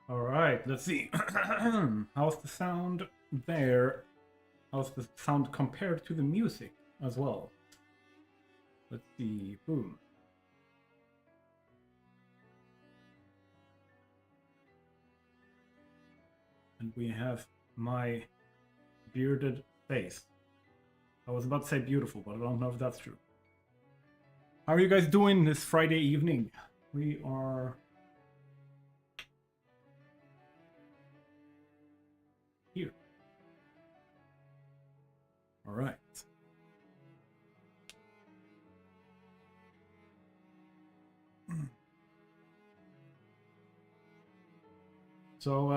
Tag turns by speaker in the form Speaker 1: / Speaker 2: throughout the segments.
Speaker 1: All right, let's see. How's the sound there? How's the sound compared to the music as well? Let's see. Boom. And we have my bearded face. I was about to say beautiful, but I don't know if that's true. How are you guys doing this Friday evening? We are here. All right. So,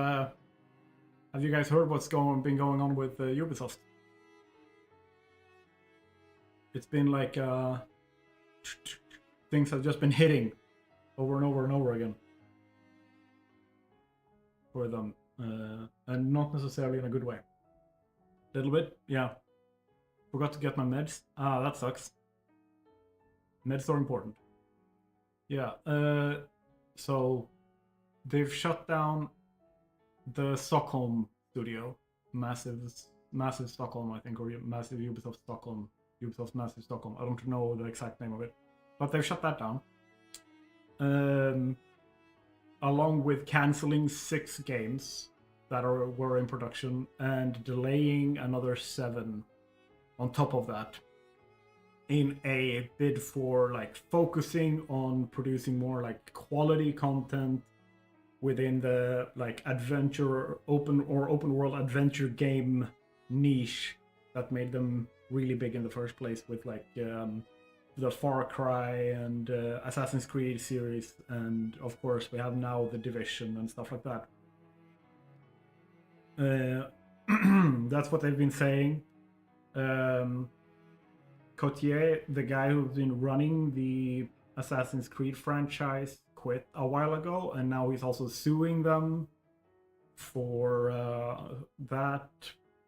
Speaker 1: have you guys heard what's been going on with Ubisoft? It's been like things have just been hitting over and over and over again for them, and not necessarily in a good way. A little bit, yeah. Forgot to get my meds. Ah, that sucks. Meds are important. Yeah. So they've shut down the Stockholm Studio, massive Stockholm, I think, or massive Ubisoft Stockholm, Ubisoft Massive Stockholm. I don't know the exact name of it, but they've shut that down. Along with canceling 6 games that were in production and delaying another 7 on top of that, in a bid for like focusing on producing more like quality content within the like adventure open world adventure game niche that made them really big in the first place, with like the Far Cry and Assassin's Creed series, and of course we have now the Division and stuff like that. That's what they've been saying. Cotier, the guy who's been running the Assassin's Creed franchise, quit a while ago, and now he's also suing them for that,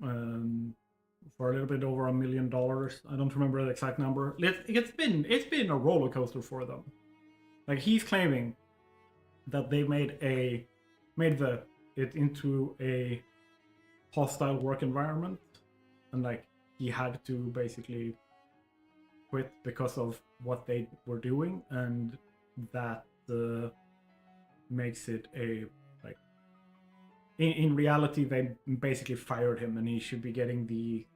Speaker 1: for a little bit over $1 million. I don't remember the exact number. It's been a roller coaster for them. Like, he's claiming that they made it into a hostile work environment, and like he had to basically quit because of what they were doing, and that makes it a like in reality they basically fired him, and he should be getting the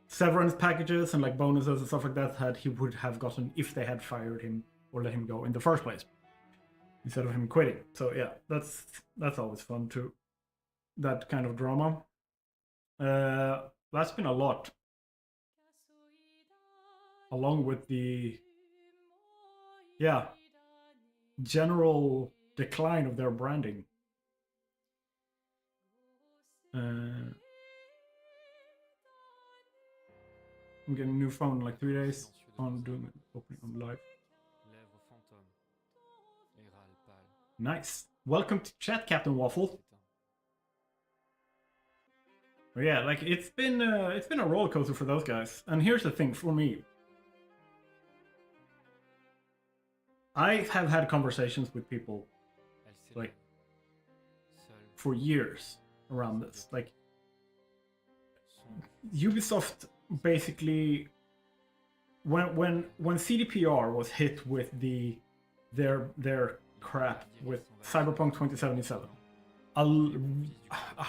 Speaker 1: severance packages and like bonuses and stuff like that he would have gotten if they had fired him or let him go in the first place instead of him quitting. So yeah, that's always fun too, that kind of drama. That's been a lot, along with the general decline of their branding. I'm getting a new phone in like 3 days. On doing it, opening on live. Nice. Welcome to chat, Captain Waffle. But yeah, like it's been a roller coaster for those guys. And here's the thing for me. I have had conversations with people like for years around this. Like, Ubisoft basically, when CDPR was hit with their crap with Cyberpunk 2077,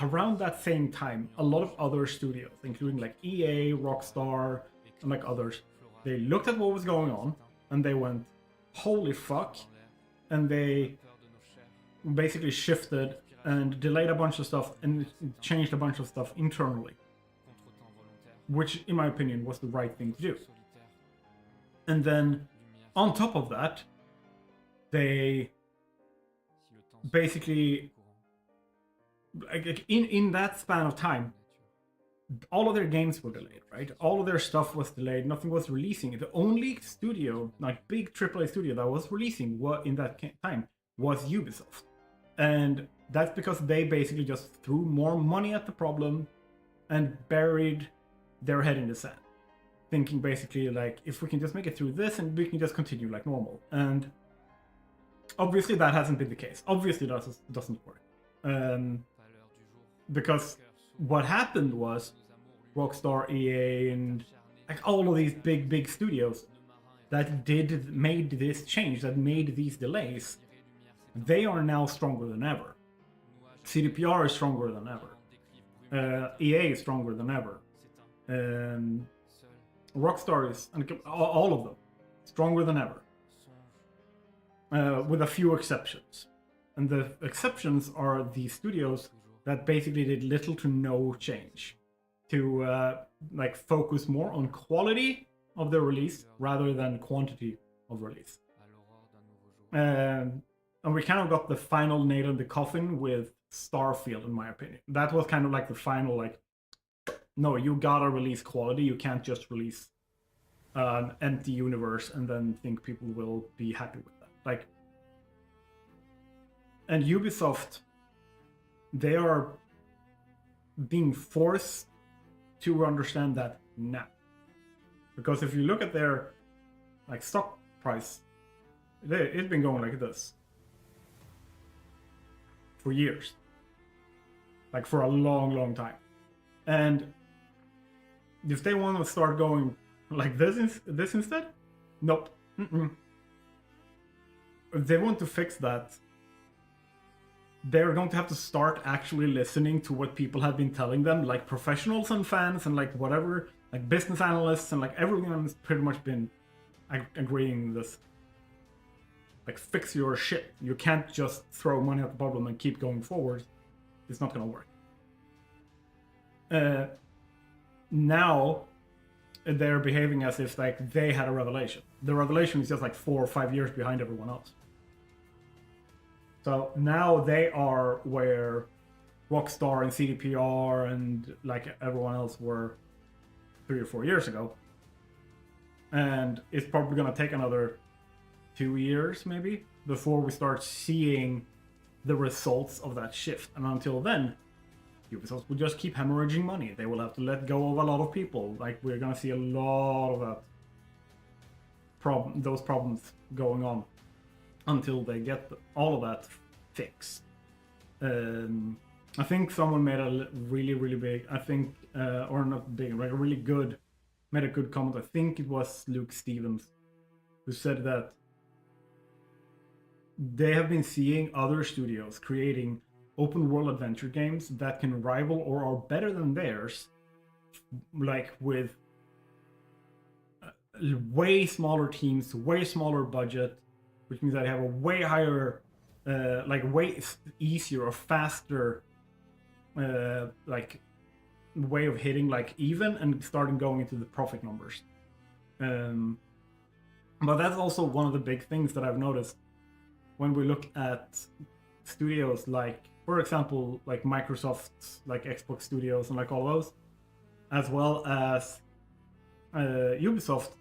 Speaker 1: around that same time, a lot of other studios, including like EA, Rockstar, and like others, they looked at what was going on and they went, holy fuck, and they basically shifted and delayed a bunch of stuff and changed a bunch of stuff internally, which in my opinion was the right thing to do. And then on top of that, they basically, like in that span of time, all of their games were delayed, right? All of their stuff was delayed. Nothing was releasing. The only studio, like big AAA studio, that was releasing in that time was Ubisoft. And that's because they basically just threw more money at the problem and buried their head in the sand, thinking basically like, if we can just make it through this and we can just continue like normal. And obviously that hasn't been the case. Obviously that doesn't work. Because what happened was Rockstar, EA, and like all of these big studios that made this change, that made these delays, they are now stronger than ever. CDPR is stronger than ever. EA is stronger than ever. Rockstar is, and all of them, stronger than ever. With a few exceptions. And the exceptions are the studios that basically did little to no change to like focus more on quality of the release rather than quantity of release. And we kind of got the final nail in the coffin with Starfield, in my opinion. That was kind of like the final, like, no, you gotta release quality. You can't just release an empty universe and then think people will be happy with that. Like, and Ubisoft, they are being forced to understand that now. Because if you look at their like stock price, it's been going like this for years. Like for a long time. And if they want to start going like this instead, nope. If they want to fix that, they're going to have to start actually listening to what people have been telling them, like professionals and fans and like whatever, like business analysts and like everyone has pretty much been agreeing this. Like, fix your shit. You can't just throw money at the problem and keep going forward. It's not gonna work. Now they're behaving as if like they had a revelation. The revelation is just like 4 or 5 years behind everyone else. So now they are where Rockstar and CDPR and like everyone else were 3 or 4 years ago. And it's probably gonna take another 2 years maybe before we start seeing the results of that shift. And until then, Ubisoft will just keep hemorrhaging money. They will have to let go of a lot of people. Like, we're gonna see a lot of that those problems going on until they get all of that fixed. I think someone made a really big, I think, or not big, like a really good, made a good comment. I think it was Luke Stevens who said that they have been seeing other studios creating open world adventure games that can rival or are better than theirs, like with way smaller teams, way smaller budget, which means that they have a way higher, like way easier or faster, like way of hitting like even and starting going into the profit numbers. But that's also one of the big things that I've noticed when we look at studios like, for example, like Microsoft's like Xbox Studios and like all those, as well as Ubisoft,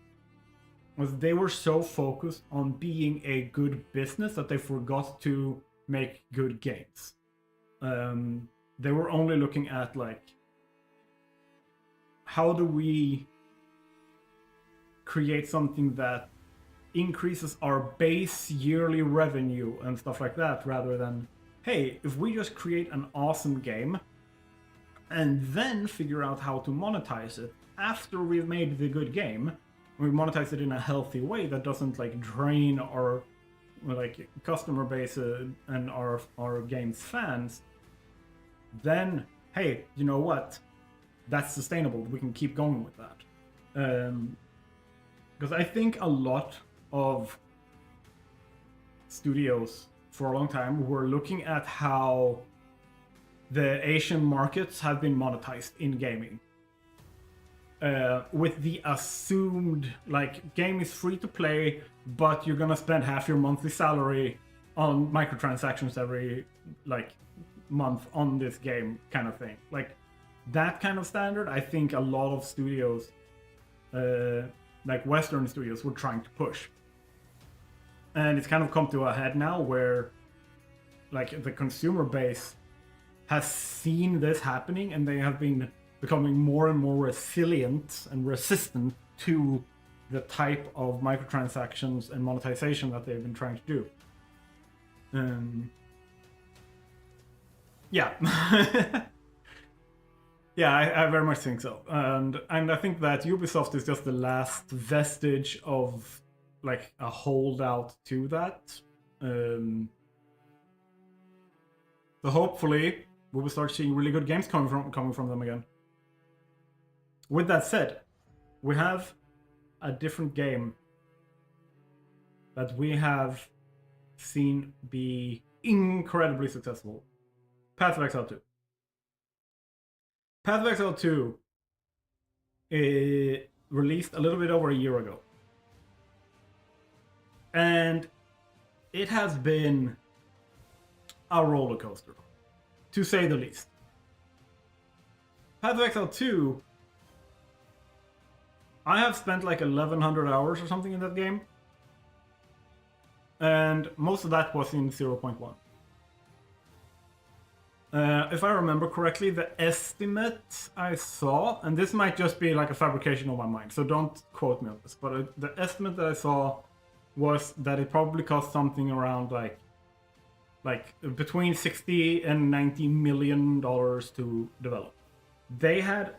Speaker 1: was they were so focused on being a good business that they forgot to make good games. They were only looking at like, how do we create something that increases our base yearly revenue and stuff like that, rather than, hey, if we just create an awesome game and then figure out how to monetize it after we've made the good game, we monetize it in a healthy way that doesn't like drain our like customer base and our game's fans, then hey, you know what? That's sustainable. We can keep going with that. Because I think a lot of studios for a long time were looking at how the Asian markets have been monetized in gaming. With the assumed, like, game is free to play, but you're gonna spend half your monthly salary on microtransactions every, like, month on this game kind of thing. Like, that kind of standard, I think a lot of studios, like Western studios, were trying to push. And it's kind of come to a head now where, like, the consumer base has seen this happening and they have been becoming more and more resilient and resistant to the type of microtransactions and monetization that they've been trying to do. Yeah. Yeah, I very much think so. And I think that Ubisoft is just the last vestige of like a holdout to that. So hopefully we will start seeing really good games coming from them again. With that said, we have a different game that we have seen be incredibly successful. Path of Exile 2. Path of Exile 2 released a little bit over a year ago. And it has been a roller coaster, to say the least. Path of Exile 2, I have spent like 1100 hours or something in that game. And most of that was in 0.1. If I remember correctly, the estimate I saw, and this might just be like a fabrication of my mind, so don't quote me on this, but the estimate that I saw was that it probably cost something around like between 60 and 90 million dollars to develop. They had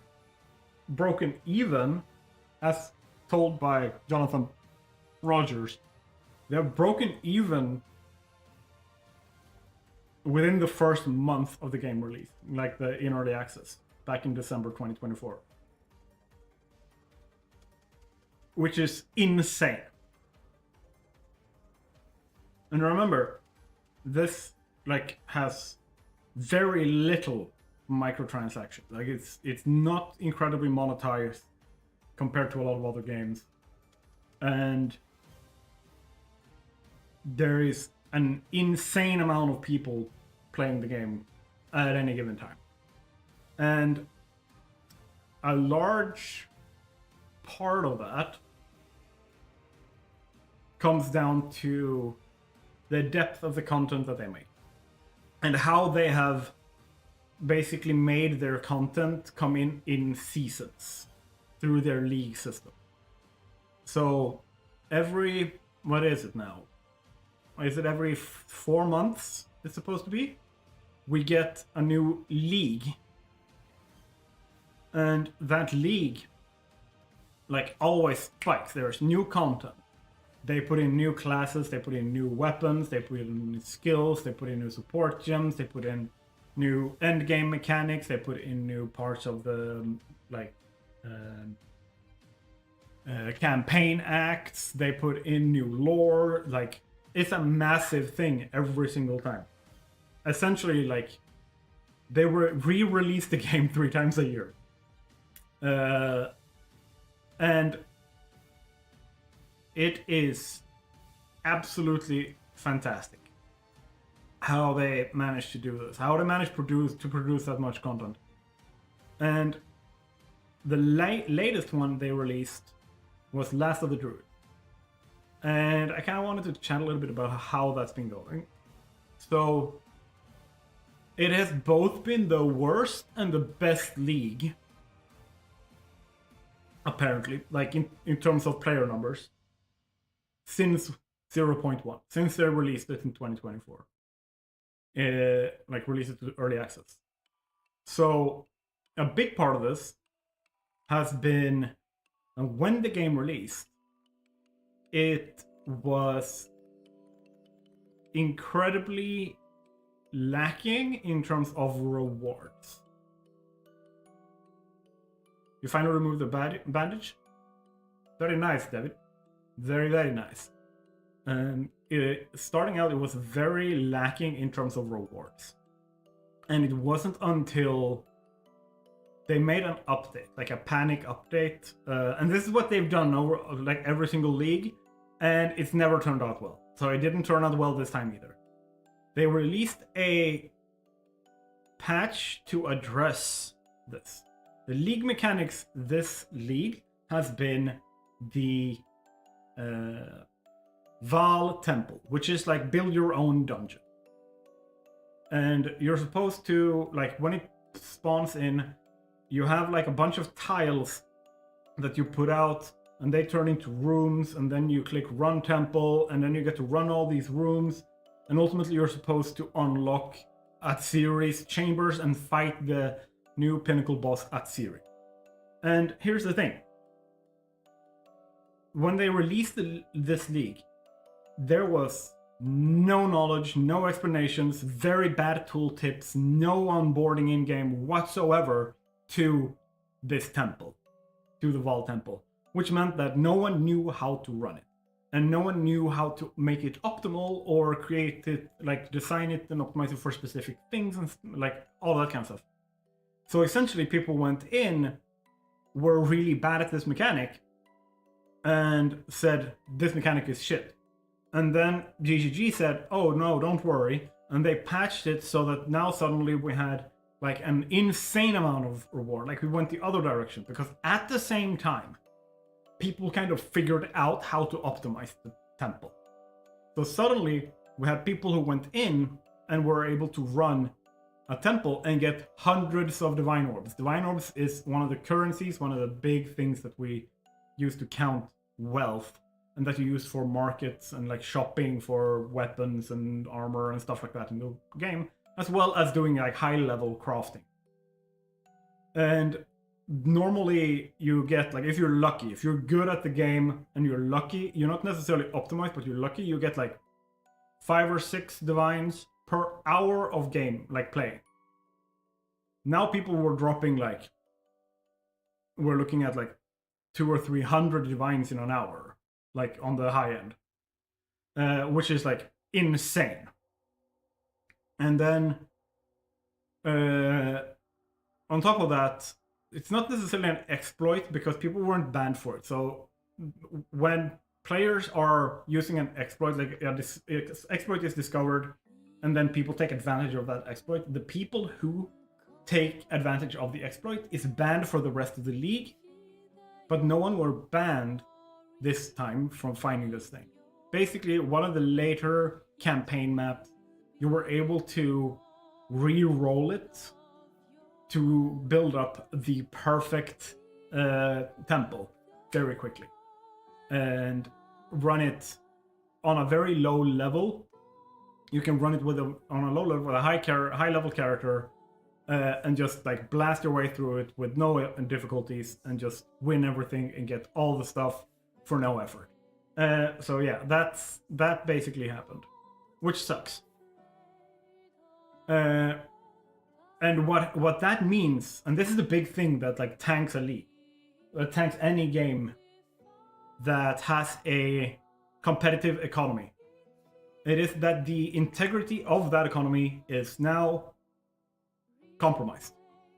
Speaker 1: broken even, as told by Jonathan Rogers. They have broken even within the first month of the game release, like in early access, back in December 2024. Which is insane. And remember, this like has very little microtransactions. Like it's not incredibly monetized compared to a lot of other games. And there is an insane amount of people playing the game at any given time. And a large part of that comes down to the depth of the content that they make and how they have basically made their content come in seasons through their league system. So what is it now? Is it every 4 months it's supposed to be? We get a new league. And that league, like, always spikes. There's new content. They put in new classes, they put in new weapons, they put in new skills, they put in new support gems, they put in new endgame mechanics, they put in new parts of the, like, campaign acts, they put in new lore, like, it's a massive thing every single time. Essentially, like, they re-release the game 3 times a year. And it is absolutely fantastic how they managed to do this, how they managed to produce that much content. And the latest one they released was Last of the Druid. And I kind of wanted to chat a little bit about how that's been going. So it has both been the worst and the best league, apparently, like in terms of player numbers, since 0.1, since they released it in 2024. Like released it to early access. So a big part of this has been when the game released, it was incredibly lacking in terms of rewards. You finally removed the bandage? Very nice, David. Very, very nice. And starting out, it was very lacking in terms of rewards. And it wasn't until they made an update, like a panic update. And this is what they've done over like every single league. And it's never turned out well. So it didn't turn out well this time either. They released a patch to address this. The league mechanics this league has been the Val Temple, which is like build your own dungeon. And you're supposed to, like, when it spawns in, you have like a bunch of tiles that you put out and they turn into rooms, and then you click run temple, and then you get to run all these rooms, and ultimately you're supposed to unlock Atziri's chambers and fight the new pinnacle boss Atziri. And here's the thing. When they released this league, there was no knowledge, no explanations, very bad tooltips, no onboarding in-game whatsoever to this temple, to the Vaal Temple, which meant that no one knew how to run it. And no one knew how to make it optimal or create it, like design it and optimize it for specific things and like all that kind of stuff. So essentially people went in, were really bad at this mechanic, and said, this mechanic is shit. And then GGG said, oh no, don't worry. And they patched it so that now suddenly we had like an insane amount of reward. Like we went the other direction, because at the same time, people kind of figured out how to optimize the temple. So suddenly we had people who went in and were able to run a temple and get hundreds of divine orbs. Divine orbs is one of the currencies, one of the big things that we use to count wealth, and that you use for markets and like shopping for weapons and armor and stuff like that in the game, as well as doing like high level crafting. And normally you get, like, if you're lucky, if you're good at the game and you're lucky, you're not necessarily optimized, but you're lucky, you get like 5 or 6 divines per hour of game, like play. Now people were dropping like, we're looking at like 200 or 300 divines in an hour, like on the high end, which is like insane. And then on top of that, it's not necessarily an exploit because people weren't banned for it. So when players are using an exploit, like this exploit is discovered and then people take advantage of that exploit, the people who take advantage of the exploit is banned for the rest of the league, but no one were banned this time from finding this thing. Basically, one of the later campaign maps, you were able to re-roll it to build up the perfect temple very quickly and run it on a very low level. You can run it with on a low level with a high level character and just like blast your way through it with no difficulties and just win everything and get all the stuff for no effort. So yeah, that basically happened, which sucks. And what that means, and this is the big thing that like tanks a league, that tanks any game that has a competitive economy. It is that the integrity of that economy is now compromised.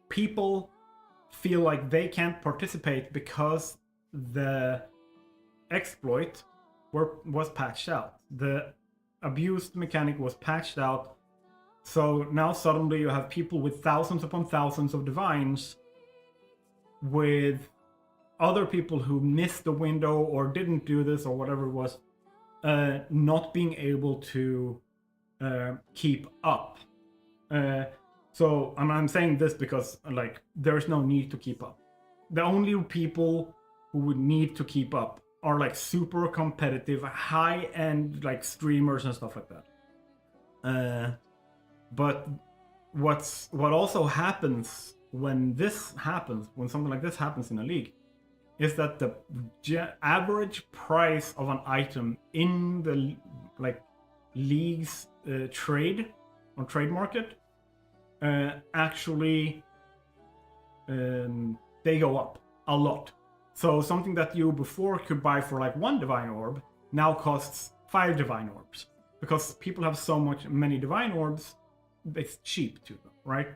Speaker 1: People feel like they can't participate because the exploit was patched out. The abused mechanic was patched out. So now suddenly you have people with thousands upon thousands of divines with other people who missed the window or didn't do this or whatever it was, not being able to keep up. So I'm saying this because like there's no need to keep up. The only people who would need to keep up are like super competitive, high-end like streamers and stuff like that. But what also happens when this happens, when something like this happens in a league, is that the average price of an item in the like league's trade market actually they go up a lot. So something that you before could buy for like 1 divine orb now costs 5 divine orbs, because people have so many divine orbs. It's cheap to them, right?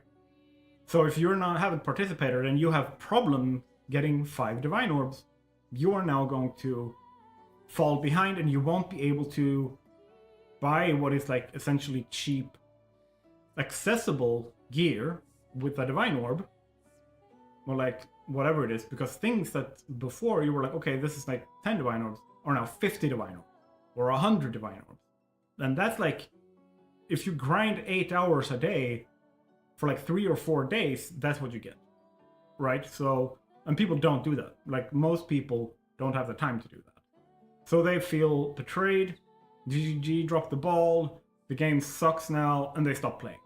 Speaker 1: So if you're not haven't participated and you have problem getting 5 divine orbs, you are now going to fall behind and you won't be able to buy what is like essentially cheap, accessible gear with a divine orb, or like whatever it is, because things that before you were like, okay, this is like 10 divine orbs, are now 50 divine orbs or 100 divine orbs. And that's like, if you grind 8 hours a day for like 3 or 4 days, that's what you get, right? So, and people don't do that. Like most people don't have the time to do that. So they feel betrayed. GGG dropped the ball. the game sucks now, and they stop playing.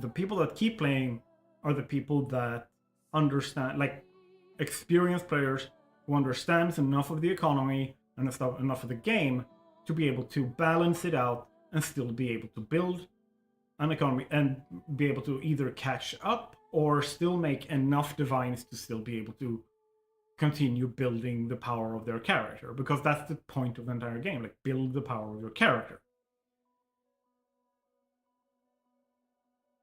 Speaker 1: The people that keep playing are the people that understand, like experienced players who understands enough of the economy and enough of the game to be able to balance it out and still be able to build an economy and be able to either catch up or still make enough divines to still be able to continue building the power of their character, because that's the point of the entire game, like build the power of your character.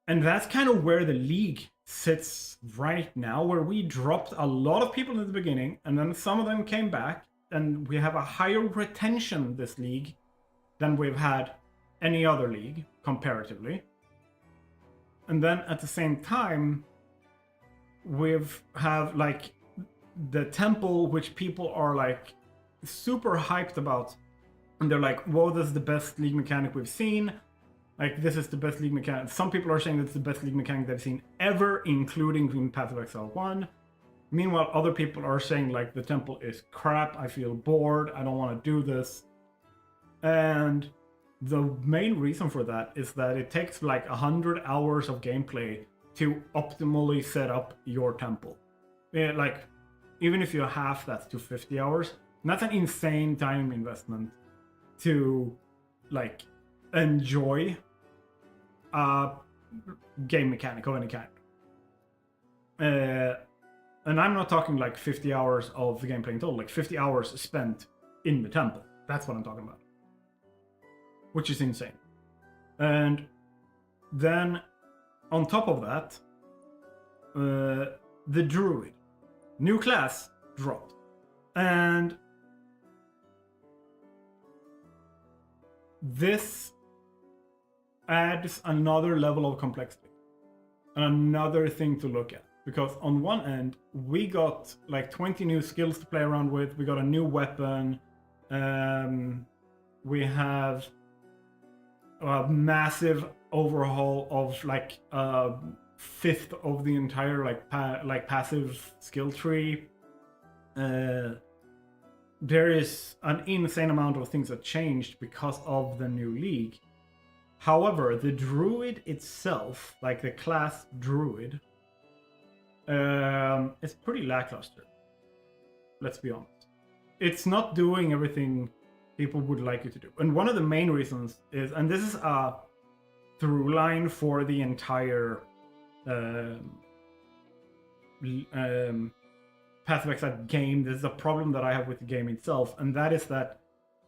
Speaker 1: And that's kind of where the league sits right now, where we dropped a lot of people in the beginning, and then some of them came back, and we have a higher retention this league than we've had any other league, comparatively. And then at the same time, we've have like the temple, which people are like super hyped about, and they're like, whoa, this is the best league mechanic we've seen. Like, this is the best league mechanic. Some people are saying it's the best league mechanic they've seen ever, including in Path of Exile 1. Meanwhile, other people are saying, like, the temple is crap, I feel bored, I don't want to do this. And the main reason for that is that it takes like 100 hours of gameplay to optimally set up your temple. Yeah, like, even if you half that to 50 hours, that's an insane time investment to, like, enjoy a game mechanic of any kind. And I'm not talking like 50 hours of the gameplay in total, like 50 hours spent in the temple. That's what I'm talking about. Which is insane. And then on top of that, the Druid. New class dropped. And this adds another level of complexity. And another thing to look at. Because on one end, we got like 20 new skills to play around with. We got a new weapon. We have a massive overhaul of like a fifth of the entire like passive skill tree. There is an insane amount of things that changed because of the new league. However, the Druid itself, like the class Druid, is pretty lackluster. Let's be honest. It's not doing everything people would like it to do. And one of the main reasons is, and this is a through line for the entire Path of Exile game. This is a problem that I have with the game itself, and that is that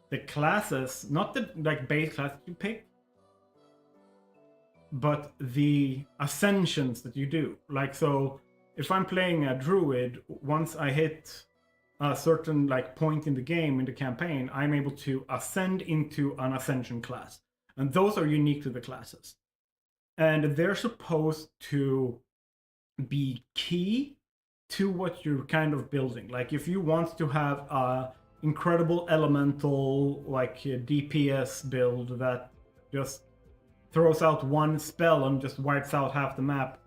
Speaker 1: the classes, not the like base class you pick, but the ascensions that you do. Like, so if I'm playing a Druid, once I hit a certain like point in the game, in the campaign, I'm able to ascend into an ascension class. And those are unique to the classes. And they're supposed to be key to what you're kind of building. Like, if you want to have a incredible elemental like DPS build that just throws out one spell and just wipes out half the map,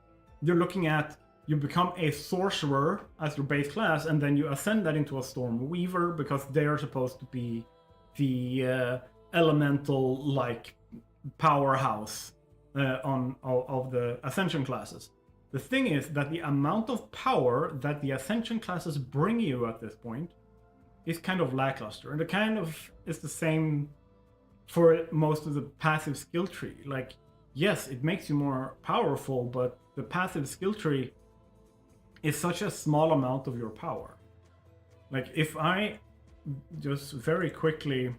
Speaker 1: you're looking at, you become a sorcerer as your base class, and then you ascend that into a storm weaver, because they are supposed to be the elemental like powerhouse of the ascension classes. The thing is that the amount of power that the ascension classes bring you at this point is kind of lackluster, and it kind of is the same for most of the passive skill tree. Like, yes, it makes you more powerful, but the passive skill tree is such a small amount of your power. Like, if I just very quickly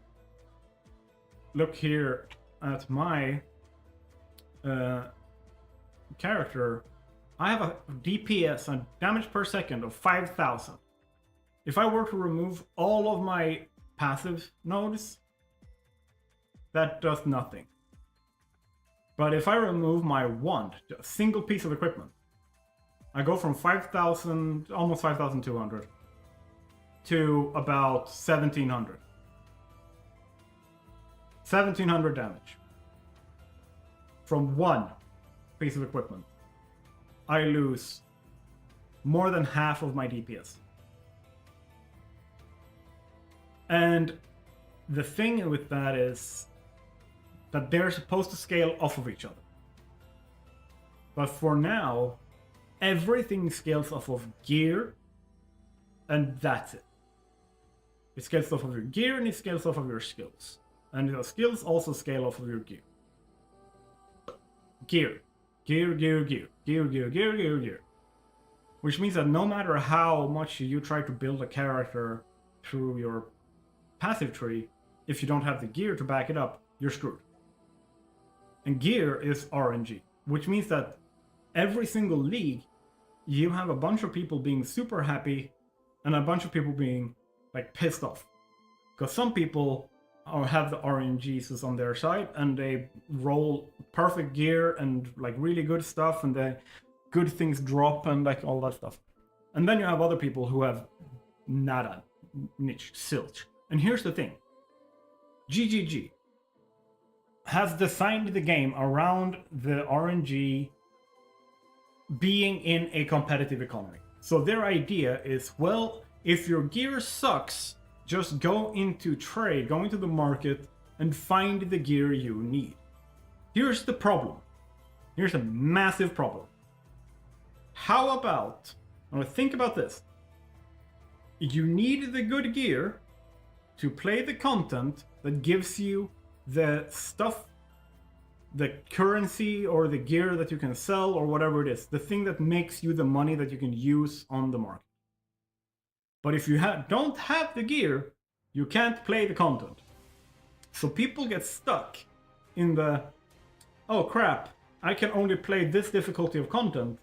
Speaker 1: look here at my character, I have a DPS, a damage per second, of 5,000. If I were to remove all of my passive nodes, that does nothing. But if I remove my wand, a single piece of equipment, I go from 5,000, almost 5,200, to about 1,700. 1,700 damage from one piece of equipment. I lose more than half of my DPS. And the thing with that is that they're supposed to scale off of each other. But for now, everything scales off of gear, and that's it. It scales off of your gear and it scales off of your skills. And your skills also scale off of your gear. Gear. Gear, gear, gear. Gear, gear, gear, gear, gear. Which means that no matter how much you try to build a character through your passive tree, if you don't have the gear to back it up, you're screwed. And gear is RNG, which means that every single league, you have a bunch of people being super happy and a bunch of people being like pissed off. Because some people have the RNGs on their side and they roll perfect gear and like really good stuff and the good things drop and like all that stuff. And then you have other people who have nada, niche, zilch. And here's the thing. GGG has designed the game around the RNG being in a competitive economy. So their idea is, well, if your gear sucks, just go into trade, go into the market, and find the gear you need. Here's the problem. Here's a massive problem. How about, now think about this. You need the good gear to play the content that gives you the stuff, the currency or the gear that you can sell or whatever it is. The thing that makes you the money that you can use on the market. But if you don't have the gear, you can't play the content. So people get stuck in the, oh crap, I can only play this difficulty of content,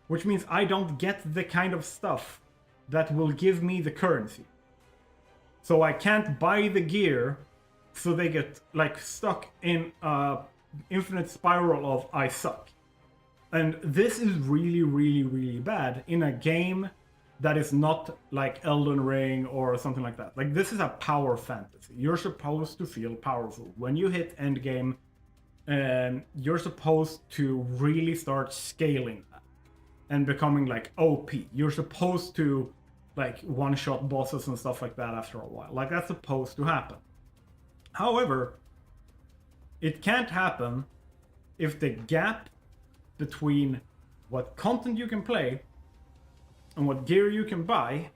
Speaker 1: which means I don't get the kind of stuff that will give me the currency. So I can't buy the gear, so they get like stuck in an infinite spiral of I suck. And this is really, really, really bad in a game that is not like Elden Ring or something like that. Like, this is a power fantasy. You're supposed to feel powerful. When you hit endgame, you're supposed to really start scaling that and becoming like OP. You're supposed to like one-shot bosses and stuff like that after a while. Like, that's supposed to happen. However, it can't happen if the gap between what content you can play and what gear you can buy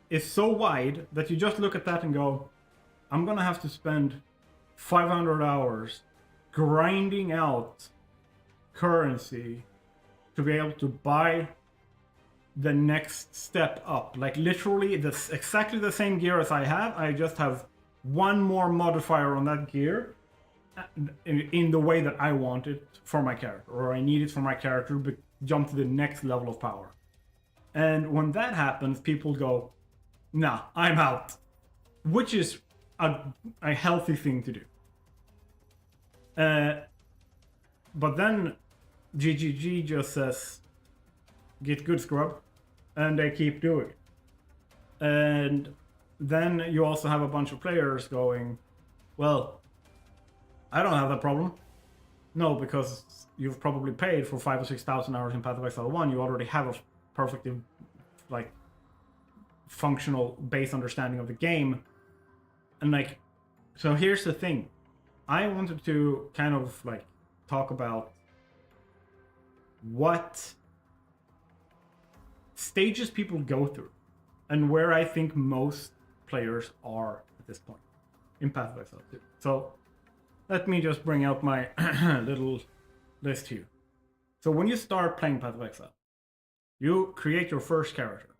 Speaker 1: is so wide that you just look at that and go, I'm gonna have to spend 500 hours grinding out currency to be able to buy the next step up. Like, literally this exactly the same gear as I have. I just have one more modifier on that gear in the way that I want it for my character, or I need it for my character to jump to the next level of power. And when that happens, people go, nah, I'm out. Which is a healthy thing to do. But then GGG just says, get good, scrub, and they keep doing it. And then you also have a bunch of players going, well, I don't have that problem. No, because you've probably paid for 5,000 or 6,000 hours in Path of Exile 1. You already have a perfectly like functional base understanding of the game. And like, so here's the thing. I wanted to kind of like talk about what stages people go through and where I think most players are at this point in Path of Exile 2. So let me just bring out my little list here. So when you start playing Path of Exile, you create your first character.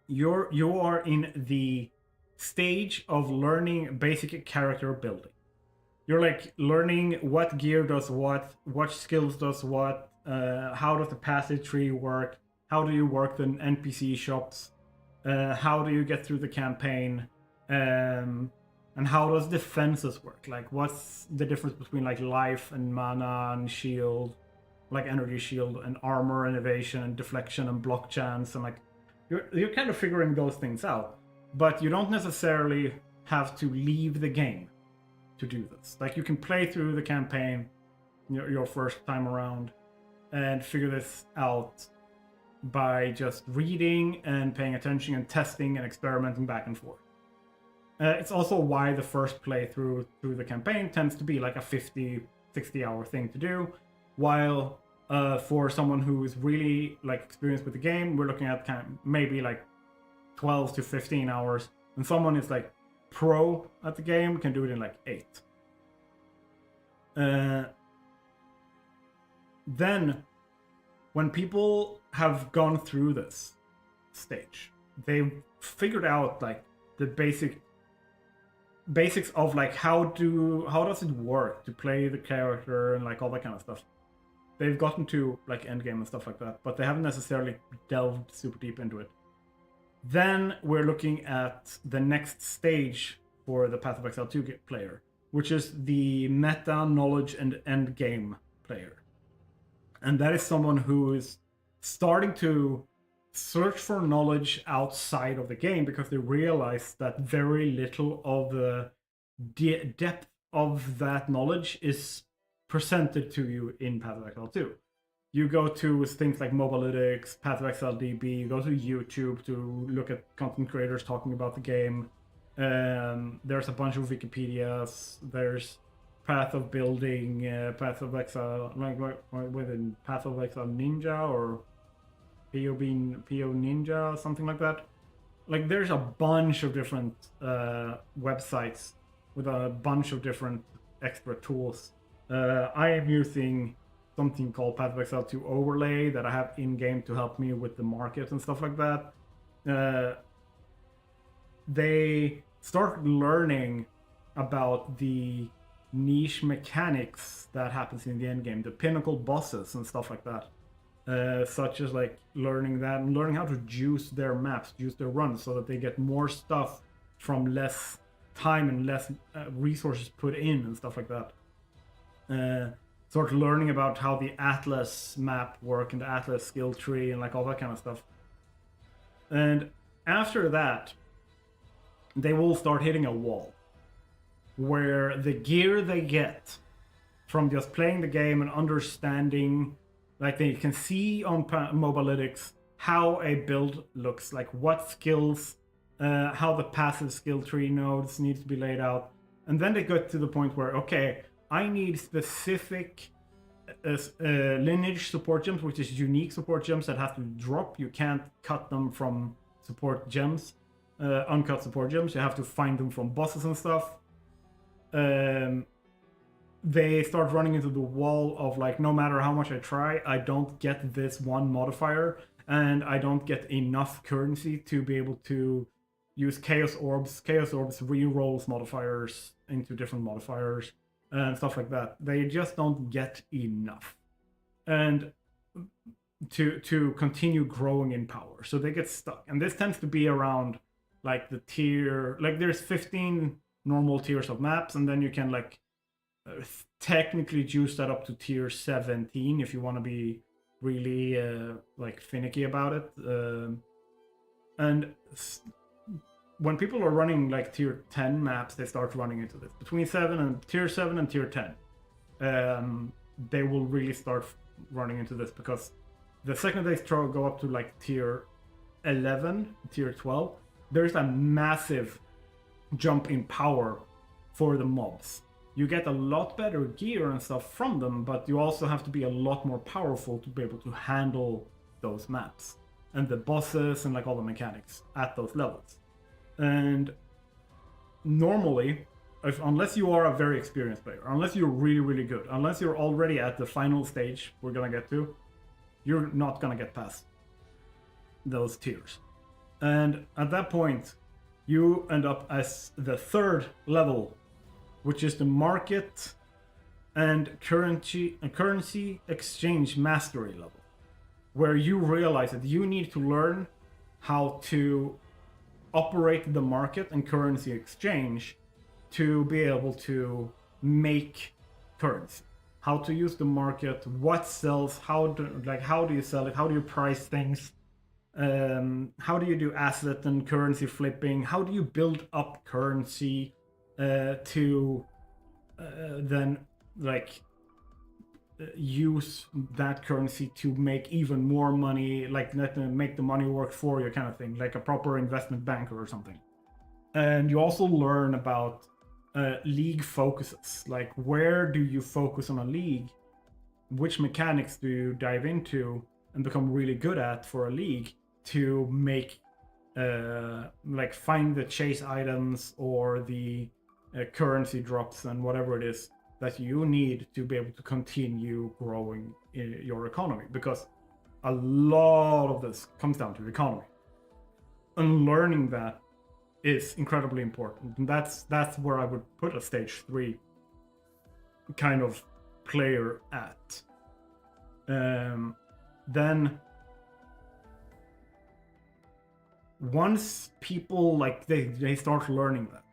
Speaker 1: You are in the stage of learning basic character building. You're like learning what gear does what skills does what, how does the passage tree work, how do you work the NPC shops, how do you get through the campaign, and how does defenses work? Like, what's the difference between like life and mana and shield, like energy shield and armor and evasion and deflection and block chance, and like you're kind of figuring those things out. But you don't necessarily have to leave the game to do this. Like, you can play through the campaign your first time around and figure this out by just reading and paying attention and testing and experimenting back and forth. It's also why the first playthrough through the campaign tends to be like a 50-60 hour thing to do, while for someone who is really like experienced with the game, we're looking at kind of maybe like 12 to 15 hours, and someone is like pro at the game can do it in like 8. Then when people have gone through this stage, they've figured out like the basics of like how does it work to play the character and like all that kind of stuff. They've gotten to like endgame and stuff like that, but they haven't necessarily delved super deep into it. Then we're looking at the next stage for the Path of Exile 2 player, which is the meta knowledge and endgame player. And that is someone who is starting to search for knowledge outside of the game because they realize that very little of the depth of that knowledge is presented to you in Path of Exile 2. You go to things like Mobalytics, Path of Exile DB, you go to YouTube to look at content creators talking about the game. There's a bunch of Wikipedias, there's Path of Building, Path of Exile, like within Path of Exile Ninja or PO Ninja, something like that. Like there's a bunch of different websites with a bunch of different extra tools. I am using something called Path of Exile 2 Overlay that I have in-game to help me with the market and stuff like that. They start learning about the niche mechanics that happens in the endgame, the pinnacle bosses and stuff like that. Such as like learning that and learning how to juice their maps, juice their runs, so that they get more stuff from less time and less resources put in and stuff like that. Sort of learning about how the Atlas map work and the Atlas skill tree and like all that kind of stuff. And after that, they will start hitting a wall where the gear they get from just playing the game and understanding, like they can see on Mobalytics how a build looks like, what skills, how the passive skill tree nodes needs to be laid out. And then they get to the point where, okay, I need specific lineage support gems, which is unique support gems that have to drop. You can't cut them from support gems, uncut support gems. You have to find them from bosses and stuff. They start running into the wall of like, no matter how much I try, I don't get this one modifier, and I don't get enough currency to be able to use Chaos Orbs. Chaos Orbs re-rolls modifiers into different modifiers and stuff like that. They just don't get enough, and to continue growing in power, so they get stuck. And this tends to be around like the tier, like there's 15 normal tiers of maps, and then you can like technically juice that up to tier 17 if you want to be really like finicky about it. And when people are running like tier 10 maps, they start running into this. Between tier 7 and tier 10, they will really start running into this, because the second they go up to like tier 11, tier 12, there's a massive jump in power for the mobs. You get a lot better gear and stuff from them, but you also have to be a lot more powerful to be able to handle those maps and the bosses and like all the mechanics at those levels. And normally, unless you are a very experienced player, unless you're really, really good, unless you're already at the final stage we're gonna get to, you're not gonna get past those tiers. And at that point, you end up as the third level, which is the market and currency exchange mastery level, where you realize that you need to learn how to operate the market and currency exchange to be able to make currency. How to use the market, what sells, how do you sell it, how do you price things, how do you do asset and currency flipping, how do you build up currency to then like use that currency to make even more money, like make the money work for you, kind of thing, like a proper investment banker or something. And you also learn about league focuses, like where do you focus on a league, which mechanics do you dive into and become really good at for a league to make like find the chase items or the currency drops and whatever it is that you need to be able to continue growing in your economy, because a lot of this comes down to the economy, and learning that is incredibly important. And that's where I would put a stage 3 kind of player at. Then once people like they start learning that,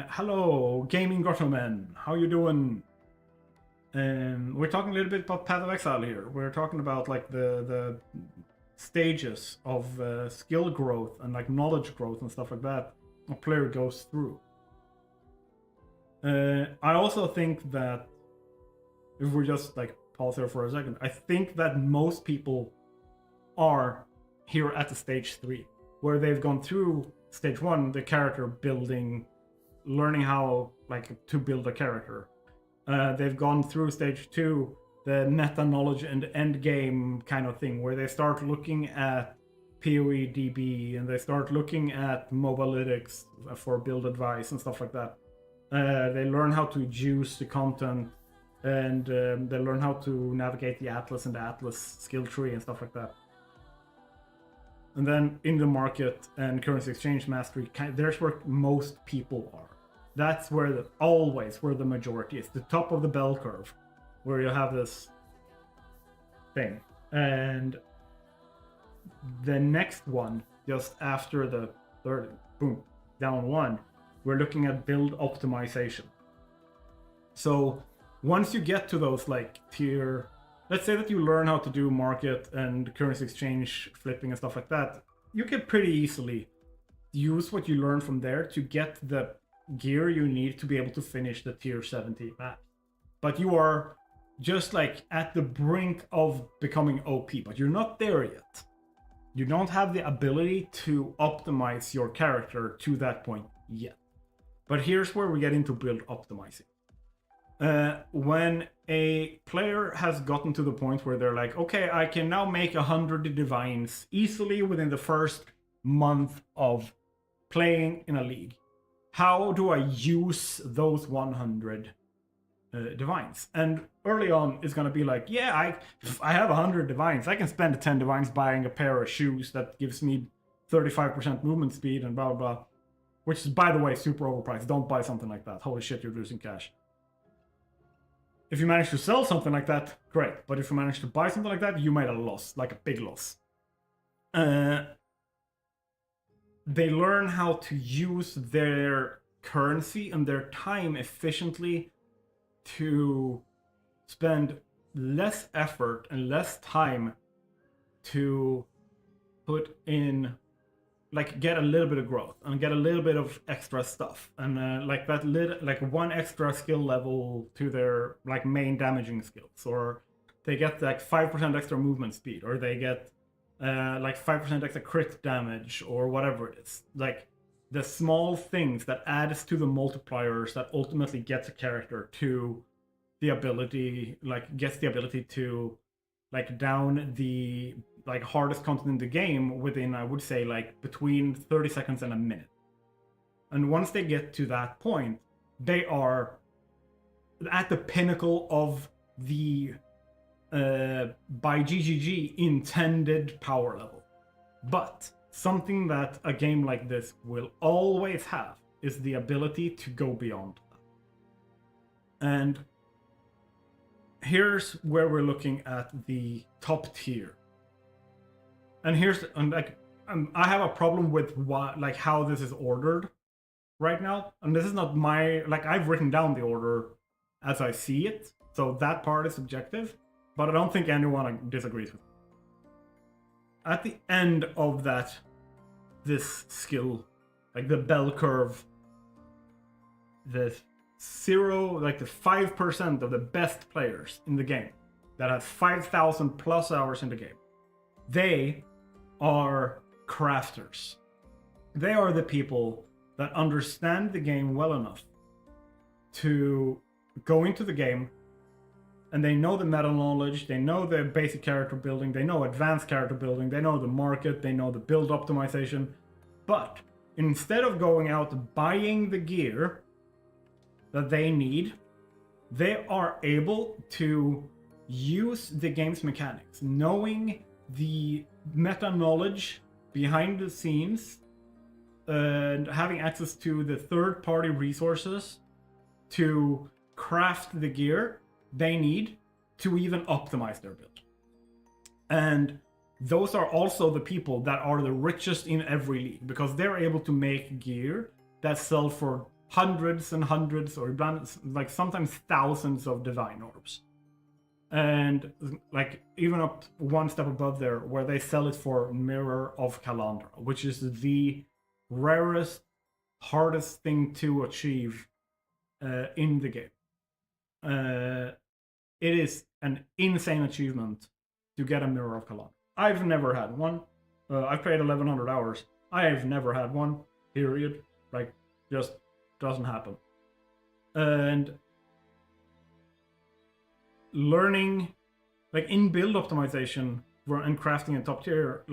Speaker 1: hello gaming grottomen, how you doing? We're talking a little bit about Path of Exile here. We're talking about like the stages of skill growth and like knowledge growth and stuff like that a player goes through. I also think that if we just like pause here for a second, I think that most people are here at the stage 3, where they've gone through stage 1, the character building, learning how like to build a character. They've gone through stage 2, the meta knowledge and end game kind of thing, where they start looking at PoE DB and they start looking at mobalytics for build advice and stuff like that. They learn how to juice the content, and they learn how to navigate the Atlas and the Atlas skill tree and stuff like that. And then in the market and currency exchange mastery, there's where most people are. That's where always where the majority is, the top of the bell curve, where you have this thing. And the next one, just after the third, boom, down one, we're looking at build optimization. So once you get to those like tier, let's say that you learn how to do market and currency exchange flipping and stuff like that, you can pretty easily use what you learn from there to get the gear you need to be able to finish the tier 70 map. But you are just like at the brink of becoming OP, but you're not there yet. You don't have the ability to optimize your character to that point yet. But here's where we get into build optimizing. When a player has gotten to the point where they're like, okay, I can now make 100 divines easily within the first month of playing in a league. How do I use those 100 divines? And early on, it's going to be like, yeah, I have 100 divines. I can spend 10 divines buying a pair of shoes that gives me 35% movement speed and blah, blah, blah. Which is, by the way, super overpriced. Don't buy something like that. Holy shit, you're losing cash. If you manage to sell something like that, great. But if you manage to buy something like that, you made a loss, like a big loss. They learn how to use their currency and their time efficiently to spend less effort and less time to put in, like, get a little bit of growth and get a little bit of extra stuff, and like that like one extra skill level to their like main damaging skills, or they get like 5% extra movement speed, or they get like 5% extra crit damage, or whatever it is. Like the small things that adds to the multipliers that ultimately gets a character to the ability, like gets the ability to like down the like hardest content in the game within, I would say, like between 30 seconds and a minute. And once they get to that point, they are at the pinnacle of the by GGG intended power level. But something that a game like this will always have is the ability to go beyond that. And here's where we're looking at the top tier. And here's, and like, I have a problem with what, like, how this is ordered right now. And this is not my, like, I've written down the order as I see it, so that part is subjective. But I don't think anyone disagrees with me. At the end of that, this skill, like the bell curve, the 5% of the best players in the game that have 5,000 plus hours in the game, they are crafters. they are the people that understand the game well enough to go into the game, and they know the meta knowledge, they know the basic character building, they know advanced character building, they know the market, they know the build optimization. But instead of going out buying the gear that they need, they are able to use the game's mechanics, knowing the meta knowledge behind the scenes and having access to the third-party resources to craft the gear they need to even optimize their build. And those are also the people that are the richest in every league, because they're able to make gear that sell for hundreds and hundreds, or like sometimes thousands of divine orbs. And like even up one step above there, where they sell it for Mirror of Kalandra, which is the rarest, hardest thing to achieve in the game. It is an insane achievement to get a Mirror of Kalandra. I've never had one. I've played 1100 hours. I have never had one, period. Like, just doesn't happen. And learning, like in build optimization and crafting and top tier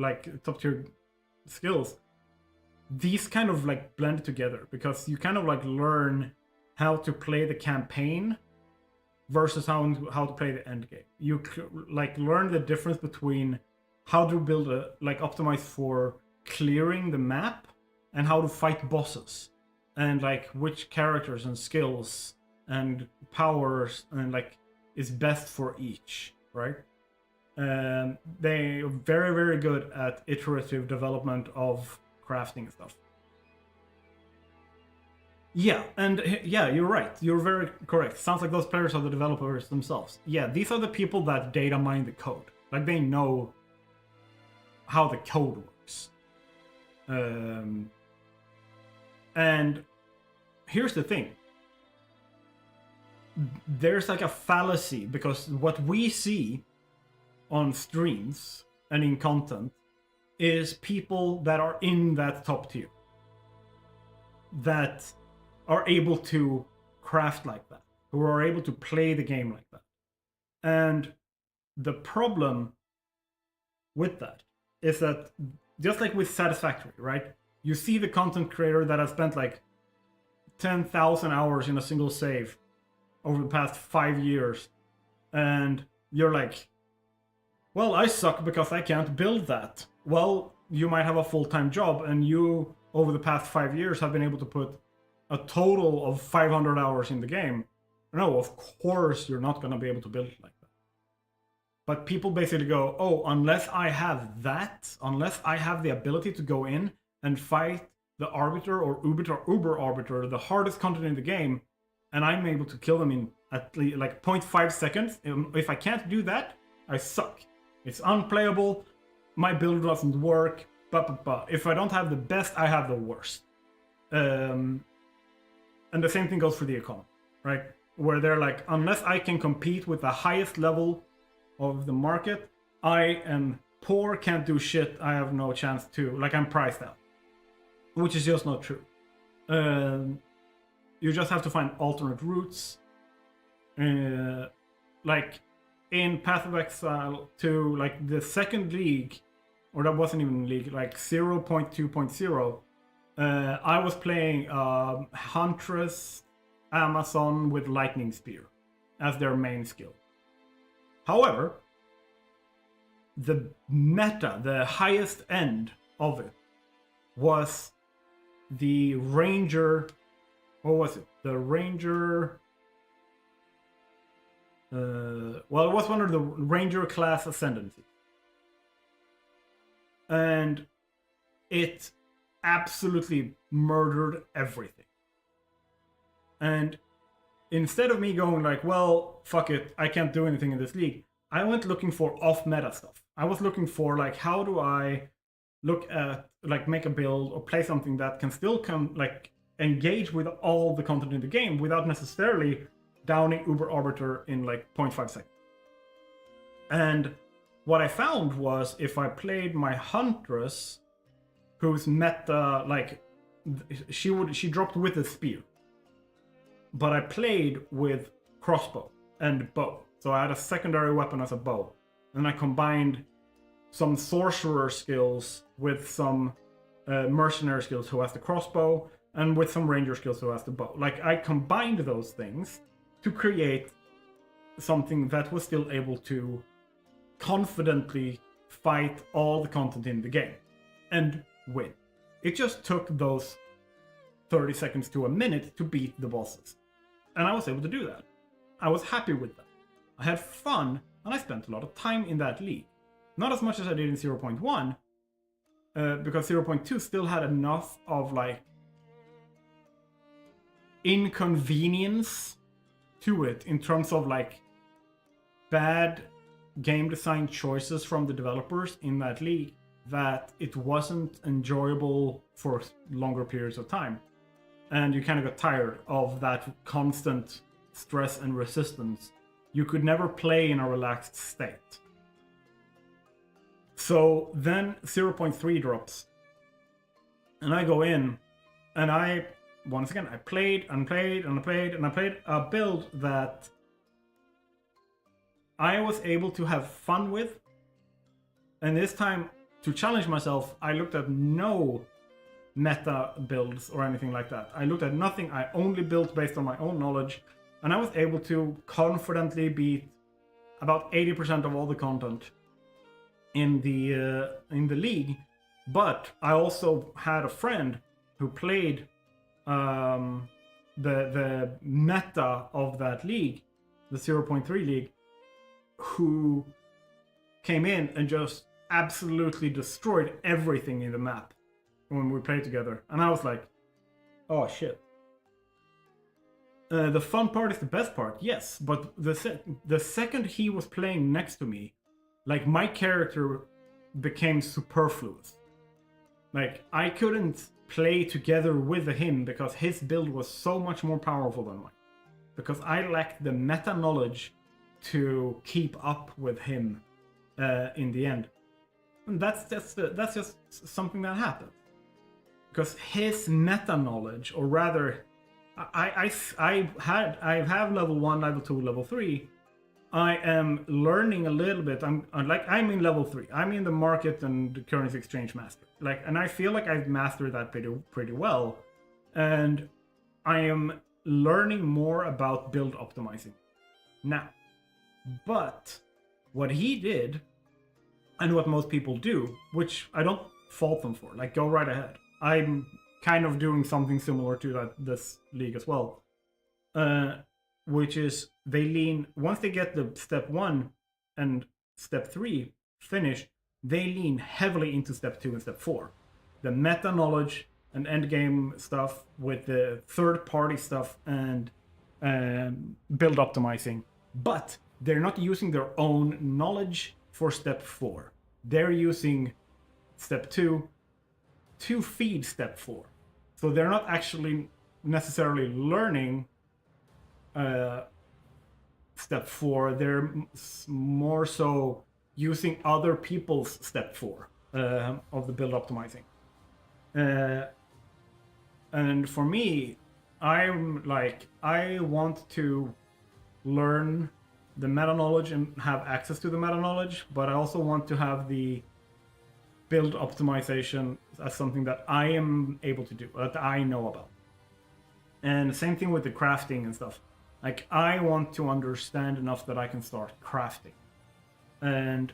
Speaker 1: skills, these kind of like blend together, because you kind of like learn how to play the campaign versus how to play the end game. You like learn the difference between how to build optimize for clearing the map and how to fight bosses, and like which characters and skills and powers and like is best for each, right? They are very, very good at iterative development of crafting stuff. Yeah, and yeah, you're right. You're very correct. Sounds like those players are the developers themselves. Yeah, these are the people that data mine the code. Like, they know how the code works. And here's the thing. There's like a fallacy, because what we see on streams and in content is people that are in that top tier, that are able to craft like that, who are able to play the game like that. And the problem with that is that, just like with Satisfactory, right? You see the content creator that has spent like 10,000 hours in a single save over the past 5 years, and you're like, well, I suck because I can't build that. Well, you might have a full-time job, and you, over the past 5 years, have been able to put a total of 500 hours in the game. No, of course you're not going to be able to build it like that. But people basically go, oh, unless I have that, unless I have the ability to go in and fight the Arbiter or Uber Arbiter, the hardest content in the game, and I'm able to kill them in at least like 0.5 seconds, if I can't do that, I suck. It's unplayable, my build doesn't work, but if I don't have the best, I have the worst. And the same thing goes for the economy, right? Where they're like, unless I can compete with the highest level of the market, I am poor, can't do shit, I have no chance to, like, I'm priced out. Which is just not true. You just have to find alternate routes. Like in Path of Exile to like the second league, or that wasn't even league, like 0.2.0, I was playing Huntress Amazon with Lightning Spear as their main skill. However, the meta, the highest end of it, was the Ranger. What was it? The Ranger. Well, it was one of the Ranger class Ascendancy. And it absolutely murdered everything. And instead of me going like, well, fuck it, I can't do anything in this league, I went looking for off-meta stuff. I was looking for like, how do I look at, like, make a build or play something that can still engage with all the content in the game without necessarily downing Uber Arbiter in like 0.5 seconds. And what I found was, if I played my Huntress whose meta, like, she dropped with a spear. But I played with crossbow and bow. So I had a secondary weapon as a bow. And I combined some sorcerer skills with some mercenary skills who has the crossbow, and with some ranger skills who has the bow. Like, I combined those things to create something that was still able to confidently fight all the content in the game and win. It just took those 30 seconds to a minute to beat the bosses. And I was able to do that. I was happy with that. I had fun, and I spent a lot of time in that league. Not as much as I did in 0.1, because 0.2 still had enough of, like, inconvenience to it in terms of, like, bad game design choices from the developers in that league, that it wasn't enjoyable for longer periods of time. And you kind of got tired of that constant stress and resistance. You could never play in a relaxed state. So then 0.3 drops. And I go in, and I played and played and played, and I played a build that I was able to have fun with. And this time, to challenge myself, I looked at no meta builds or anything like that. I looked at nothing. I only built based on my own knowledge, and I was able to confidently beat about 80% of all the content in the league. But I also had a friend who played the meta of that league, the 0.3 league, who came in and just absolutely destroyed everything in the map when we played together. And I was like, oh shit. The fun part is the best part, yes, but the second he was playing next to me, like, my character became superfluous. Like, I couldn't play together with him because his build was so much more powerful than mine. Because I lacked the meta knowledge to keep up with him in the end. And that's just something that happened. Because his meta knowledge, or rather, I have level 1, level 2, level 3. I am learning a little bit. I'm in level 3. I'm in the market and the currency exchange master. Like, and I feel like I've mastered that pretty well. And I am learning more about build optimizing now. But what he did, and what most people do, which I don't fault them for, like, go right ahead. I'm kind of doing something similar to this league as well. Which is, they lean, once they get the step 1 and step 3 finished, they lean heavily into step 2 and step 4. The meta knowledge and endgame stuff with the third-party stuff and build optimizing. But they're not using their own knowledge for step 4. They're using step 2 to feed step 4. So they're not actually necessarily learning step 4. They're more so using other people's step 4 of the build optimizing. And for me, I'm like, I want to learn the meta knowledge and have access to the meta knowledge, but I also want to have the build optimization as something that I am able to do, that I know about. And same thing with the crafting and stuff. Like, I want to understand enough that I can start crafting. And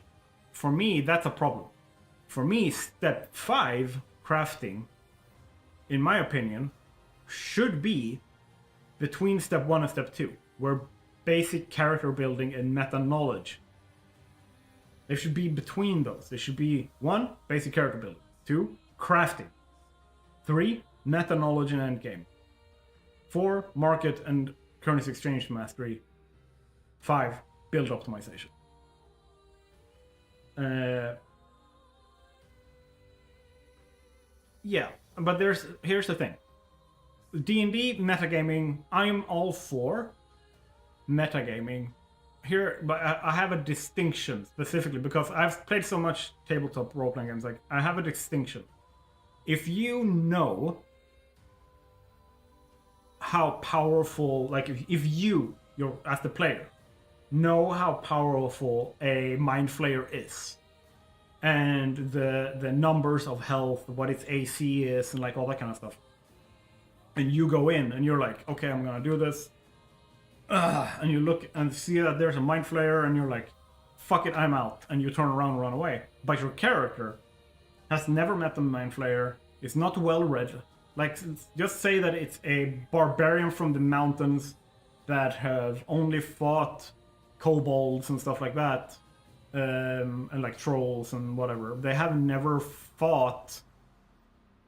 Speaker 1: for me, that's a problem. For me, step 5, crafting, in my opinion, should be between step 1 and step 2, where basic character building and meta knowledge. They should be between those. They should be 1, basic character building. 2, crafting. 3, meta knowledge and endgame. 4, market and currency exchange mastery. 5, build optimization. Yeah, but here's the thing. D&D metagaming, I'm all for metagaming. Here, but I have a distinction specifically because I've played so much tabletop role-playing games. Like, I have a distinction. if you know how powerful, like if you, you're as the player, know how powerful a mind flayer is, and the numbers of health, what its AC is, and like all that kind of stuff, and you go in and you're like, okay, I'm gonna do this, and you look and see that there's a mind flayer, and you're like, fuck it, I'm out, and you turn around and run away. But your character has never met the mind flayer, is not well read. Like, just say that it's a barbarian from the mountains that have only fought kobolds and stuff like that, and like trolls and whatever. They have never fought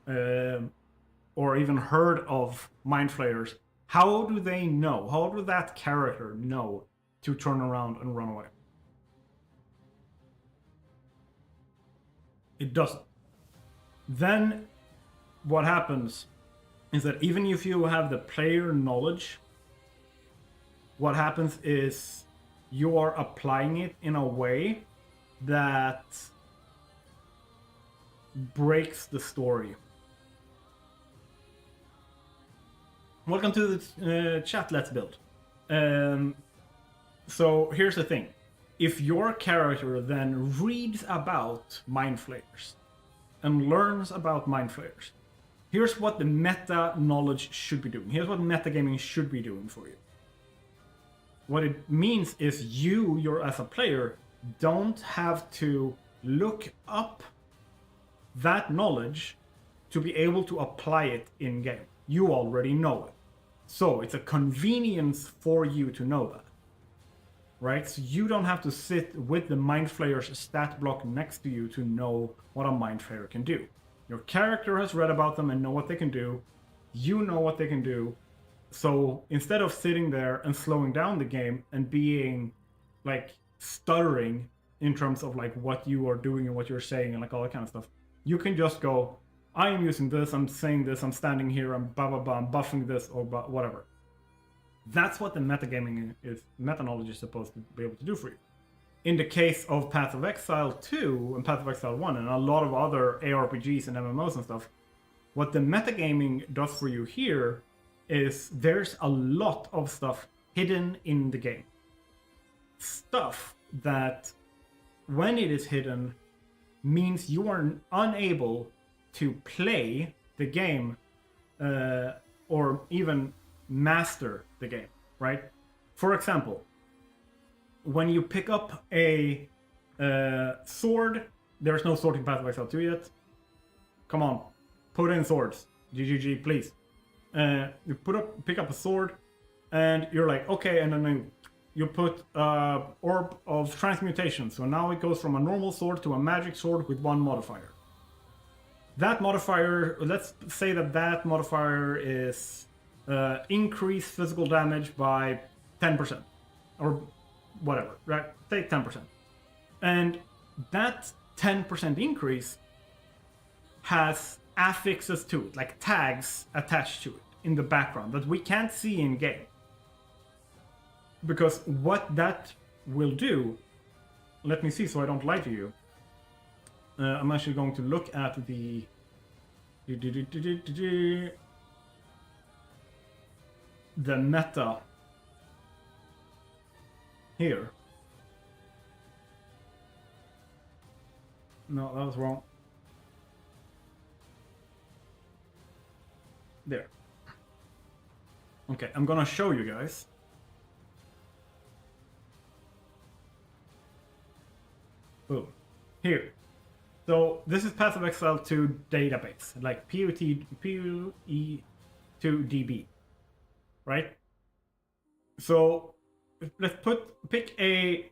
Speaker 1: or even heard of mind flayers. How do they know? How do that character know to turn around and run away? It doesn't. Then what happens is that even if you have the player knowledge, what happens is you are applying it in a way that breaks the story. Welcome to the chat, let's build. So here's the thing. If your character then reads about mind flayers and learns about mind flayers, here's what the meta knowledge should be doing. Here's what metagaming should be doing for you. What it means is you're as a player, don't have to look up that knowledge to be able to apply it in game. You already know it. So it's a convenience for you to know that. Right? So you don't have to sit with the mind flayer's stat block next to you to know what a mind flayer can do. Your character has read about them and know what they can do. You know what they can do. So instead of sitting there and slowing down the game and being like stuttering in terms of like what you are doing and what you're saying and like all that kind of stuff, you can just go, I am using this, I'm saying this, I'm standing here, I'm blah blah blah, I'm buffing this or whatever. That's what the metagaming is, meta knowledge is supposed to be able to do for you. In the case of Path of Exile 2 and Path of Exile 1 and a lot of other ARPGs and MMOs and stuff, what the metagaming does for you here is there's a lot of stuff hidden in the game. Stuff that, when it is hidden, means you are unable to play the game or even master the game, right? For example, when you pick up a sword, there's no sword in Path of Exile 2 yet. Come on, put in swords. GGG, please. You pick up a sword, and you're like, okay, and then you put Orb of Transmutation. So now it goes from a normal sword to a magic sword with one modifier. That modifier, let's say that modifier is increase physical damage by 10%. Or whatever, right? Say 10%. And that 10% increase has affixes to it, like tags attached to it in the background that we can't see in game. Because what that will do, let me see so I don't lie to you. I'm actually going to look at the meta here. No, that was wrong. There. Okay, I'm gonna show you guys. Boom. Here. So this is Path of Exile 2 database, like PoE2DB, right? So let's pick a.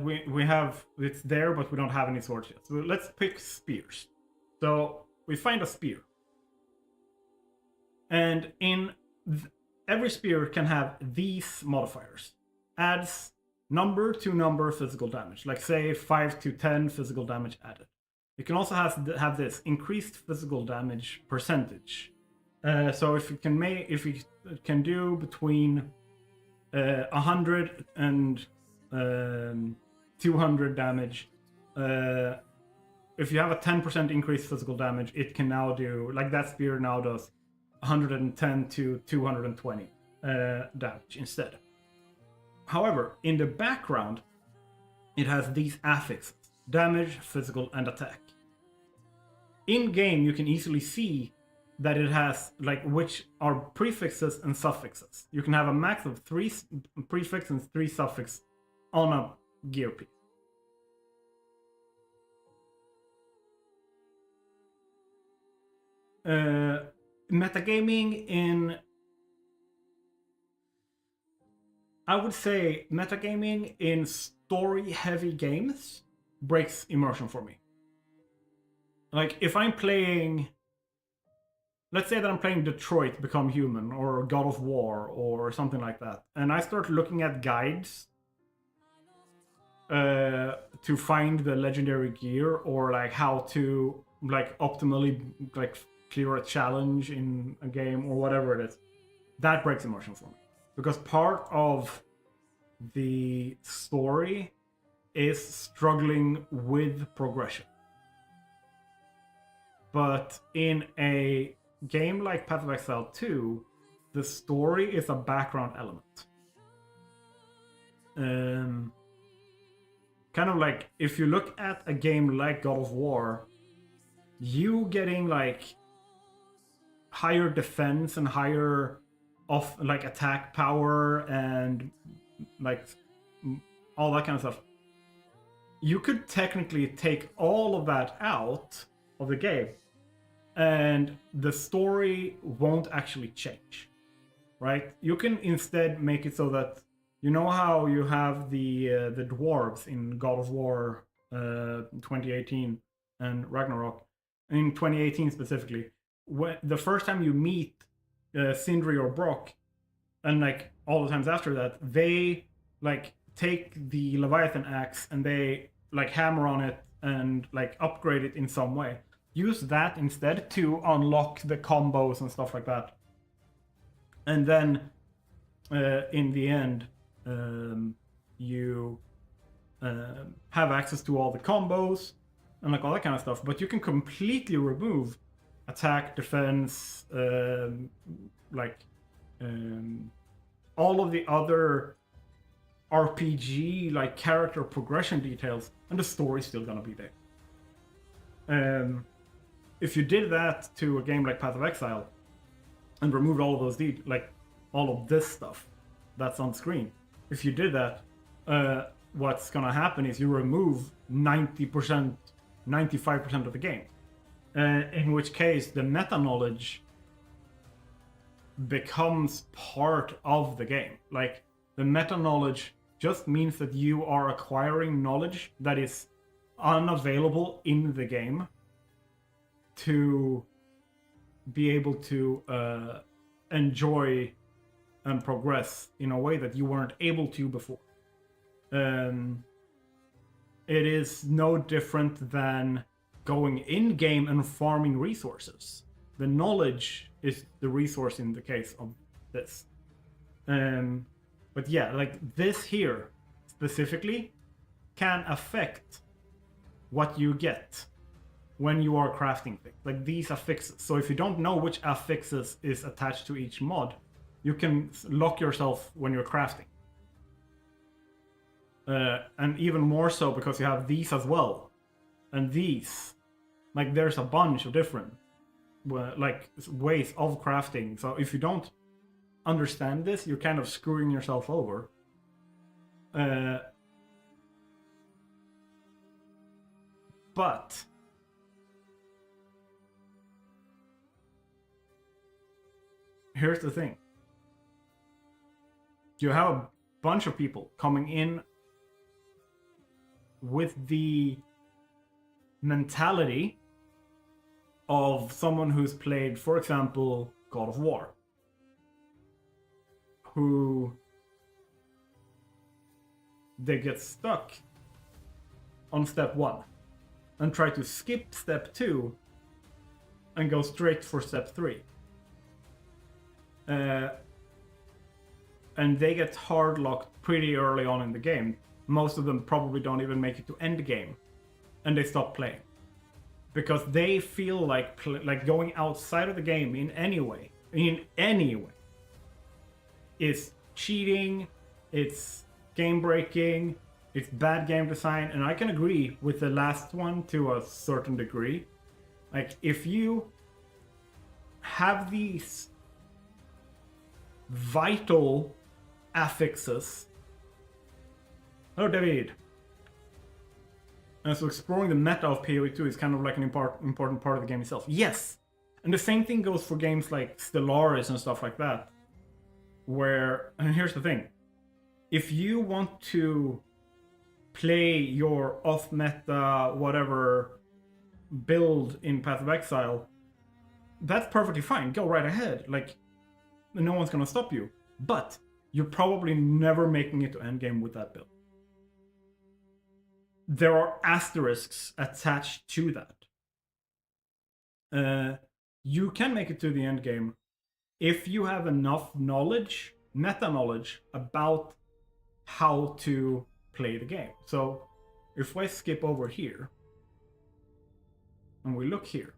Speaker 1: We have it's there, but we don't have any swords yet. So let's pick spears. So we find a spear, and in every spear can have these modifiers. Adds number to number physical damage, like say 5 to 10 physical damage added. It can also have this increased physical damage percentage. So if it can do between 100 and 200 damage if you have a 10% increased physical damage, it can now do, like that spear now does 110 to 220 damage instead. However, in the background, it has these affixes: damage, physical, and attack. In game, you can easily see that it has, like, which are prefixes and suffixes. You can have a max of 3 prefix and 3 suffix on a gear piece. Metagaming in... I would say metagaming in story-heavy games breaks immersion for me. Like, if I'm playing... Let's say that I'm playing Detroit Become Human or God of War or something like that, and I start looking at guides to find the legendary gear, or like how to like optimally like clear a challenge in a game or whatever it is, that breaks immersion for me. Because part of the story is struggling with progression. But in a game like Path of Exile 2, the story is a background element. Kind of like, if you look at a game like God of War, you getting like higher defense and higher off like attack power and like all that kind of stuff, you could technically take all of that out of the game and the story won't actually change, right? You can instead make it so that, you know how you have the dwarves in God of War 2018 and Ragnarok, in 2018 specifically, when the first time you meet Sindri or Brock, and like all the times after that, they like take the Leviathan axe and they like hammer on it and like upgrade it in some way. Use that instead to unlock the combos and stuff like that. And then in the end, you have access to all the combos and like all that kind of stuff. But you can completely remove attack, defense, all of the other RPG like character progression details, and the story's still gonna be there. If you did that to a game like Path of Exile and removed all of those like all of this stuff that's on screen, if you did that, what's gonna happen is you remove 90%, 95% of the game. In which case the meta knowledge becomes part of the game. Like, the meta knowledge just means that you are acquiring knowledge that is unavailable in the game to be able to enjoy and progress in a way that you weren't able to before. It is no different than going in-game and farming resources. The knowledge is the resource in the case of this. But yeah, like this here specifically can affect what you get when you are crafting things, like these affixes. So if you don't know which affixes is attached to each mod, you can lock yourself when you're crafting. And even more so because you have these as well. And these. Like, there's a bunch of different like ways of crafting. So if you don't understand this, you're kind of screwing yourself over. But here's the thing. You have a bunch of people coming in with the mentality of someone who's played, for example, God of War, who they get stuck on step 1 and try to skip step 2 and go straight for step 3. And they get hard locked pretty early on in the game. Most of them probably don't even make it to end game, and they stop playing. because they feel like going outside of the game in any way, is cheating, it's game breaking, it's bad game design, and I can agree with the last one to a certain degree. Like, if you have these vital affixes. Hello, David. And so exploring the meta of PoE2 is kind of like an important part of the game itself. Yes! And the same thing goes for games like Stellaris and stuff like that. Where, and here's the thing. If you want to play your off-meta, whatever, build in Path of Exile, that's perfectly fine. Go right ahead. Like, no one's gonna stop you. But you're probably never making it to endgame with that build. There are asterisks attached to that. You can make it to the end game if you have enough knowledge, meta knowledge, about how to play the game. So if I skip over here and we look here,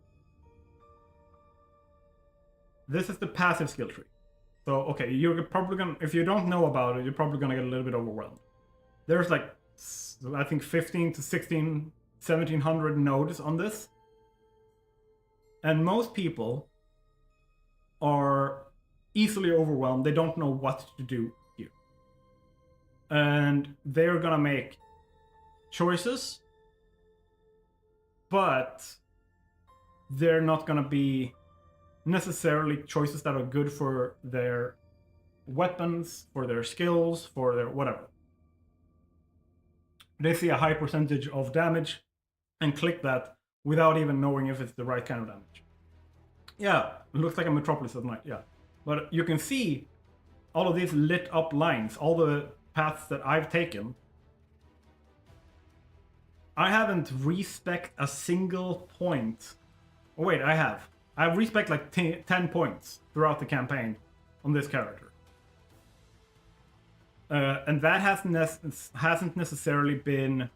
Speaker 1: this is the passive skill tree. So okay, you're probably gonna, if you don't know about it, you're probably gonna get a little bit overwhelmed. There's like, I think 15 to 16, 1700 nodes on this. And most people are easily overwhelmed. They don't know what to do here. And they're gonna make choices, but they're not gonna be necessarily choices that are good for their weapons, for their skills, for their whatever. They see a high percentage of damage and click that without even knowing if it's the right kind of damage. Yeah, it looks like a Metropolis at night, yeah. But you can see all of these lit up lines, all the paths that I've taken. I haven't respec a single point. Oh wait, I have. I've respec like 10 points throughout the campaign on this character. And that hasn't necessarily been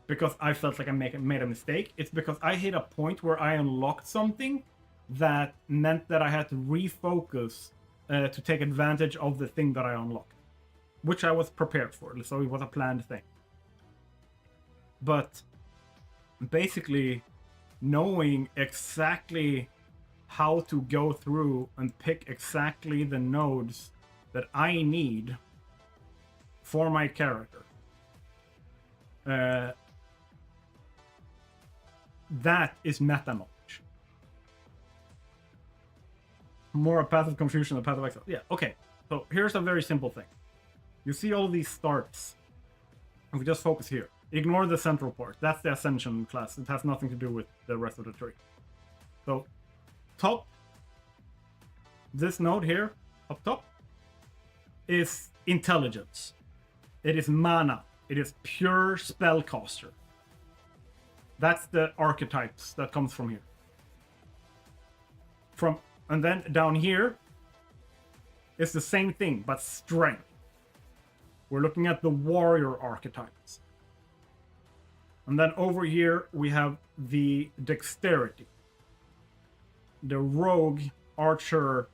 Speaker 1: because I felt like I made a mistake. It's because I hit a point where I unlocked something that meant that I had to refocus to take advantage of the thing that I unlocked, which I was prepared for. So it was a planned thing. But basically, knowing exactly how to go through and pick exactly the nodes that I need for my character. That is meta knowledge. More a Path of Confusion than a Path of Exile. Yeah, okay. So here's a very simple thing. You see all these starts. If we just focus here. Ignore the central part. That's the Ascension class. It has nothing to do with the rest of the tree. So, top. This node here, up top, is Intelligence. It is mana. It is pure spellcaster. That's the archetypes that comes from here. And then down here is the same thing, but strength. We're looking at the warrior archetypes. And then over here we have the dexterity. The rogue, archer,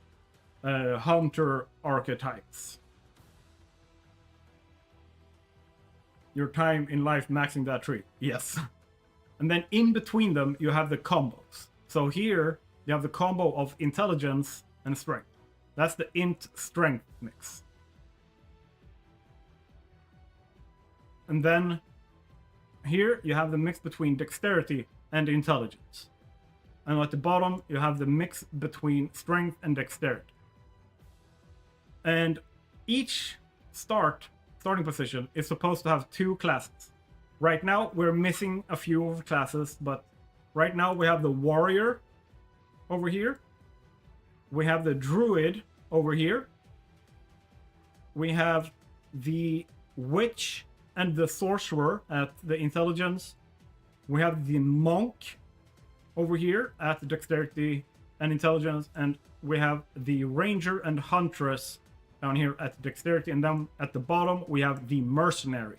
Speaker 1: hunter archetypes. Your time in life maxing that tree. Yes. And then in between them, you have the combos. So here, you have the combo of intelligence and strength. That's the int strength mix. And then here, you have the mix between dexterity and intelligence. And at the bottom, you have the mix between strength and dexterity. And each starting position is supposed to have 2 classes. Right now, we're missing a few of the classes, but right now we have the warrior over here. We have the druid over here. We have the witch and the sorcerer at the intelligence. We have the monk over here at the dexterity and intelligence, and we have the ranger and huntress down here at dexterity, and then at the bottom we have the mercenary.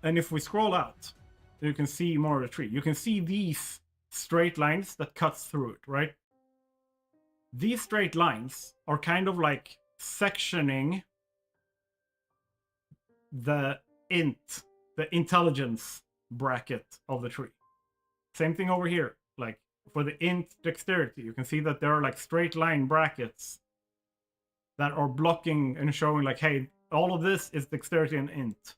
Speaker 1: And if we scroll out, you can see more of the tree. You can see these straight lines that cuts through it, right? These straight lines are kind of like sectioning the intelligence bracket of the tree. Same thing over here. Like for the int dexterity, you can see that there are like straight line brackets that are blocking and showing like, hey, all of this is dexterity and int.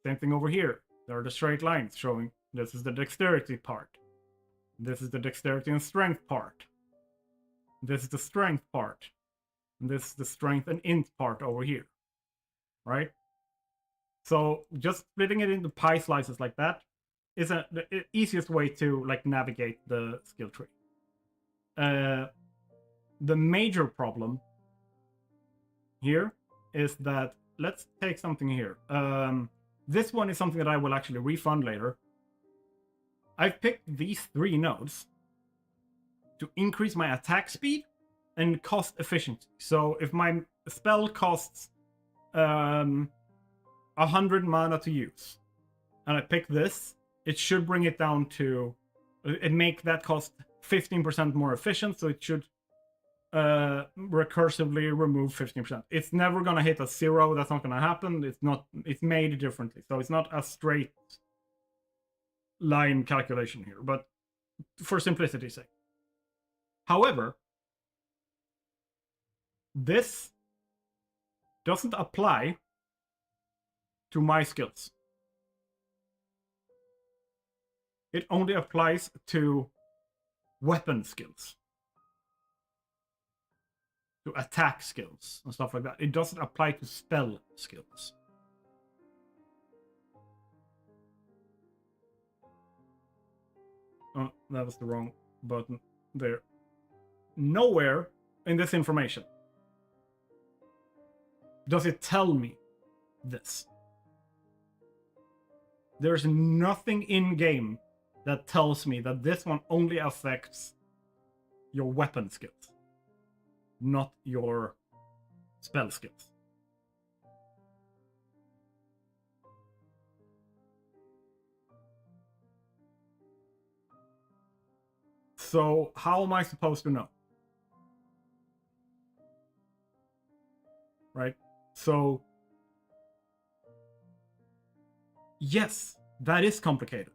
Speaker 1: Same thing over here. There are the straight lines showing this is the dexterity part. This is the dexterity and strength part. This is the strength part. And this is the strength and int part over here. Right? So just splitting it into pie slices like that is the easiest way to like navigate the skill tree. The major problem here is that, let's take something here. This one is something that I will actually refund later. I've picked these 3 nodes to increase my attack speed and cost efficiency. So if my spell costs 100 mana to use, and I pick this, it should bring it down to, it make that cost 15% more efficient, so it should recursively remove 15%. It's never gonna hit a 0, that's not gonna happen. It's made differently, so it's not a straight line calculation here, but for simplicity's sake. However, this doesn't apply to my skills. It only applies to weapon skills, to attack skills and stuff like that. It doesn't apply to spell skills. Oh, that was the wrong button there. Nowhere in this information does it tell me this. There's nothing in game that tells me that this one only affects your weapon skills, not your spell skills. So how am I supposed to know? Right? So yes, that is complicated.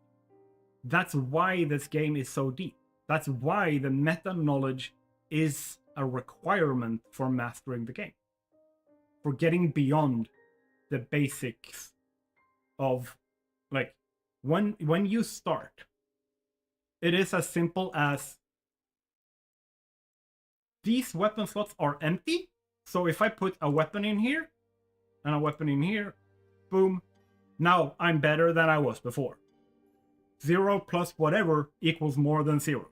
Speaker 1: That's why this game is so deep. That's why the meta knowledge is a requirement for mastering the game. For getting beyond the basics of, like, when you start, it is as simple as these weapon slots are empty. So if I put a weapon in here and a weapon in here, boom, now I'm better than I was before. 0 plus whatever equals more than 0.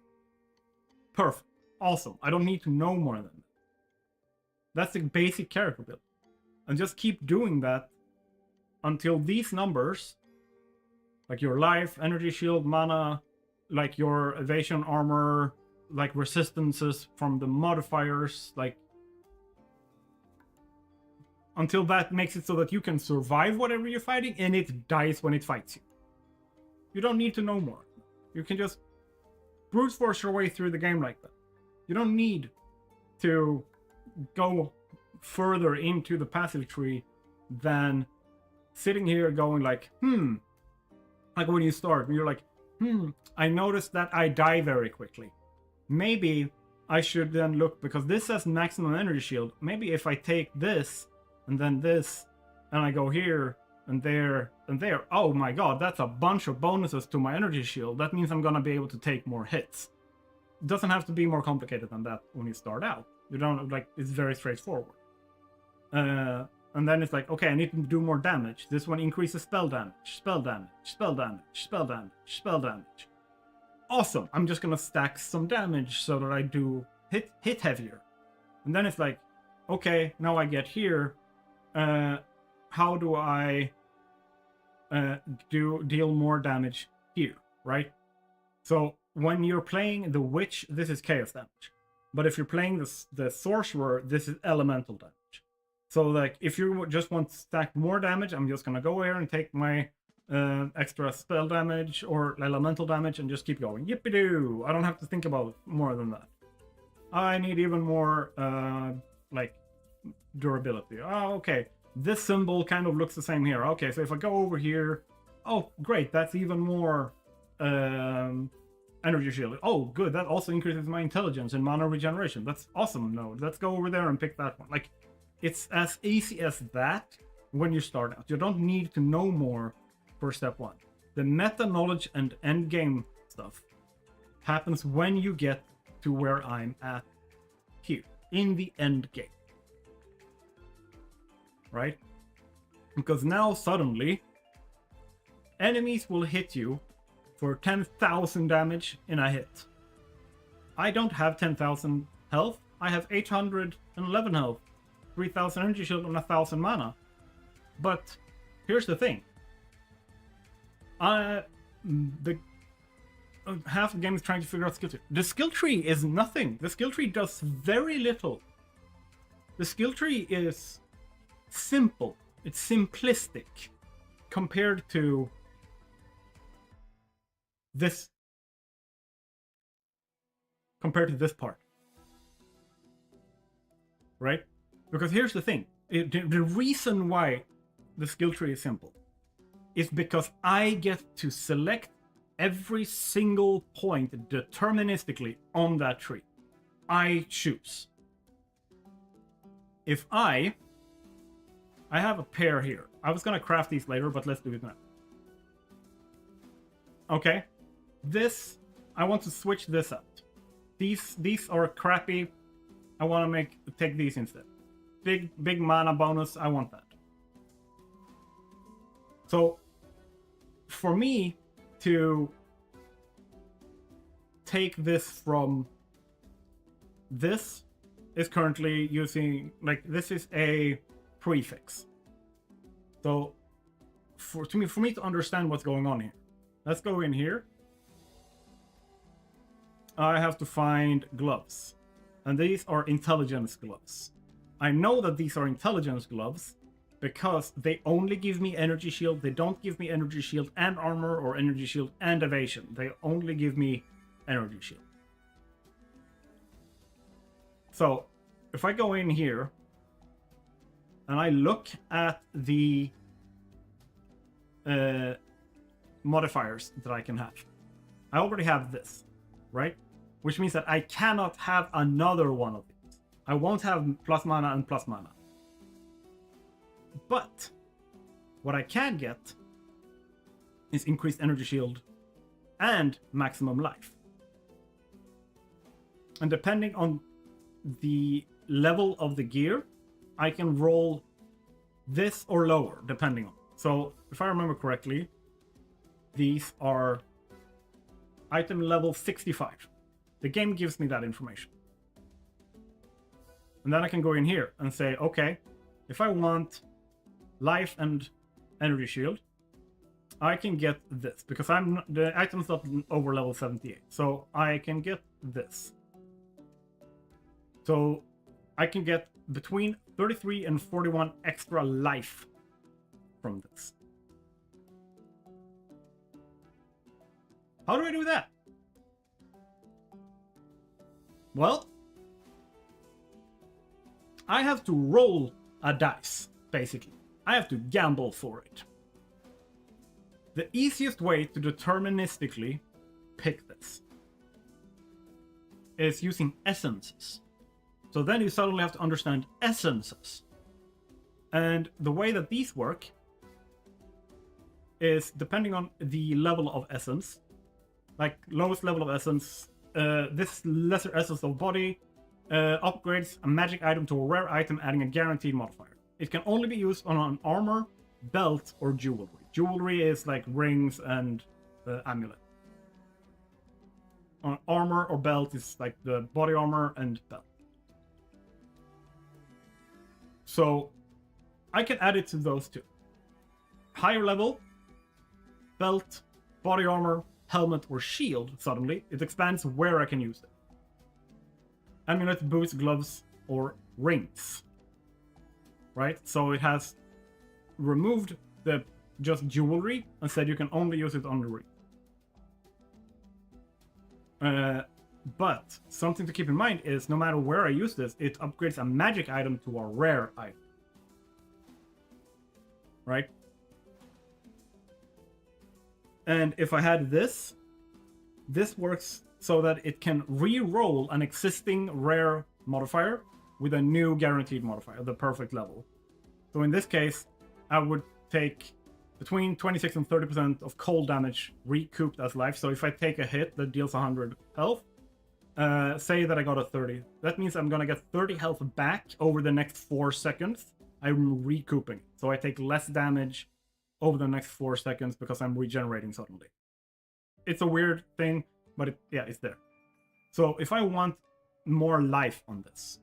Speaker 1: Perfect. Awesome. I don't need to know more than that. That's the basic character build. And just keep doing that until these numbers, like your life, energy shield, mana, like your evasion armor, like resistances from the modifiers, like until that makes it so that you can survive whatever you're fighting and it dies when it fights you. You don't need to know more. You can just brute force your way through the game like that. You don't need to go further into the passive tree than sitting here going like, like when you start, you're like, I noticed that I die very quickly. Maybe I should then look, because this has maximum energy shield. Maybe if I take this and then this, and I go here and there and there, oh my god, that's a bunch of bonuses to my energy shield. That means I'm gonna be able to take more hits. It doesn't have to be more complicated than that when you start out. You don't, like, it's very straightforward. And then it's like, okay, I need to do more damage. This one increases spell damage, spell damage, spell damage, spell damage, spell damage. Awesome, I'm just gonna stack some damage so that I do hit heavier. And then it's like, okay, now I get here. How do I deal more damage here, right? So when you're playing the Witch, this is chaos damage. But if you're playing the Sorcerer, this is elemental damage. So like, if you just want to stack more damage, I'm just gonna go here and take my extra spell damage or elemental damage, and just keep going. Yippee-doo! I don't have to think about more than that. I need even more, like, durability. Oh, okay. This symbol kind of looks the same here. Okay, so if I go over here... Oh, great, that's even more energy shield. Oh, good, that also increases my intelligence and mana regeneration. That's awesome. No, let's go over there and pick that one. Like, it's as easy as that when you start out. You don't need to know more for step one. The meta knowledge and end game stuff happens when you get to where I'm at here, in the end game. Right? Because now suddenly enemies will hit you for 10,000 damage in a hit. I don't have 10,000 health. I have 811 health, 3,000 energy shield, and 1,000 mana. But here's the thing. Half the game is trying to figure out skill tree. The skill tree is nothing. The skill tree does very little. The skill tree is simple. It's simplistic compared to this. Compared to this part. Right? Because here's the thing. The reason why the skill tree is simple is because I get to select every single point deterministically on that tree. I choose. If I have a pair here. I was gonna craft these later, but let's do it now. Okay. This, I want to switch this out. These are crappy. I want to take these instead. Big mana bonus, I want that. So, for me to take this from this is currently using, like, this is a prefix. So, for me to understand what's going on here, let's go in here. I have to find gloves. And these are intelligence gloves. I know that these are intelligence gloves because they only give me energy shield. They don't give me energy shield and armor or energy shield and evasion. They only give me energy shield. So, if I go in here and I look at the modifiers that I can have, I already have this, right? Which means that I cannot have another one of these. I won't have plus mana and plus mana. But what I can get is increased energy shield and maximum life. And depending on the level of the gear, I can roll this or lower, depending on. So, if I remember correctly, these are item level 65. The game gives me that information. And then I can go in here and say, okay, if I want life and energy shield, I can get this because the item's not over level 78. So I can get this. So I can get between 33 and 41 extra life from this. How do I do that? Well, I have to roll a dice, basically. I have to gamble for it. The easiest way to deterministically pick this is using essences. So then you suddenly have to understand essences. And the way that these work is depending on the level of essence. Like lowest level of essence, this lesser essence of body upgrades a magic item to a rare item, adding a guaranteed modifier. It can only be used on an armor, belt, or jewelry. Jewelry is like rings and amulet. On armor or belt is like the body armor and belt. So I can add it to those two. Higher level, belt, body armor, helmet, or shield, suddenly, it expands where I can use it. Amulet, boots, gloves, or rings. Right? So it has removed the just jewelry and said you can only use it on the ring. But something to keep in mind is no matter where I use this, it upgrades a magic item to a rare item. Right? And if I had this, this works so that it can re-roll an existing rare modifier with a new guaranteed modifier, the perfect level. So in this case, I would take between 26 and 30% of cold damage recouped as life. So if I take a hit that deals 100 health, say that I got a 30. That means I'm gonna get 30 health back over the next 4 seconds. I'm recouping. So I take less damage over the next 4 seconds because I'm regenerating suddenly. It's a weird thing, but it's there. So if I want more life on this,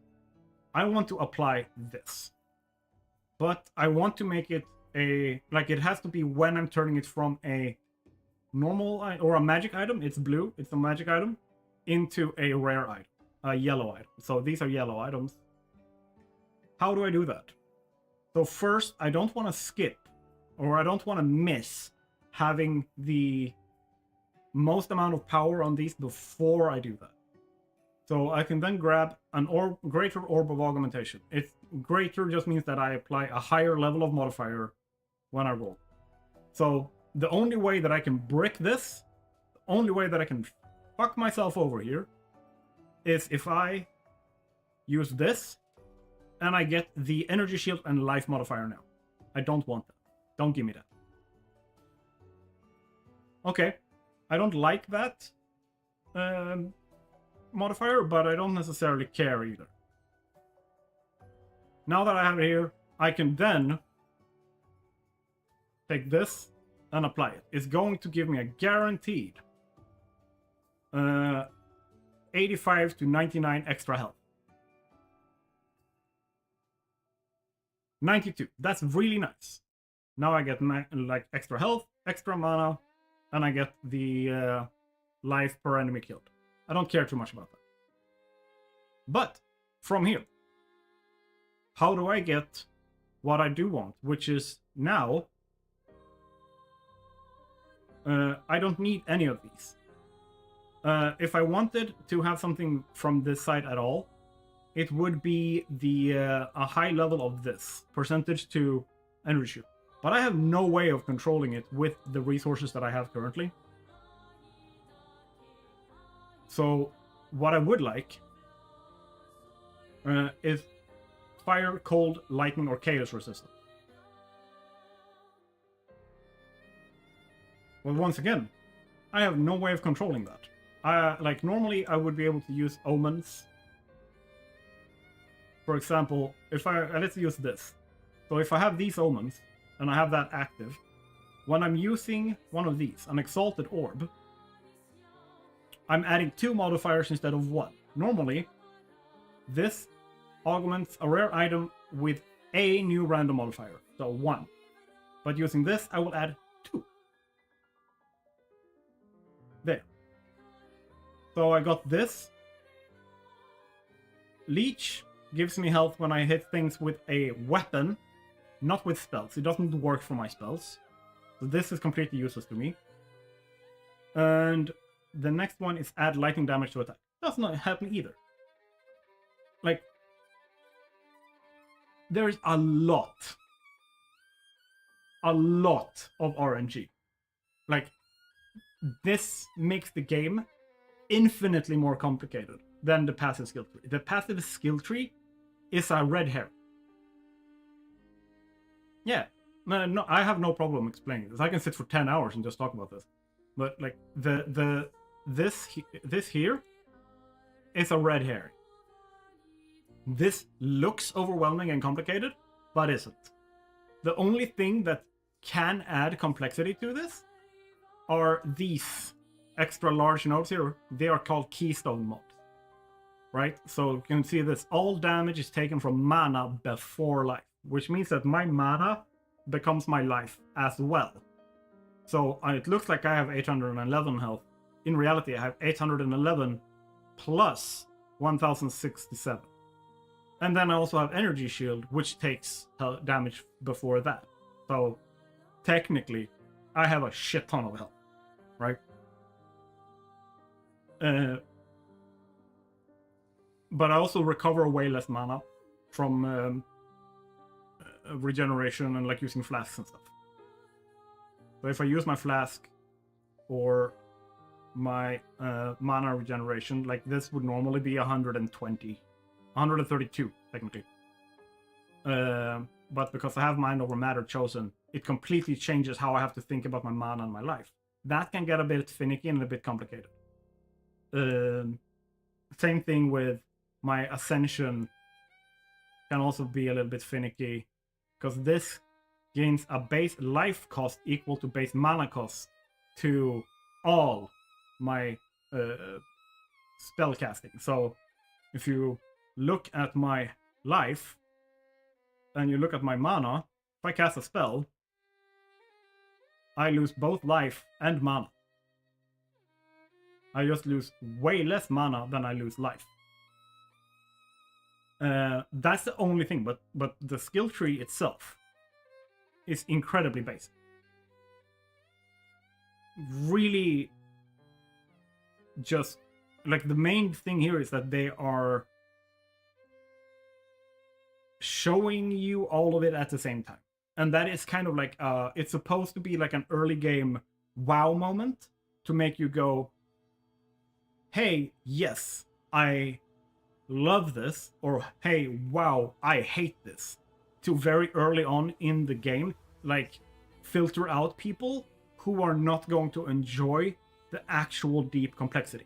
Speaker 1: I want to apply this. But I want to make it it has to be when I'm turning it from a normal or a magic item, it's blue, it's a magic item, into a rare item, a yellow item. So these are yellow items. How do I do that? So first, I don't want to skip, or I don't want to miss having the most amount of power on these before I do that. So I can then grab an greater orb of augmentation. It's greater just means that I apply a higher level of modifier when I roll. So the only way that I can brick this, the only way that I can fuck myself over here, is if I use this and I get the energy shield and life modifier now. I don't want that. Don't give me that. Okay, I don't like that modifier, but I don't necessarily care either. Now that I have it here, I can then take this and apply it. It's going to give me a guaranteed 85 to 99 extra health. 92. That's really nice. Now I get like extra health, extra mana, and I get the life per enemy killed. I don't care too much about that. But from here, how do I get what I do want? Which is now, I don't need any of these. If I wanted to have something from this side at all, it would be the a high level of this percentage to energy shield. But I have no way of controlling it with the resources that I have currently. So what I would like is fire, cold, lightning, or chaos resistant. Well, once again, I have no way of controlling that. Like normally I would be able to use omens. For example, if let's use this. So if I have these omens and I have that active, when I'm using one of these, an exalted orb, I'm adding 2 modifiers instead of 1. Normally, this augments a rare item with a new random modifier, so 1. But using this, I will add 2. There. So I got this. Leech gives me health when I hit things with a weapon, not with spells. It doesn't work for my spells. So this is completely useless to me. And the next one is add lightning damage to attack. Does not help me either. Like, there's a lot of RNG. Like, this makes the game infinitely more complicated than the passive skill tree. The passive skill tree is a red herring. Yeah, no, I have no problem explaining this. I can sit for 10 hours and just talk about this. But like this here is a red herring. This looks overwhelming and complicated, but isn't. The only thing that can add complexity to this are these extra large nodes here. They are called keystone mobs. Right? So you can see this. All damage is taken from mana before life, which means that my mana becomes my life as well. So it looks like I have 811 health. In reality, I have 811 plus 1067. And then I also have energy shield, which takes damage before that. So technically, I have a shit ton of health, right? But I also recover way less mana from regeneration and like using flasks and stuff. So if I use my flask or my mana regeneration, like this would normally be 132 technically. But because I have mind over matter chosen, it completely changes how I have to think about my mana and my life. That can get a bit finicky and a bit complicated. Same thing with my ascension, can also be a little bit finicky, because this gains a base life cost equal to base mana cost to all my spell casting. So if you look at my life and you look at my mana, if I cast a spell, I lose both life and mana. I just lose way less mana than I lose life. That's the only thing, but the skill tree itself is incredibly basic. Really, just like the main thing here is that they are showing you all of it at the same time, and that is kind of like it's supposed to be like an early game wow moment to make you go, hey, yes, I love this, or hey, wow, I hate this, to very early on in the game, like filter out people who are not going to enjoy the actual deep complexity.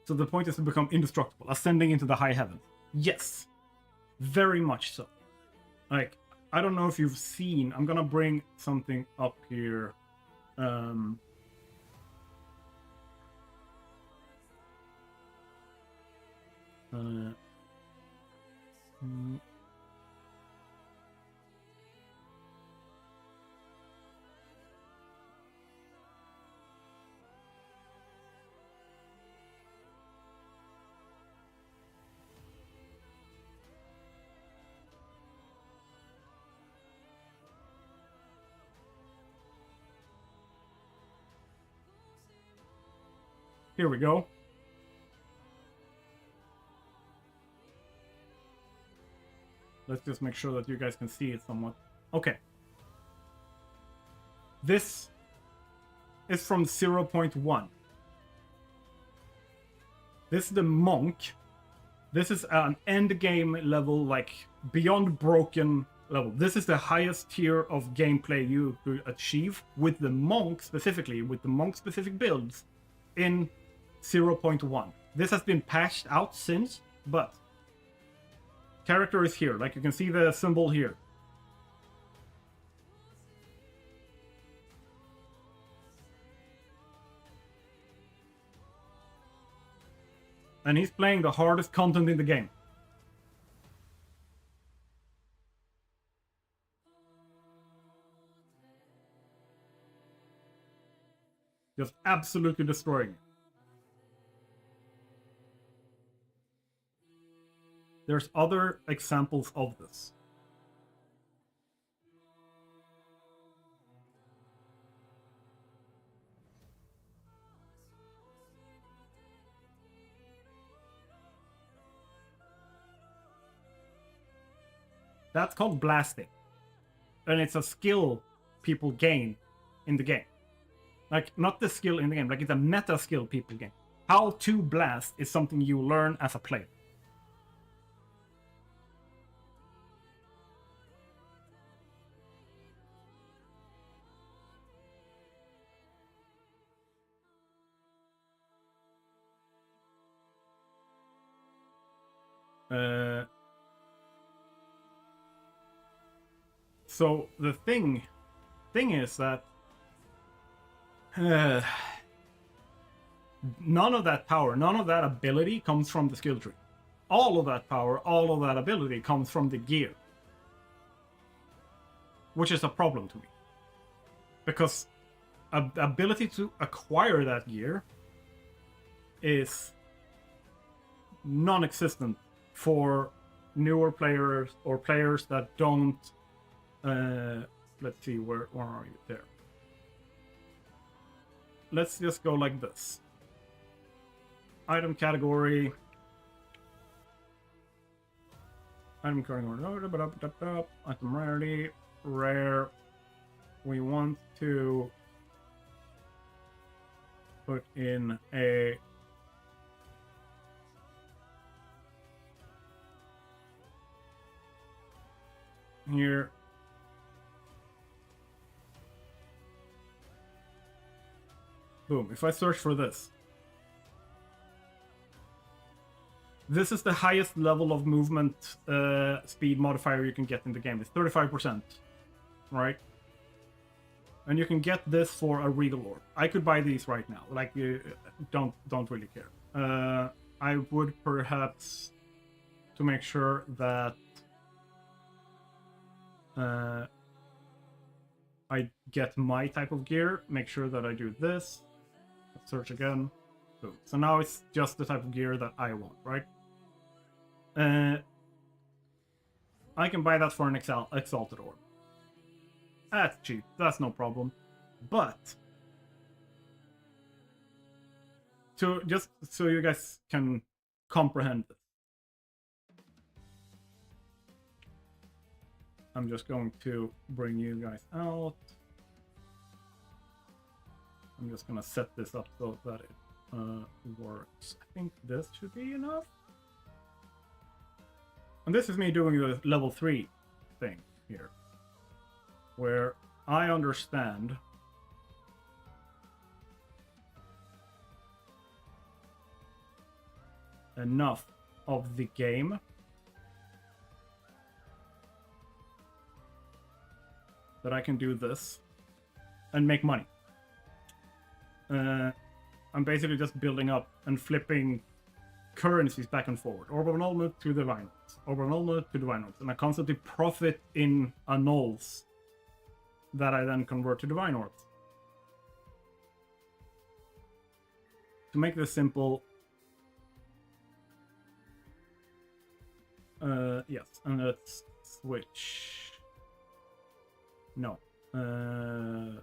Speaker 1: So the point is to become indestructible, ascending into the high heavens. Yes, very much so. Like, I don't know if you've seen, I'm gonna bring something up here. Here we go. Let's just make sure that you guys can see it somewhat. Okay. This is from 0.1. This is the monk. This is an end game level, like beyond broken level. This is the highest tier of gameplay you could achieve with the monk specifically, with the monk specific builds in 0.1. This has been patched out since, but character is here. Like you can see the symbol here. And he's playing the hardest content in the game. Just absolutely destroying it. There's other examples of this. That's called blasting. And it's a skill people gain in the game. Like, not the skill in the game, like it's a meta skill people gain. How to blast is something you learn as a player. So the thing is that none of that power, none of that ability comes from the skill tree. All of that power, all of that ability comes from the gear. Which is a problem to me. Because the ability to acquire that gear is non-existent for newer players or players that don't let's see, where are you? There. Let's just go like this. Item category. Item category. Item rarity. Rare. We want to put in a here. Boom. If I search for this, this is the highest level of movement speed modifier you can get in the game. It's 35%, right? And you can get this for a Regal Orb. I could buy these right now. Like, you don't really care. I would perhaps, to make sure that I get my type of gear, make sure that I do this. Let's search again. Boom. So now it's just the type of gear that I want, right? I can buy that for an Exalted Orb. That's cheap. That's no problem. But just so you guys can comprehend this, I'm just going to bring you guys out. I'm just gonna set this up so that it works. I think this should be enough. And this is me doing the level 3 thing here, where I understand enough of the game that I can do this and make money. I'm basically just building up and flipping currencies back and forward. Orb of Annulment to Divine Orbs. Orb of Annulment to Divine Orbs. And I constantly profit in annuls that I then convert to Divine Orbs. To make this simple, yes, and let's switch. No. There.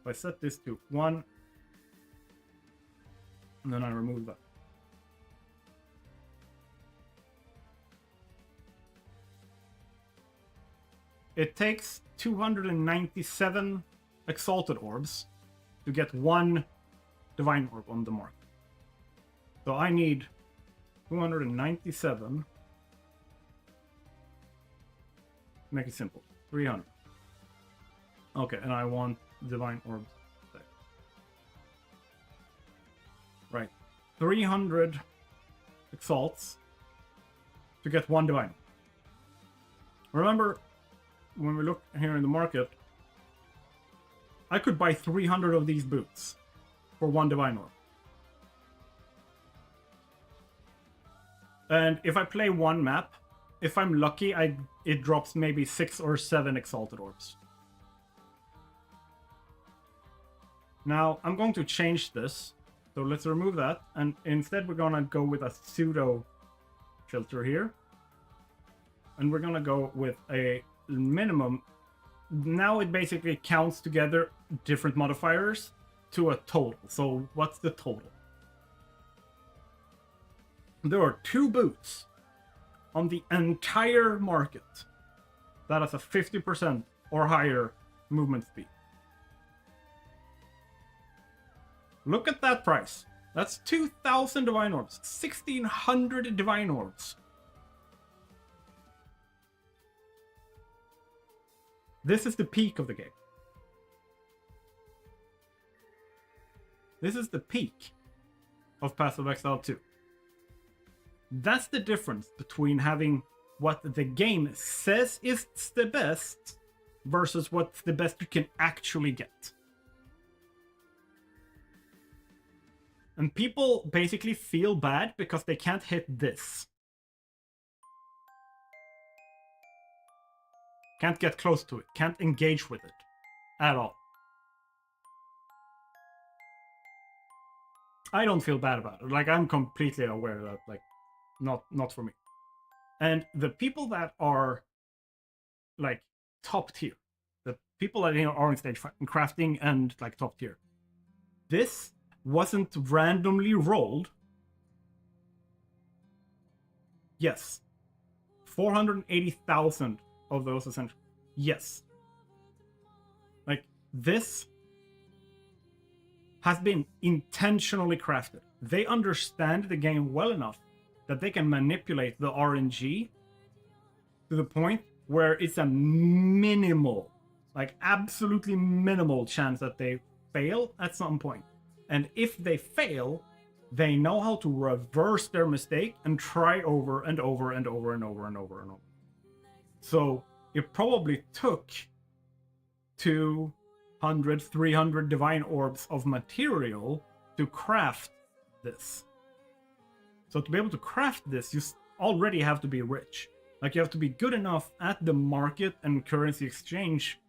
Speaker 1: If I set this to 1, and then I remove that. It takes 297 Exalted Orbs to get 1 Divine Orb on the market. So I need 297. Make it simple. 300. Okay, and I want Divine Orbs there. Right. 300 Exalts to get 1 Divine. Remember, when we look here in the market, I could buy 300 of these boots for 1 Divine Orb. And if I play one map, if I'm lucky, it drops maybe 6 or 7 Exalted Orbs. Now, I'm going to change this. So let's remove that. And instead, we're going to go with a pseudo filter here. And we're going to go with a minimum. Now it basically counts together different modifiers to a total. So what's the total? There are 2 boots on the entire market that has a 50% or higher movement speed. Look at that price. That's 2,000 Divine Orbs. 1,600 Divine Orbs. This is the peak of the game. This is the peak of Path of Exile 2. That's the difference between having what the game says is the best versus what's the best you can actually get. And people basically feel bad because they can't hit this. Can't get close to it. Can't engage with it at all. I don't feel bad about it. Like, I'm completely aware that, like, not for me. And the people that are like top tier. The people that are on stage crafting and like top tier. This wasn't randomly rolled. Yes. 480,000 of those essentially. Yes. Like, this has been intentionally crafted. They understand the game well enough that they can manipulate the RNG to the point where it's a minimal, like absolutely minimal chance that they fail at some point. And if they fail, they know how to reverse their mistake and try over and over and over and over and over and over. So it probably took 200, 300 divine orbs of material to craft this. So to be able to craft this, you already have to be rich. Like, you have to be good enough at the market and currency exchange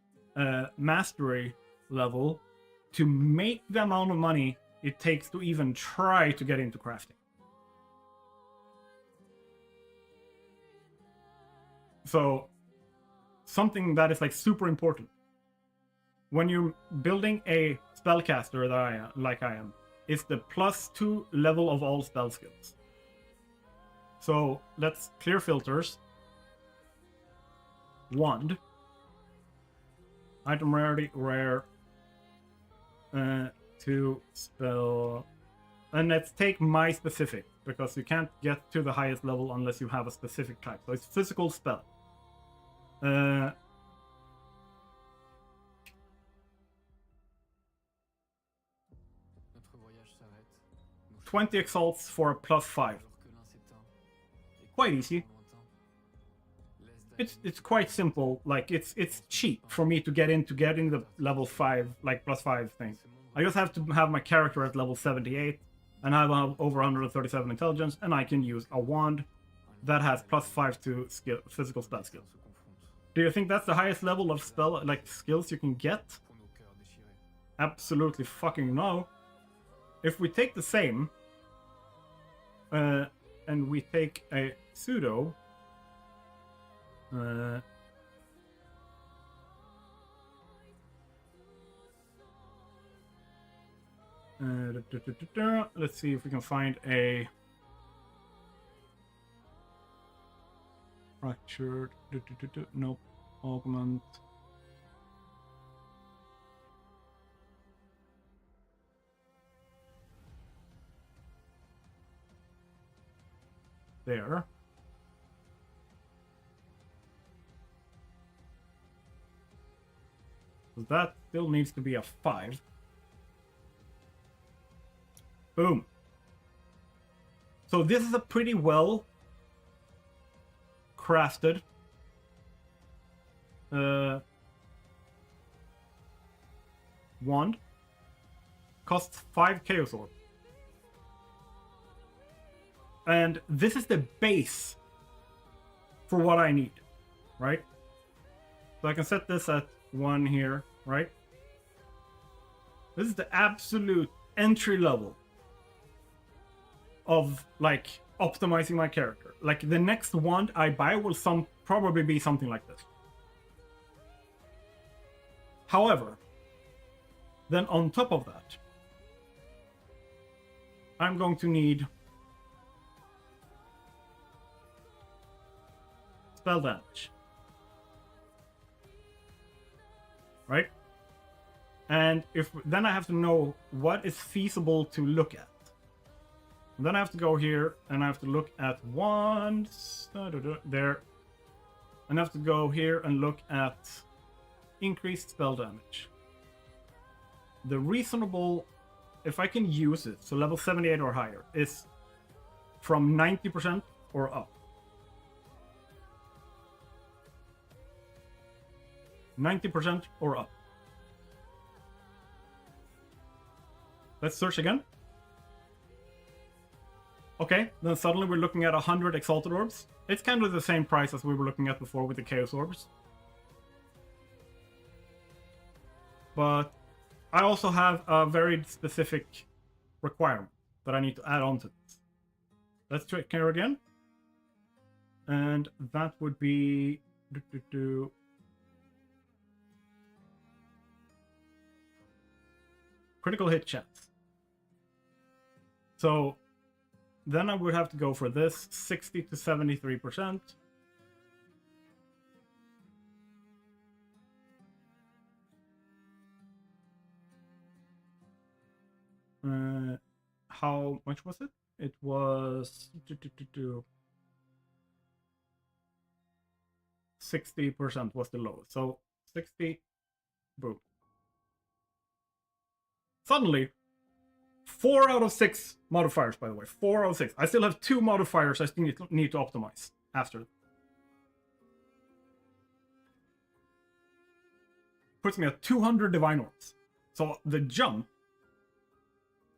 Speaker 1: mastery level to make the amount of money it takes to even try to get into crafting. So something that is like super important when you're building a spellcaster that I am, is the +2 level of all spell skills. So let's clear filters. Wand. Item rarity, rare. To spell. And let's take my specific, because you can't get to the highest level unless you have a specific type. So it's physical spell. 20 exalts for a +5. Quite easy. It's quite simple. Like, it's cheap for me to get into getting the level 5, like +5 thing. I just have to have my character at level 78 and I have over 137 intelligence, and I can use a wand that has +5 to skill, physical spell skills. Do you think that's the highest level of spell, like, skills you can get? Absolutely fucking no. If we take the same, and we take a pseudo, let's see if we can find a fractured. Nope. Augment. There. So that still needs to be a 5. Boom. So this is a pretty well crafted wand. Costs 5 Chaos Orb. And this is the base for what I need, right? So I can set this at 1 here, right? This is the absolute entry level of, like, optimizing my character. Like, the next wand I buy will probably be something like this. However, then on top of that, I'm going to need spell damage. Right? And then I have to know what is feasible to look at. And then I have to go here and I have to look at wands. There. And I have to go here and look at increased spell damage. The reasonable, if I can use it, so level 78 or higher, is from 90% or up. 90% or up. Let's search again. Okay, then suddenly we're looking at 100 Exalted Orbs. It's kind of the same price as we were looking at before with the Chaos Orbs. But I also have a very specific requirement that I need to add on to this. Let's check here again. And that would be critical hit chance. So then I would have to go for this 60 to 73%. How much was it? It was 60% was the lowest. So 60, boom. Suddenly, 4 out of 6 modifiers, by the way. 4 out of 6. I still have 2 modifiers I still need to optimize after. Puts me at 200 Divine Orbs. So the jump,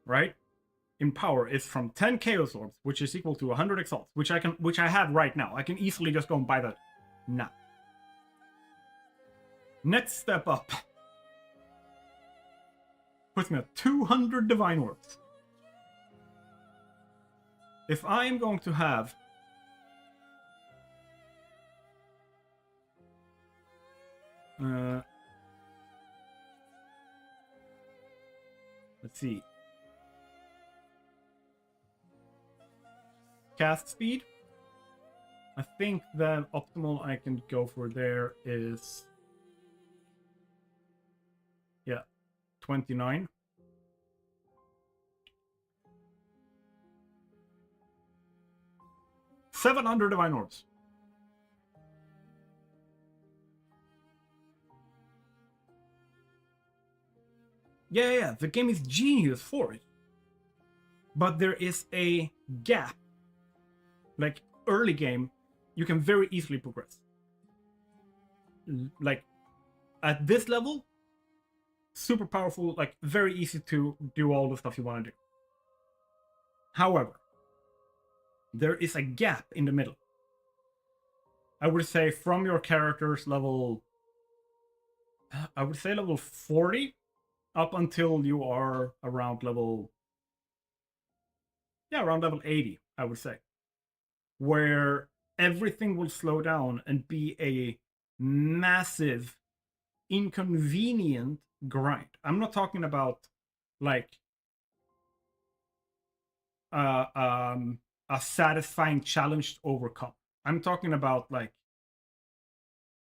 Speaker 1: right, in power is from 10 Chaos Orbs, which is equal to 100 Exalts, which I have right now. I can easily just go and buy that now. Next step up puts me at 200 Divine Orbs. If I am going to have let's see, cast speed, I think the optimal I can go for there is, yeah, 29. $700 Divine Orbs. Yeah, the game is genius for it. But there is a gap. Like, early game, you can very easily progress. Like, at this level, super powerful, like, very easy to do all the stuff you want to do. However, there is a gap in the middle. I would say from your character's level, I would say level 40 up until you are around level, yeah, around level 80, I would say, where everything will slow down and be a massive, inconvenient grind. I'm not talking about like a satisfying challenge to overcome. I'm talking about like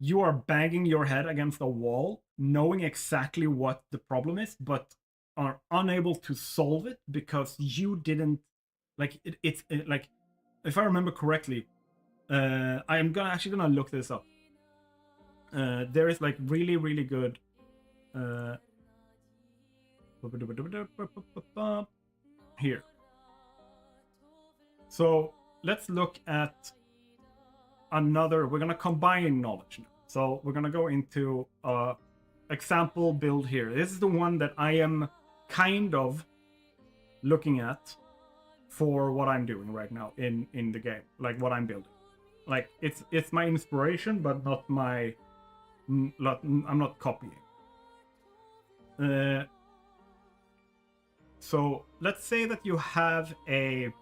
Speaker 1: you are banging your head against a wall, knowing exactly what the problem is, but are unable to solve it because you didn't like it. It's like, if I remember correctly, I'm actually gonna look this up. There is like really good. Here. So let's look at another. We're gonna combine knowledge now. So we're gonna go into example build here. This is the one that I am kind of looking at for what I'm doing right now in the game, like what I'm building. Like it's my inspiration, but not my. I'm not copying. So let's say that you have a.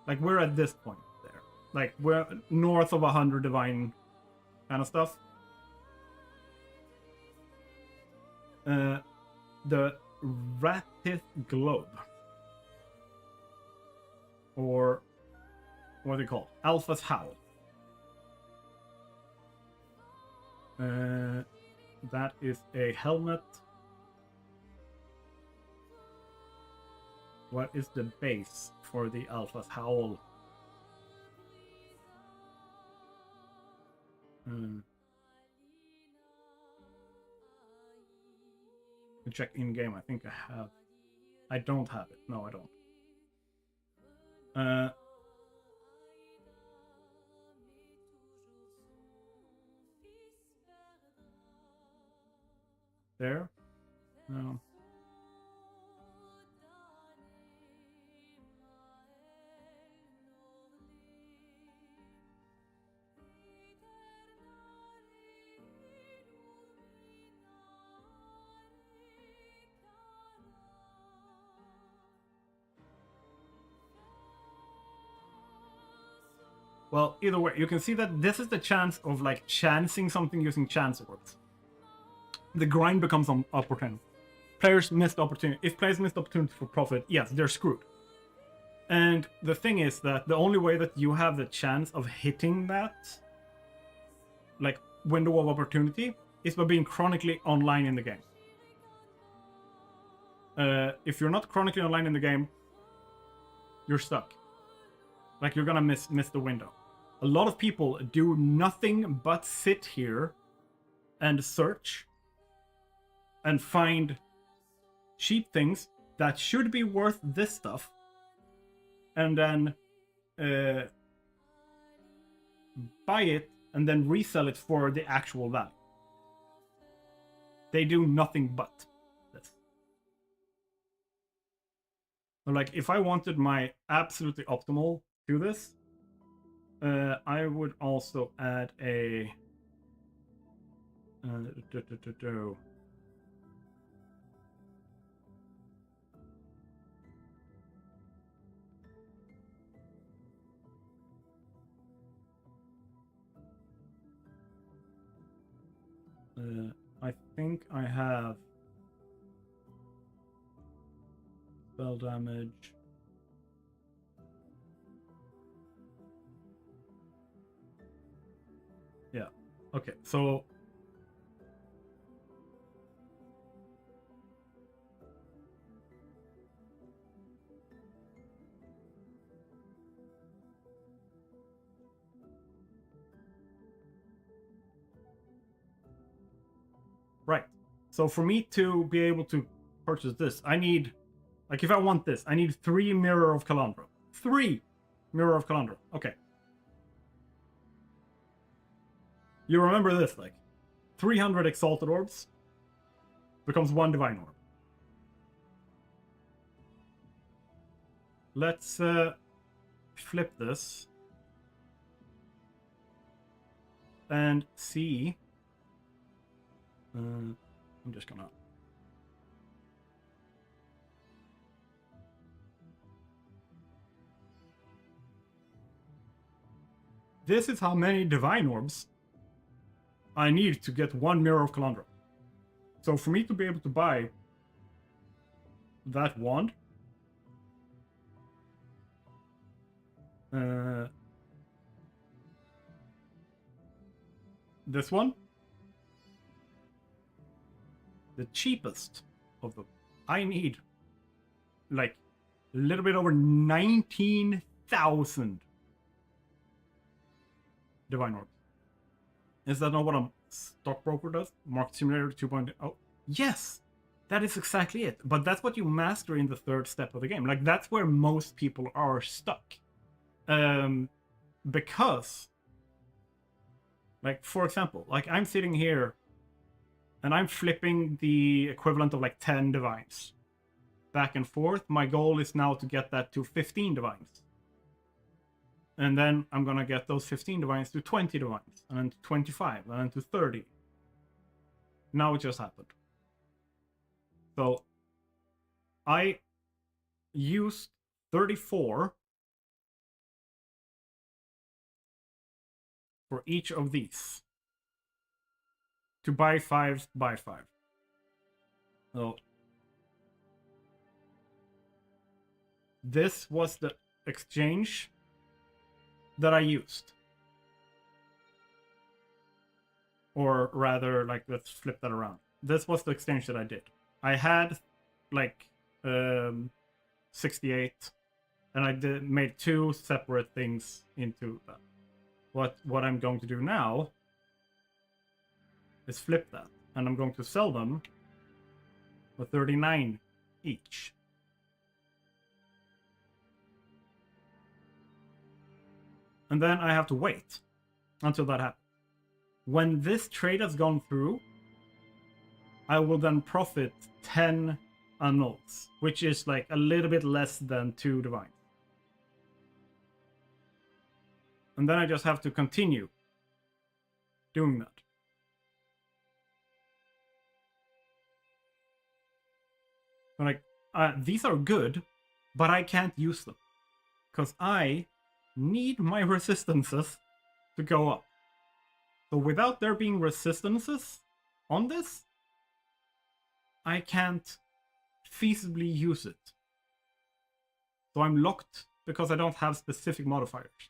Speaker 1: Like, we're at this point there. Like, we're north of 100 divine kind of stuff. The Rapith Globe. Or, what are they called? Alpha's Howl. That is a helmet. What is the base for the Alpha's Howl? Check in game. I think I have. I don't have it. No, I don't. There. No. Well, either way, you can see that this is the chance of like chancing something using chance orbs. The grind becomes opportune. players miss the opportunity. If players miss the opportunity for profit, yes, they're screwed. And the thing is that the only way that you have the chance of hitting that, like, window of opportunity is by being chronically online in the game. If you're not chronically online in the game, you're stuck. Like, you're gonna miss the window. A lot of people do nothing but sit here and search and find cheap things that should be worth this stuff, and then buy it and then resell it for the actual value. They do nothing but this. So, like, if I wanted my absolutely optimal to this, I would also add a I think I have spell damage. Yeah. Okay, so right. So for me to be able to purchase this, I need, like, if I want this, I need 3 Mirror of Calandra. 3 Mirror of Calandra. Okay. You remember this, like, 300 Exalted Orbs becomes 1 Divine Orb. Let's flip this and see. I'm just gonna. This is how many Divine Orbs I need to get 1 Mirror of Calandra. So for me to be able to buy that wand, this one, the cheapest of them, I need like a little bit over 19,000 Divine Orbs. Is that not what a stockbroker does? Market Simulator 2.0? Yes! That is exactly it. But that's what you master in the 3rd step of the game. Like, that's where most people are stuck. Because, like, for example, like, I'm sitting here and I'm flipping the equivalent of like 10 divines back and forth. My goal is now to get that to 15 divines. And then I'm gonna get those 15 divines to 20 divines, and then to 25, and then to 30. Now it just happened. So I used 34 for each of these to buy 5 by 5. So this was the exchange that I used. Or rather, like, let's flip that around. This was the exchange that I did. I had like 68, and I made 2 separate things into that. What I'm going to do now is flip that, and I'm going to sell them for 39 each. And then I have to wait until that happens. When this trade has gone through, I will then profit 10 annuls, which is like a little bit less than 2 divines. And then I just have to continue doing that. So, like, these are good, but I can't use them because I need my resistances to go up. So without there being resistances on this, I can't feasibly use it. So I'm locked because I don't have specific modifiers.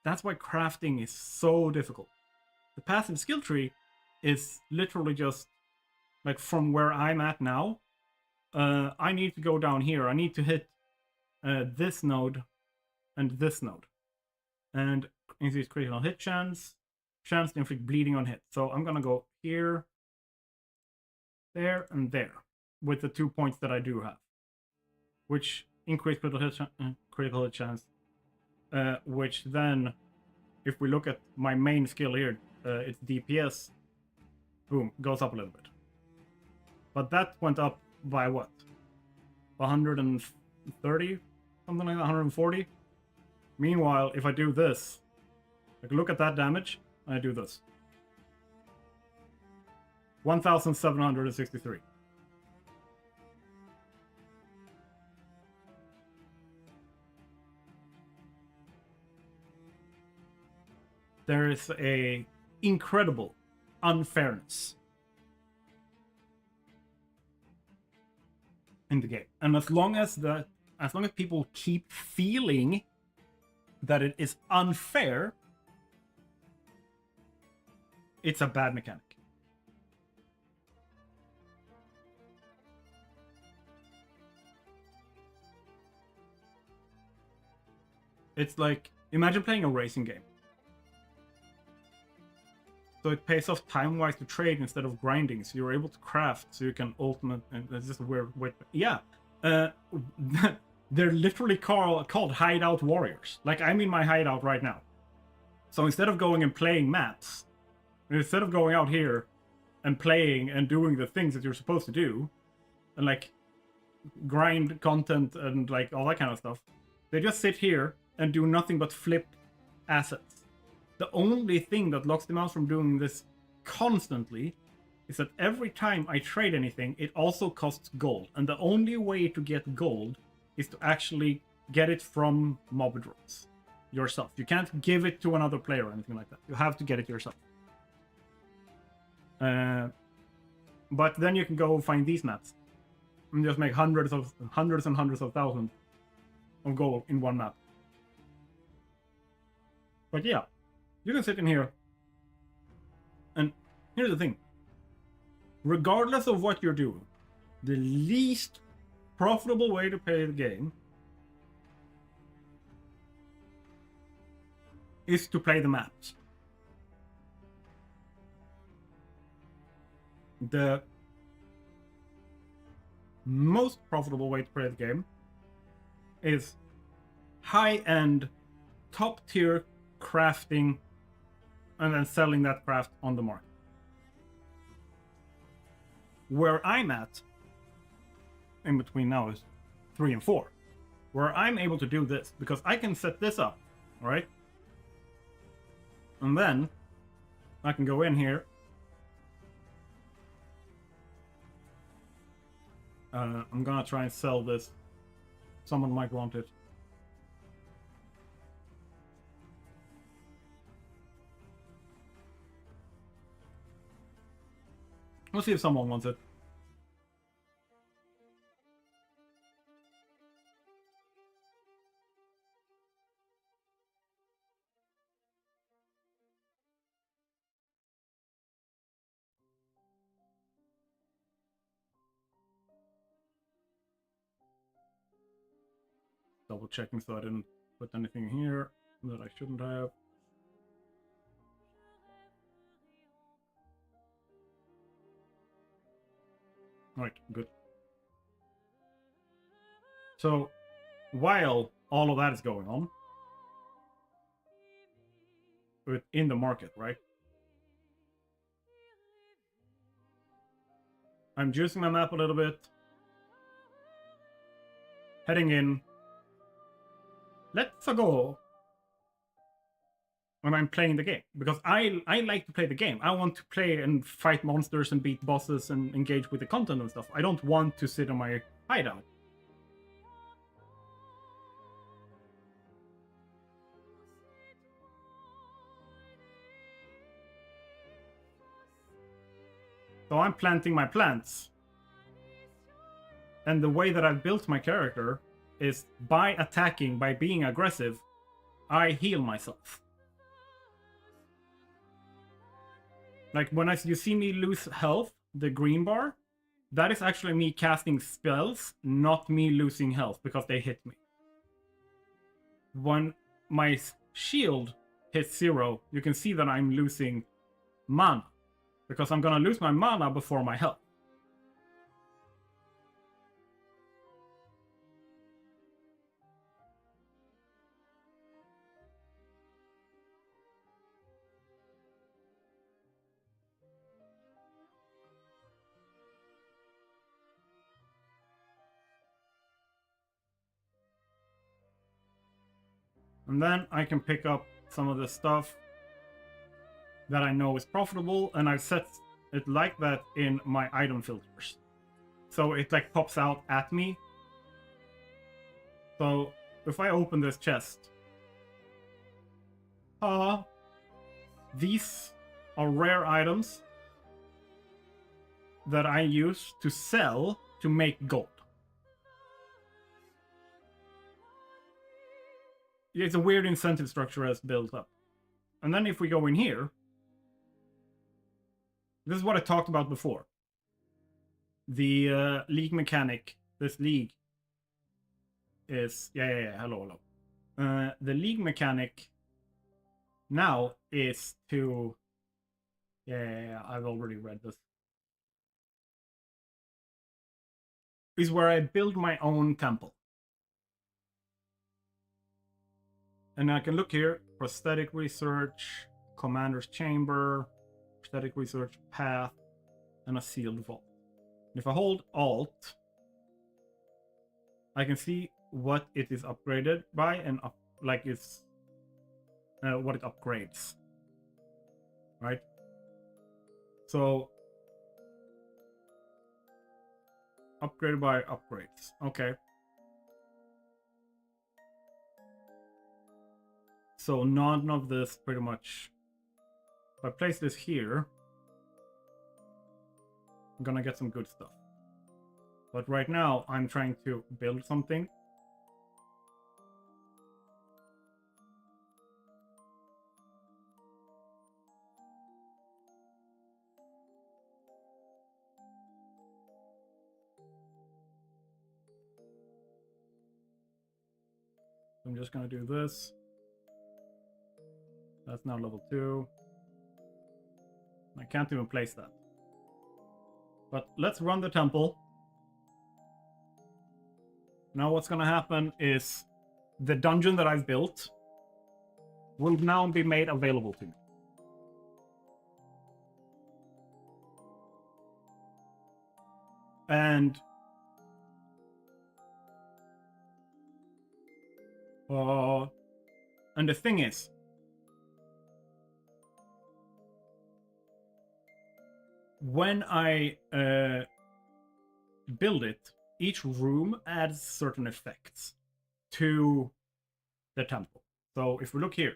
Speaker 1: That's why crafting is so difficult. The passive skill tree is literally just like from where I'm at now. I need to go down here. I need to hit this node and this node. And increase critical hit chance to inflict bleeding on hit. So I'm gonna go here, there, and there with the 2 points that I do have, which increase critical hit chance. Which then, if we look at my main skill here, it's DPS. Boom, goes up a little bit. But that went up by what? 130, something like that, 140. Meanwhile, if I do this, like look at that damage, and I do this. 1,763. There is a incredible unfairness in the game, and as long as people keep feeling that it is unfair, it's a bad mechanic. It's like, imagine playing a racing game. So it pays off time-wise to trade instead of grinding, so you're able to craft, so you can ultimate, and that's just a weird way. Yeah. They're literally called hideout warriors. Like, I'm in my hideout right now. So instead of going and playing maps, instead of going out here and playing and doing the things that you're supposed to do, and like grind content and like all that kind of stuff, they just sit here and do nothing but flip assets. The only thing that locks them out from doing this constantly is that every time I trade anything, it also costs gold. And the only way to get gold is to actually get it from mob drops yourself. You can't give it to another player or anything like that. You have to get it yourself. But then you can go find these maps and just make hundreds and hundreds of thousands of gold in one map. But yeah, you can sit in here, and here's the thing. Regardless of what you're doing, the least profitable way to play the game is to play the maps. The most profitable way to play the game is high-end, top-tier crafting and then selling that craft on the market. Where I'm at, in between now, is 3 and 4. Where I'm able to do this, because I can set this up, right? And then I can go in here. I'm gonna try and sell this. Someone might want it. We'll see if someone wants it. Double checking so I didn't put anything here that I shouldn't have. Alright, good. So, while all of that is going on, in the market, right? I'm juicing my map a little bit. Heading in. Let's go when I'm playing the game, because I like to play the game. I want to play and fight monsters and beat bosses and engage with the content and stuff. I don't want to sit on my hideout. So I'm planting my plants. And the way that I've built my character is by attacking, by being aggressive, I heal myself. Like when you see me lose health, the green bar, that is actually me casting spells, not me losing health because they hit me. When my shield hits 0, you can see that I'm losing mana, because I'm gonna lose my mana before my health. And then I can pick up some of the stuff that I know is profitable, and I've set it like that in my item filters. So it like pops out at me. So if I open this chest, these are rare items that I use to sell to make gold. It's a weird incentive structure as built up. And then if we go in here, this is what I talked about before. The league mechanic, this league is, hello. The league mechanic now is to, I've already read this. Is where I build my own temple. And I can look here, prosthetic research, commander's chamber, prosthetic research, path, and a sealed vault. And if I hold Alt, I can see what it is upgraded by and what it upgrades. Right? So, upgraded by upgrades. Okay. So none of this pretty much. If I place this here, I'm gonna get some good stuff. But right now, I'm trying to build something. I'm just gonna do this. That's now level 2. I can't even place that. But let's run the temple. Now what's gonna happen is the dungeon that I've built will now be made available to me. And the thing is, when I build it, each room adds certain effects to the temple. So if we look here,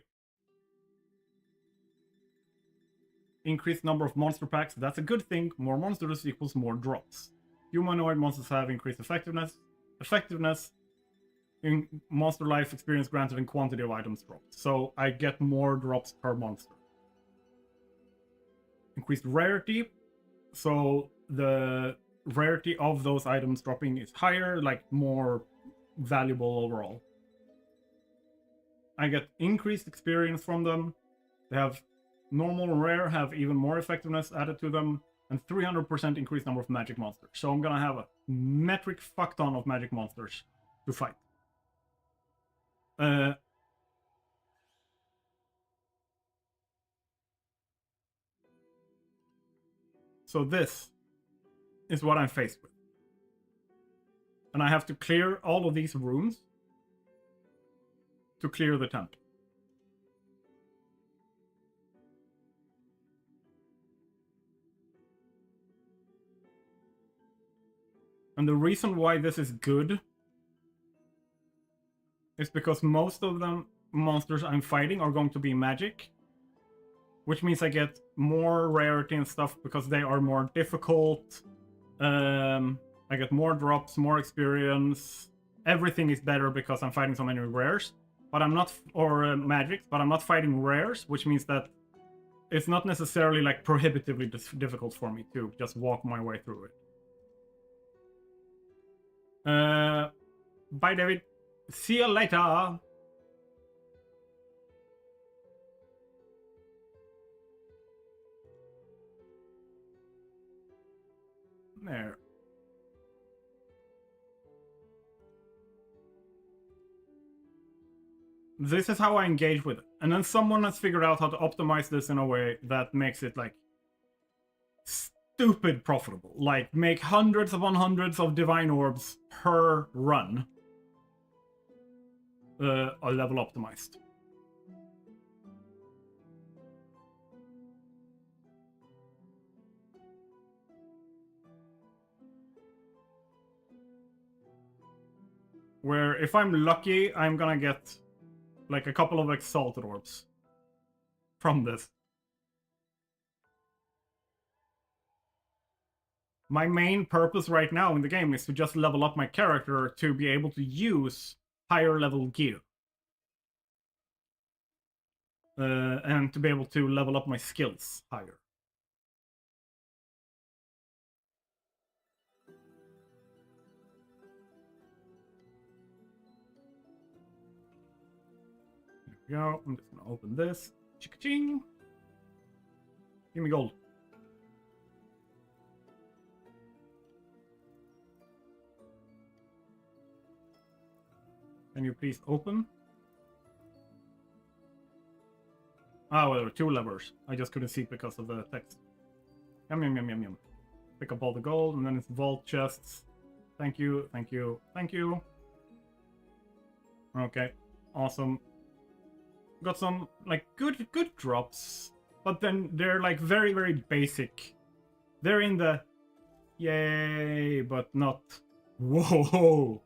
Speaker 1: increased number of monster packs, that's a good thing. More monsters equals more drops. Humanoid monsters have increased effectiveness. In monster life experience granted and quantity of items dropped. So I get more drops per monster. Increased rarity. So the rarity of those items dropping is higher, like more valuable overall. I get increased experience from them. They have normal and rare, have even more effectiveness added to them, and 300% increased number of magic monsters. So I'm gonna have a metric fuck ton of magic monsters to fight. So this is what I'm faced with. And I have to clear all of these rooms to clear the temple. And the reason why this is good is because most of the monsters I'm fighting are going to be magic, which means I get more rarity and stuff because they are more difficult. I get more drops, more experience. Everything is better because I'm fighting so many rares. But I'm not, or magics, but I'm not fighting rares, which means that it's not necessarily like prohibitively difficult for me to just walk my way through it. Bye, David. See you later. There. This is how I engage with it. And then someone has figured out how to optimize this in a way that makes it like stupid profitable. Like make hundreds upon hundreds of divine orbs per run. A level optimized. Where if I'm lucky, I'm gonna get like a couple of exalted orbs from this. My main purpose right now in the game is to just level up my character to be able to use higher level gear. And to be able to level up my skills higher. There we go. I'm just gonna open this. Ching. Give me gold. Can you please open? Ah, well, there were 2 levers. I just couldn't see it because of the text. Yum, yum, yum, yum, yum. Pick up all the gold, and then it's vault chests. Thank you, thank you, thank you. Okay, awesome. Got some, like, good drops. But then they're, like, very, very basic. They're in the yay, but not whoa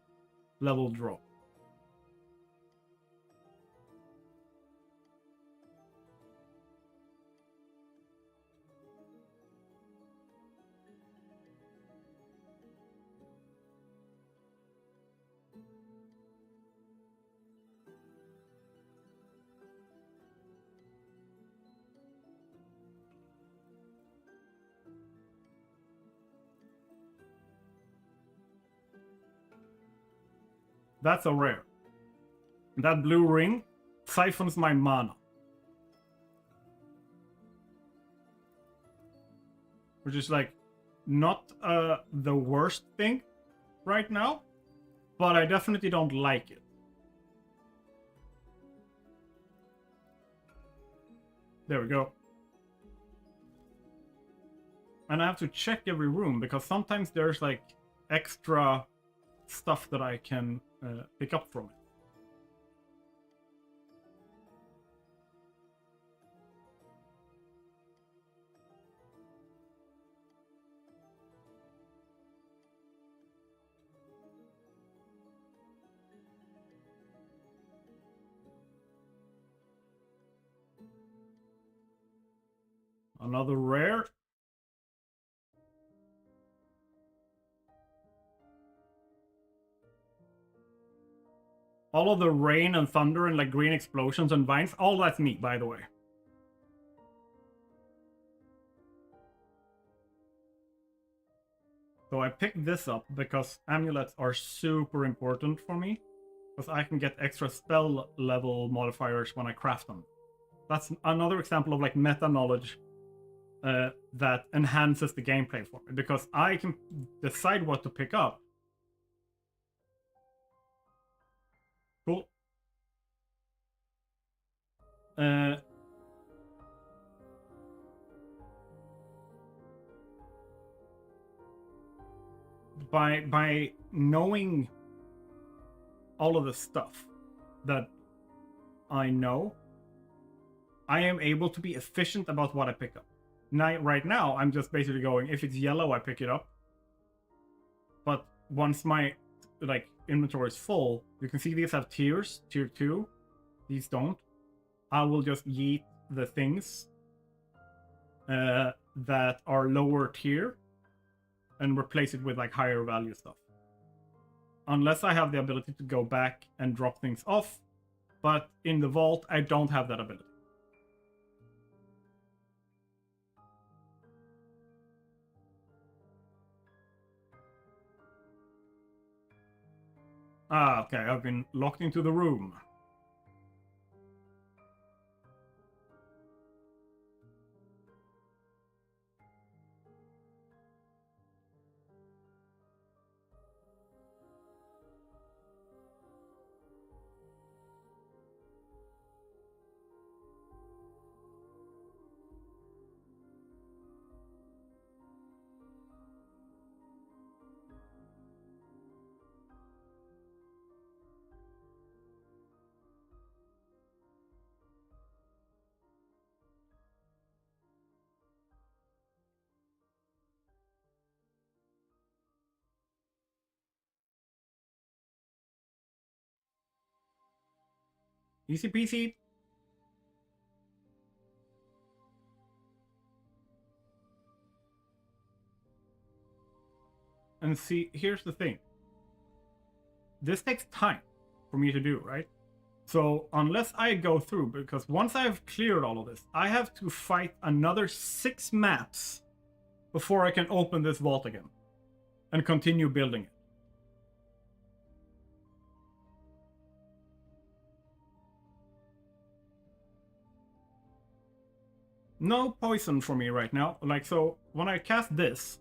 Speaker 1: level drop. That's a rare. That blue ring siphons my mana. Which is like not the worst thing right now, but I definitely don't like it. There we go. And I have to check every room because sometimes there's like extra stuff that I can pick up from it. Another rare. All of the rain and thunder and like green explosions and vines, all that's me, by the way. So I picked this up because amulets are super important for me. Because I can get extra spell level modifiers when I craft them. That's another example of like meta knowledge that enhances the gameplay for me. Because I can decide what to pick up. Cool. By knowing all of the stuff that I know, I am able to be efficient about what I pick up. Now, right now, I'm just basically going, if it's yellow, I pick it up. But once my like inventory is full, you can see these have tiers, tier 2. These don't. I will just yeet the things that are lower tier and replace it with like higher value stuff. Unless I have the ability to go back and drop things off, but in the vault I don't have that ability. Ah, okay, I've been locked into the room. Easy peasy. And see, here's the thing. This takes time for me to do, right? So unless I go through, because once I've cleared all of this, I have to fight another 6 maps before I can open this vault again and continue building it. No poison for me right now. Like, so when I cast this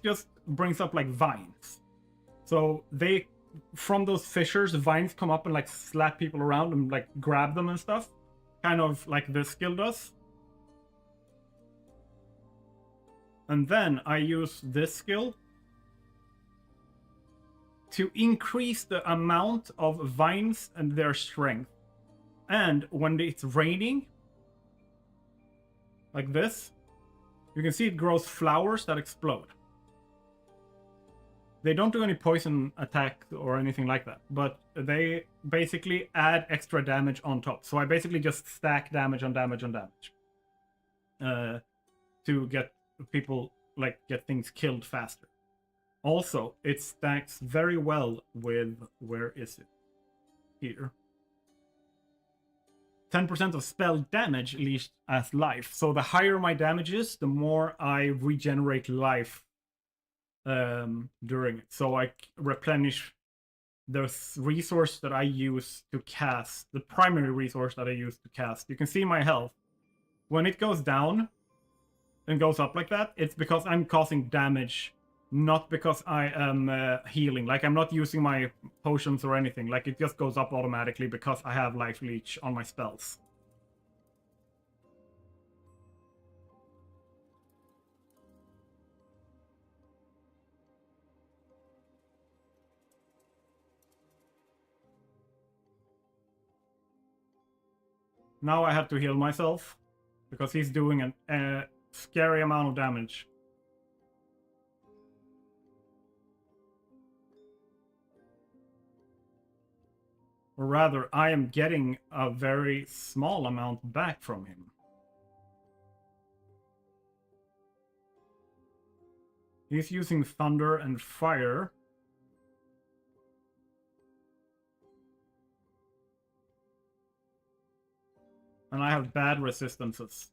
Speaker 1: just brings up like vines. So they, from those fissures, vines come up and like slap people around and like grab them and stuff. Kind of like this skill does. And then I use this skill to increase the amount of vines and their strength. And when it's raining, like this, you can see it grows flowers that explode. They don't do any poison attack or anything like that, but they basically add extra damage on top. So I basically just stack damage on damage on damage to get people, like, get things killed faster. Also, it stacks very well with, where is it? Here. 10% of spell damage leashed as life. So the higher my damage is, the more I regenerate life during it. So I replenish the resource that I use to cast, the primary resource that I use to cast. You can see my health. When it goes down and goes up like that, it's because I'm causing damage, not because I am healing. Like, I'm not using my potions or anything. Like, it just goes up automatically because I have life leech on my spells. Now I have to heal myself because he's doing a scary amount of damage. Or rather, I am getting a very small amount back from him. He's using thunder and fire. And I have bad resistances.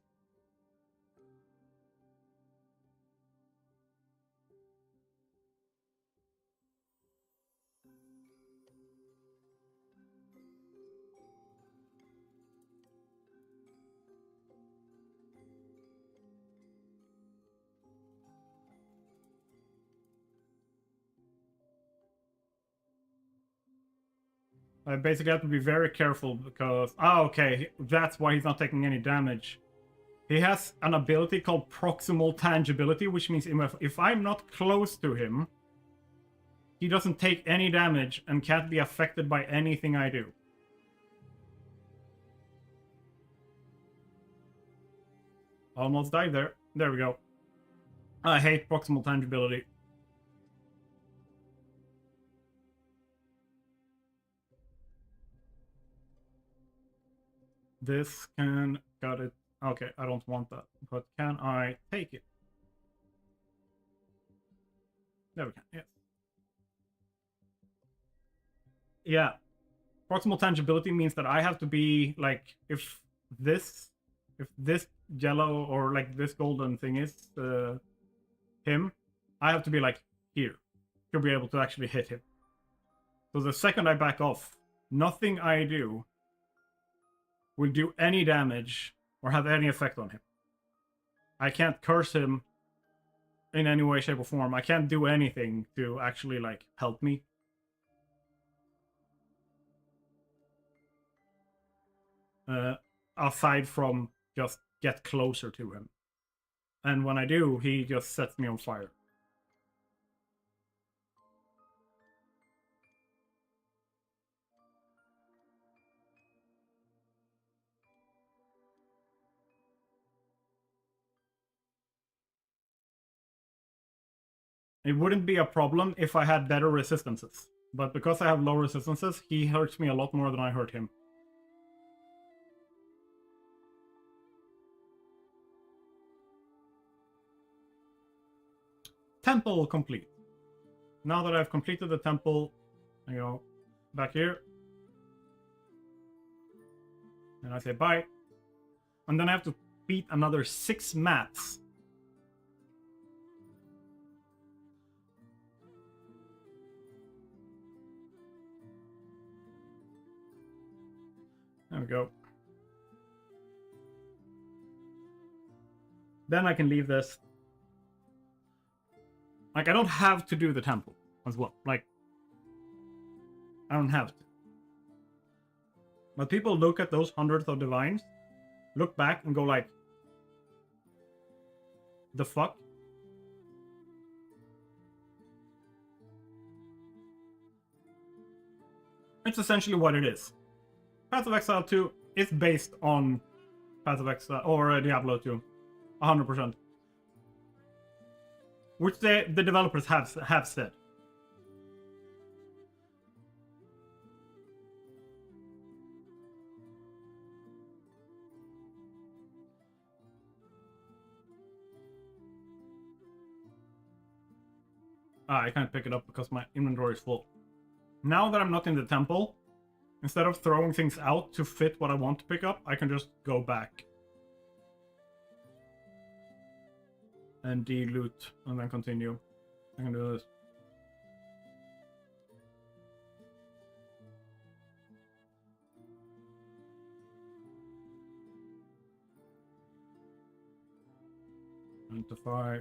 Speaker 1: I basically have to be very careful because... Oh, okay, that's why he's not taking any damage. He has an ability called proximal tangibility, which means if I'm not close to him, he doesn't take any damage and can't be affected by anything I do. Almost died there. There we go. I hate proximal tangibility. This can... Got it. Okay, I don't want that. But can I take it? There we can. Yes. Yeah. Proximal tangibility means that I have to be like, if this yellow or like this golden thing is him, I have to be like here to be able to actually hit him. So the second I back off, nothing I do will do any damage or have any effect on him. I can't curse him in any way, shape, or form. I can't do anything to actually like help me. Aside from just get closer to him. And when I do, he just sets me on fire. It wouldn't be a problem if I had better resistances. But because I have low resistances, he hurts me a lot more than I hurt him. Temple complete. Now that I've completed the temple, I go back here. And I say bye. And then I have to beat another 6 mats. There we go. Then I can leave this. Like, I don't have to do the temple as well. Like, I don't have to. But people look at those hundreds of divines, look back and go like, the fuck? It's essentially what it is. Path of Exile 2 is based on Path of Exile, or Diablo 2. 100%. Which the developers have said. I can't pick it up because my inventory is full. Now that I'm not in the temple, instead of throwing things out to fit what I want to pick up, I can just go back. And de-loot, and then continue. I can do this. Identify.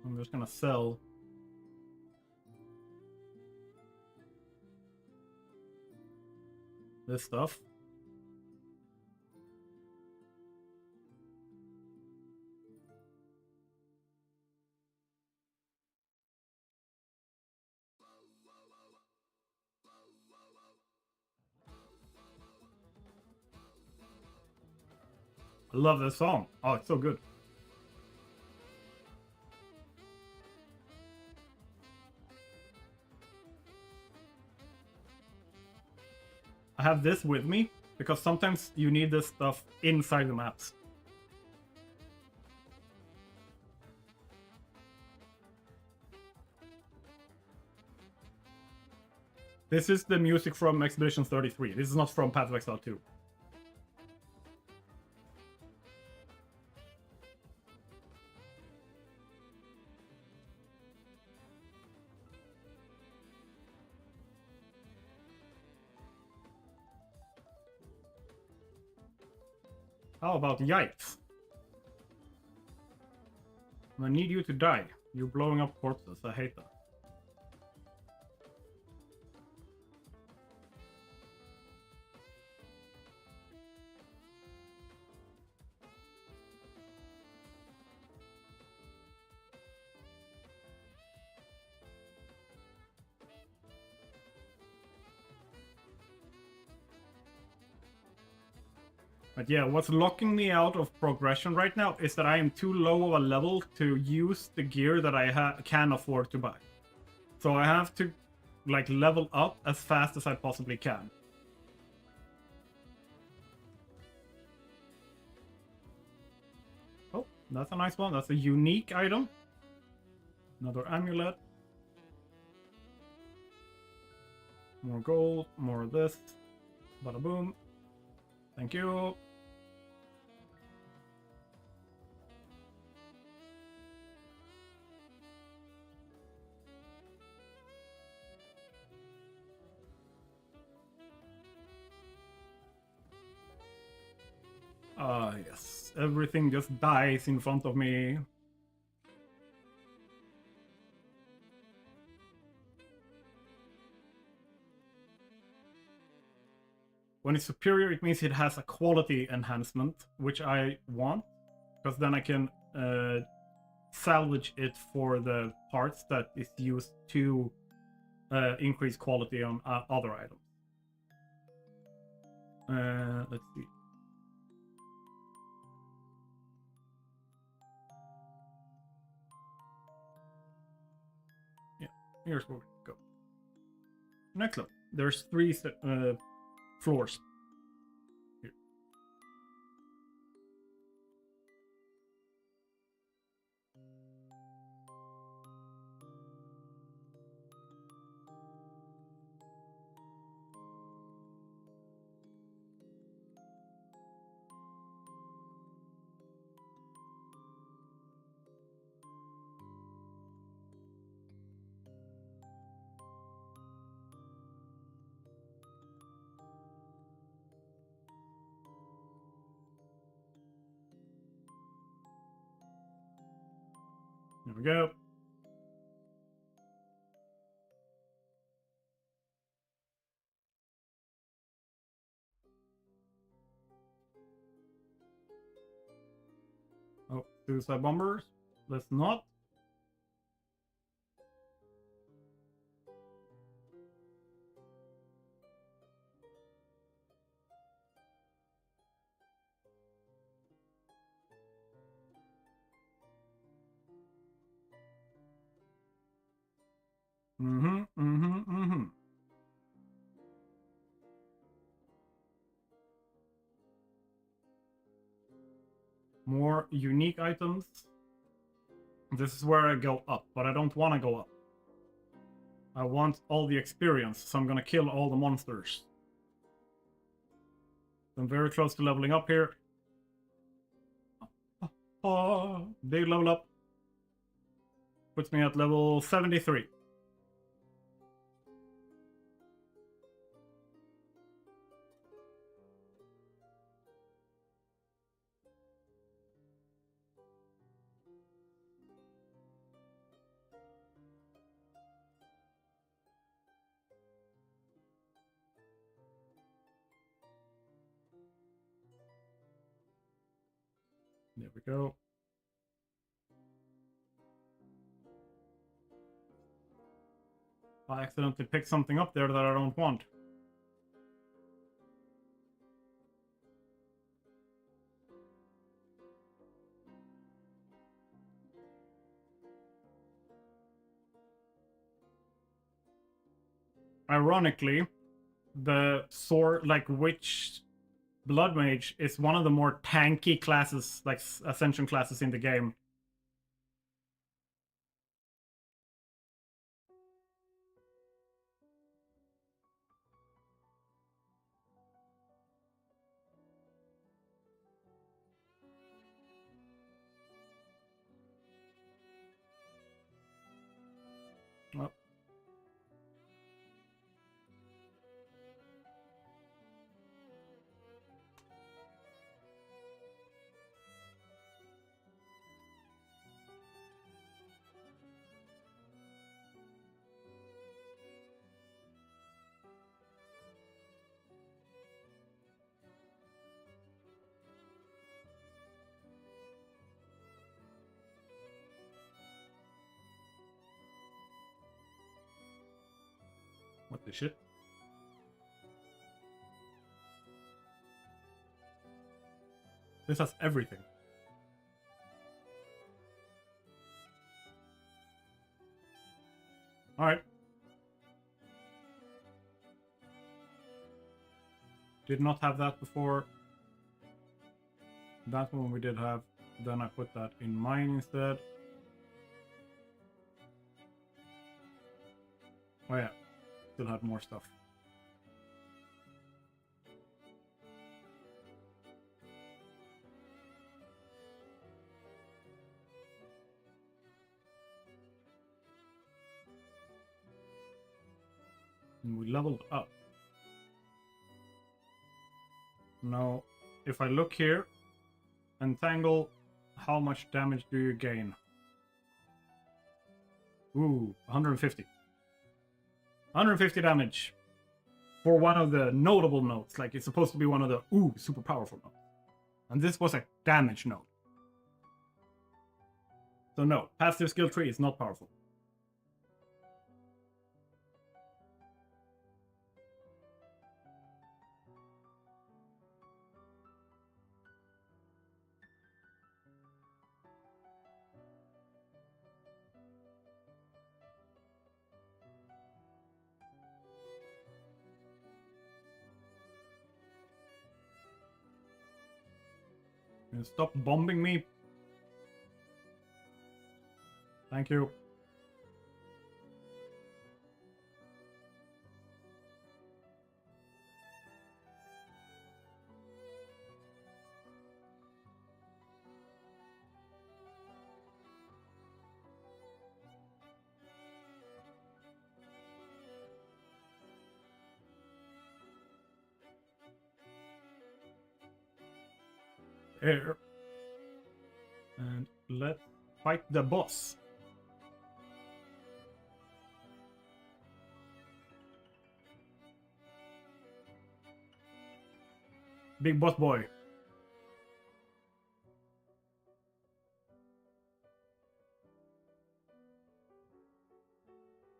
Speaker 1: I'm just gonna sell. This stuff. I love this song. Oh, it's so good. I have this with me because sometimes you need this stuff inside the maps. This is the music from Expedition 33. This is not from Path of Exile 2. How about yikes? I need you to die. You're blowing up corpses. I hate that. But yeah, what's locking me out of progression right now is that I am too low of a level to use the gear that I can afford to buy. So I have to like level up as fast as I possibly can. That's a nice one. That's a unique item. Another amulet. More gold, more of this. Bada boom. Thank you. Yes. Everything just dies in front of me. When it's superior, it means it has a quality enhancement, which I want, because then I can salvage it for the parts that is used to increase quality on other items. Let's see. Yeah, here's where we go. Next level. There's 3 floors. Here. There we go. Oh, suicide bombers. Let's not. More unique items. This is where I go up, but I don't want to go up. I want all the experience, so I'm gonna kill all the monsters. I'm very close to leveling up here. Big level up. Puts me at level 73. There we go. I accidentally picked something up there that I don't want. Ironically, the sword, like Witch Bloodmage, is one of the more tanky classes, like Ascension classes in the game. Well, what the shit? This has everything. Alright. Did not have that before. That one we did have. Then I put that in mine instead. Oh yeah, still had more stuff. And we leveled up. Now, if I look here, Entangle, how much damage do you gain? Ooh, 150. 150 damage for one of the notable notes. Like, it's supposed to be one of the, super powerful notes. And this was a damage note. So no, passive skill tree is not powerful. Stop bombing me. Thank you. Here. And let's fight the boss. Big boss boy.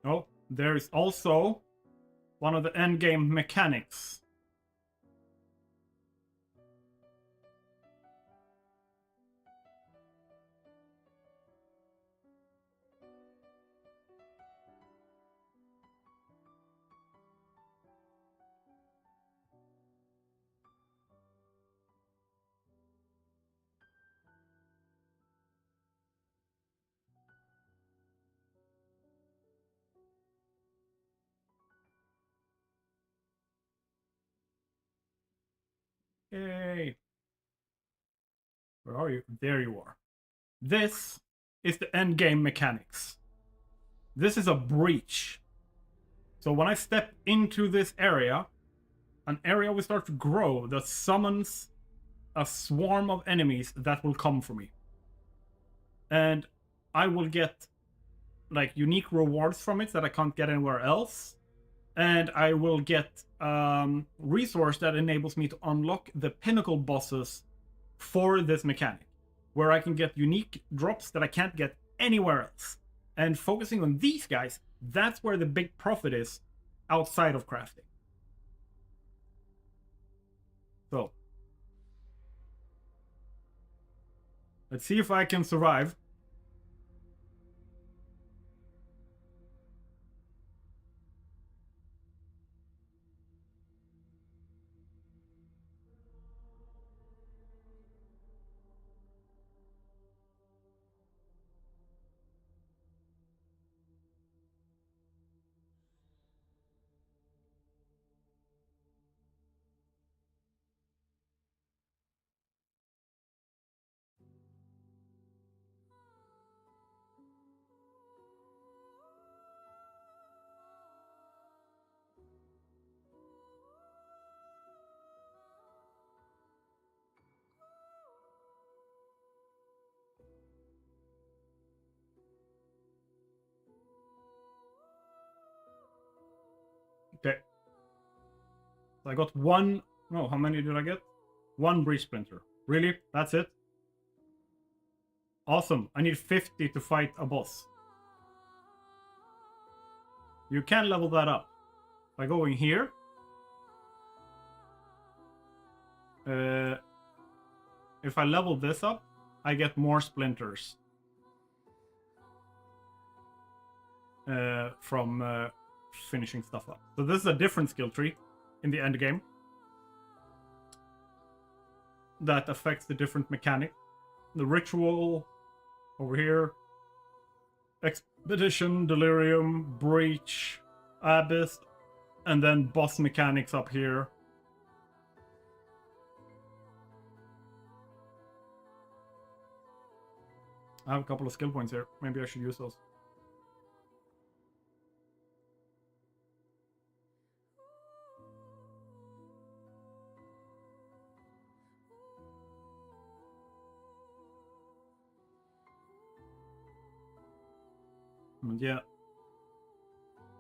Speaker 1: Oh, there is also one of the endgame mechanics. Yay! Where are you? There you are. This is the endgame mechanics. This is a breach. So when I step into this area, an area will start to grow that summons a swarm of enemies that will come for me. And I will get like unique rewards from it that I can't get anywhere else. And I will get resource that enables me to unlock the pinnacle bosses for this mechanic, where I can get unique drops that I can't get anywhere else. And focusing on these guys, that's where the big profit is outside of crafting. So, let's see if I can survive. Okay. So I got one. No, how many did I get? One breach splinter. Really? That's it? Awesome. I need 50 to fight a boss. You can level that up by going here. If I level this up, I get more splinters from finishing stuff up. So this is a different skill tree in the end game that affects the different mechanic. the ritual over here. Expedition, Delirium, Breach, Abyss, and then boss mechanics up here. I have a couple of skill points here. Maybe I should use those. And yeah,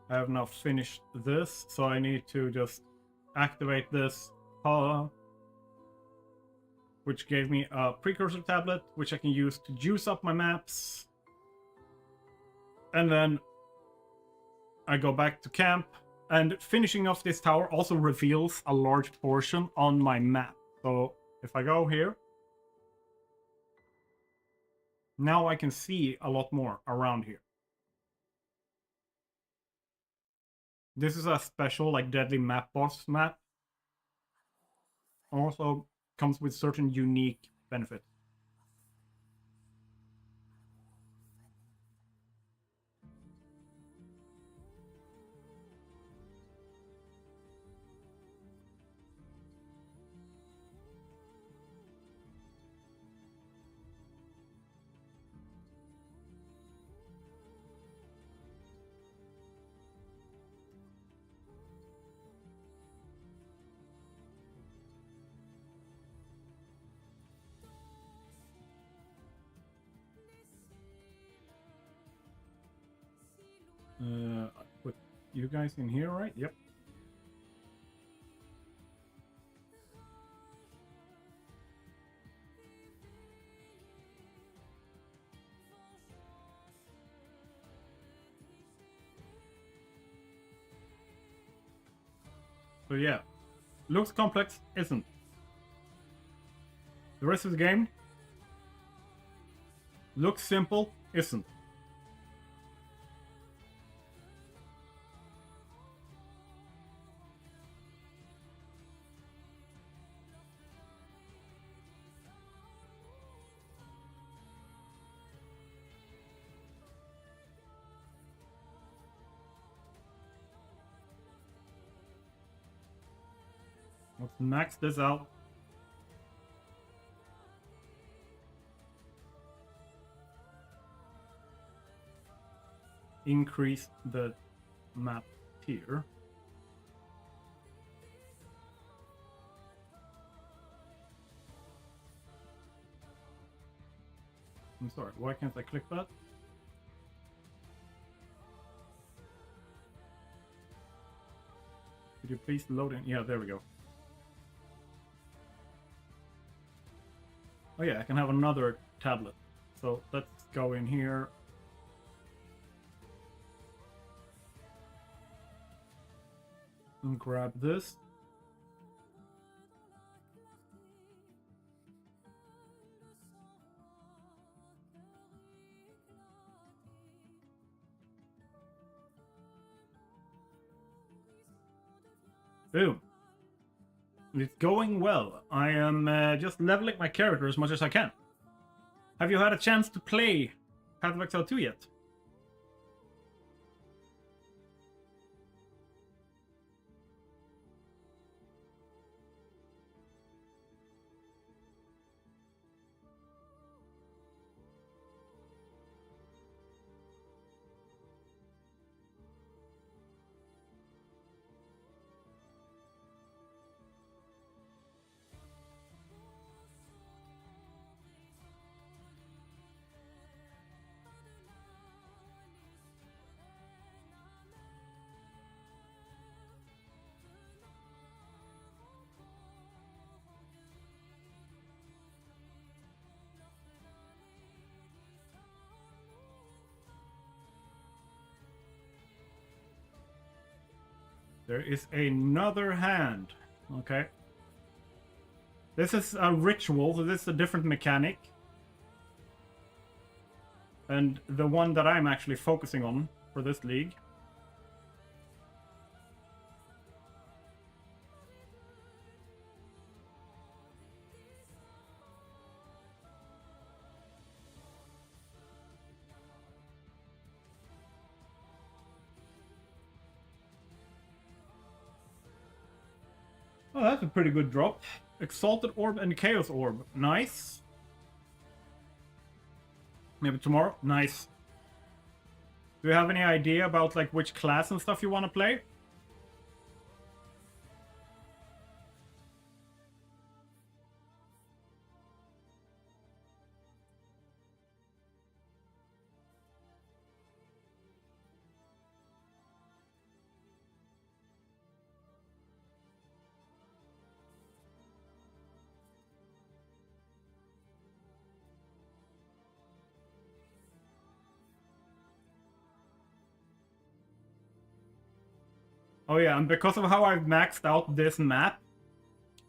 Speaker 1: I have now finished this, so I need to just activate this, which gave me a precursor tablet, which I can use to juice up my maps. And then I go back to camp, and finishing off this tower also reveals a large portion on my map. So if I go here, now I can see a lot more around here. This is a special, like, deadly map boss map. Also comes with certain unique benefits. I put you guys in here, right? Yep. So yeah, looks complex, isn't. The rest of the game looks simple, isn't. Let's max this out. Increase the map here. I'm sorry, why can't I click that? Could you please load in? Yeah, there we go. Oh yeah, I can have another tablet. So let's go in here. And grab this. Boom. It's going well. I am just leveling my character as much as I can. Have you had a chance to play Path of Exile 2 yet? There is another hand. Okay. This is a ritual, so this is a different mechanic. And the one that I'm actually focusing on for this league. Oh, that's a pretty good drop. Exalted Orb and Chaos Orb. Nice. Maybe tomorrow. Nice. Do you have any idea about like which class and stuff you want to play? Oh yeah, and because of how I've maxed out this map,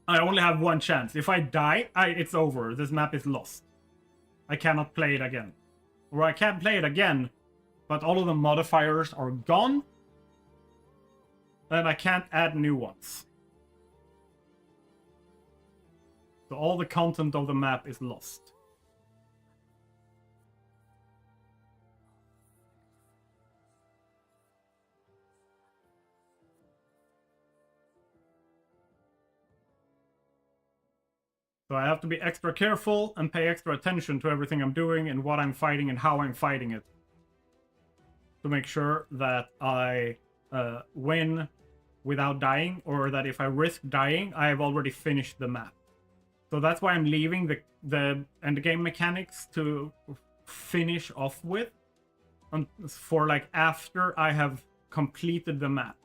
Speaker 1: I only have one chance. If I die, it's over. This map is lost. I cannot play it again. Or I can play it again, but all of the modifiers are gone. And I can't add new ones. So all the content of the map is lost. So I have to be extra careful and pay extra attention to everything I'm doing and what I'm fighting and how I'm fighting it. To make sure that I win without dying, or that if I risk dying, I have already finished the map. So that's why I'm leaving the endgame mechanics to finish off with. For like after I have completed the map.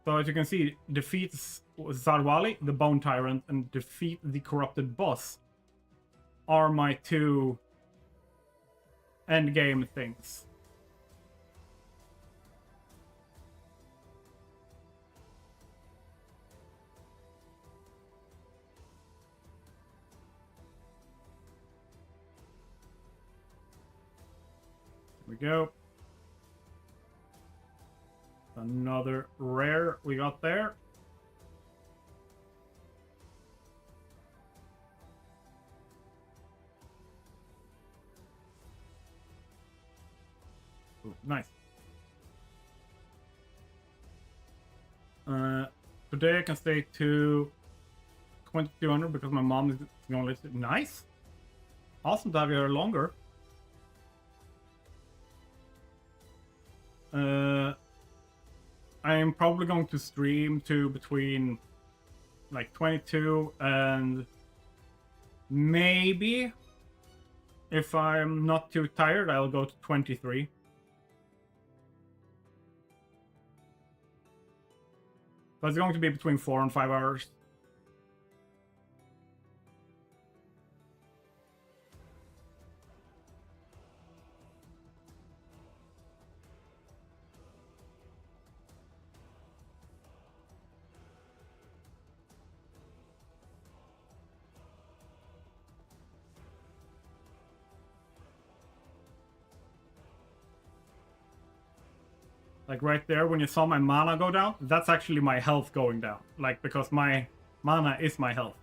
Speaker 1: So as you can see, defeats Zarwali, the Bone Tyrant, and defeat the Corrupted Boss are my two endgame things. Here we go. Another rare we got there. Ooh, nice. Today I can stay to 2200 because my mom is going to listen. Nice. Awesome to have you here longer. I'm probably going to stream to between like 22 and maybe, if I'm not too tired, I'll go to 23. But it's going to be between 4 and 5 hours. Like right there, when you saw my mana go down, that's actually my health going down. Like, because my mana is my health.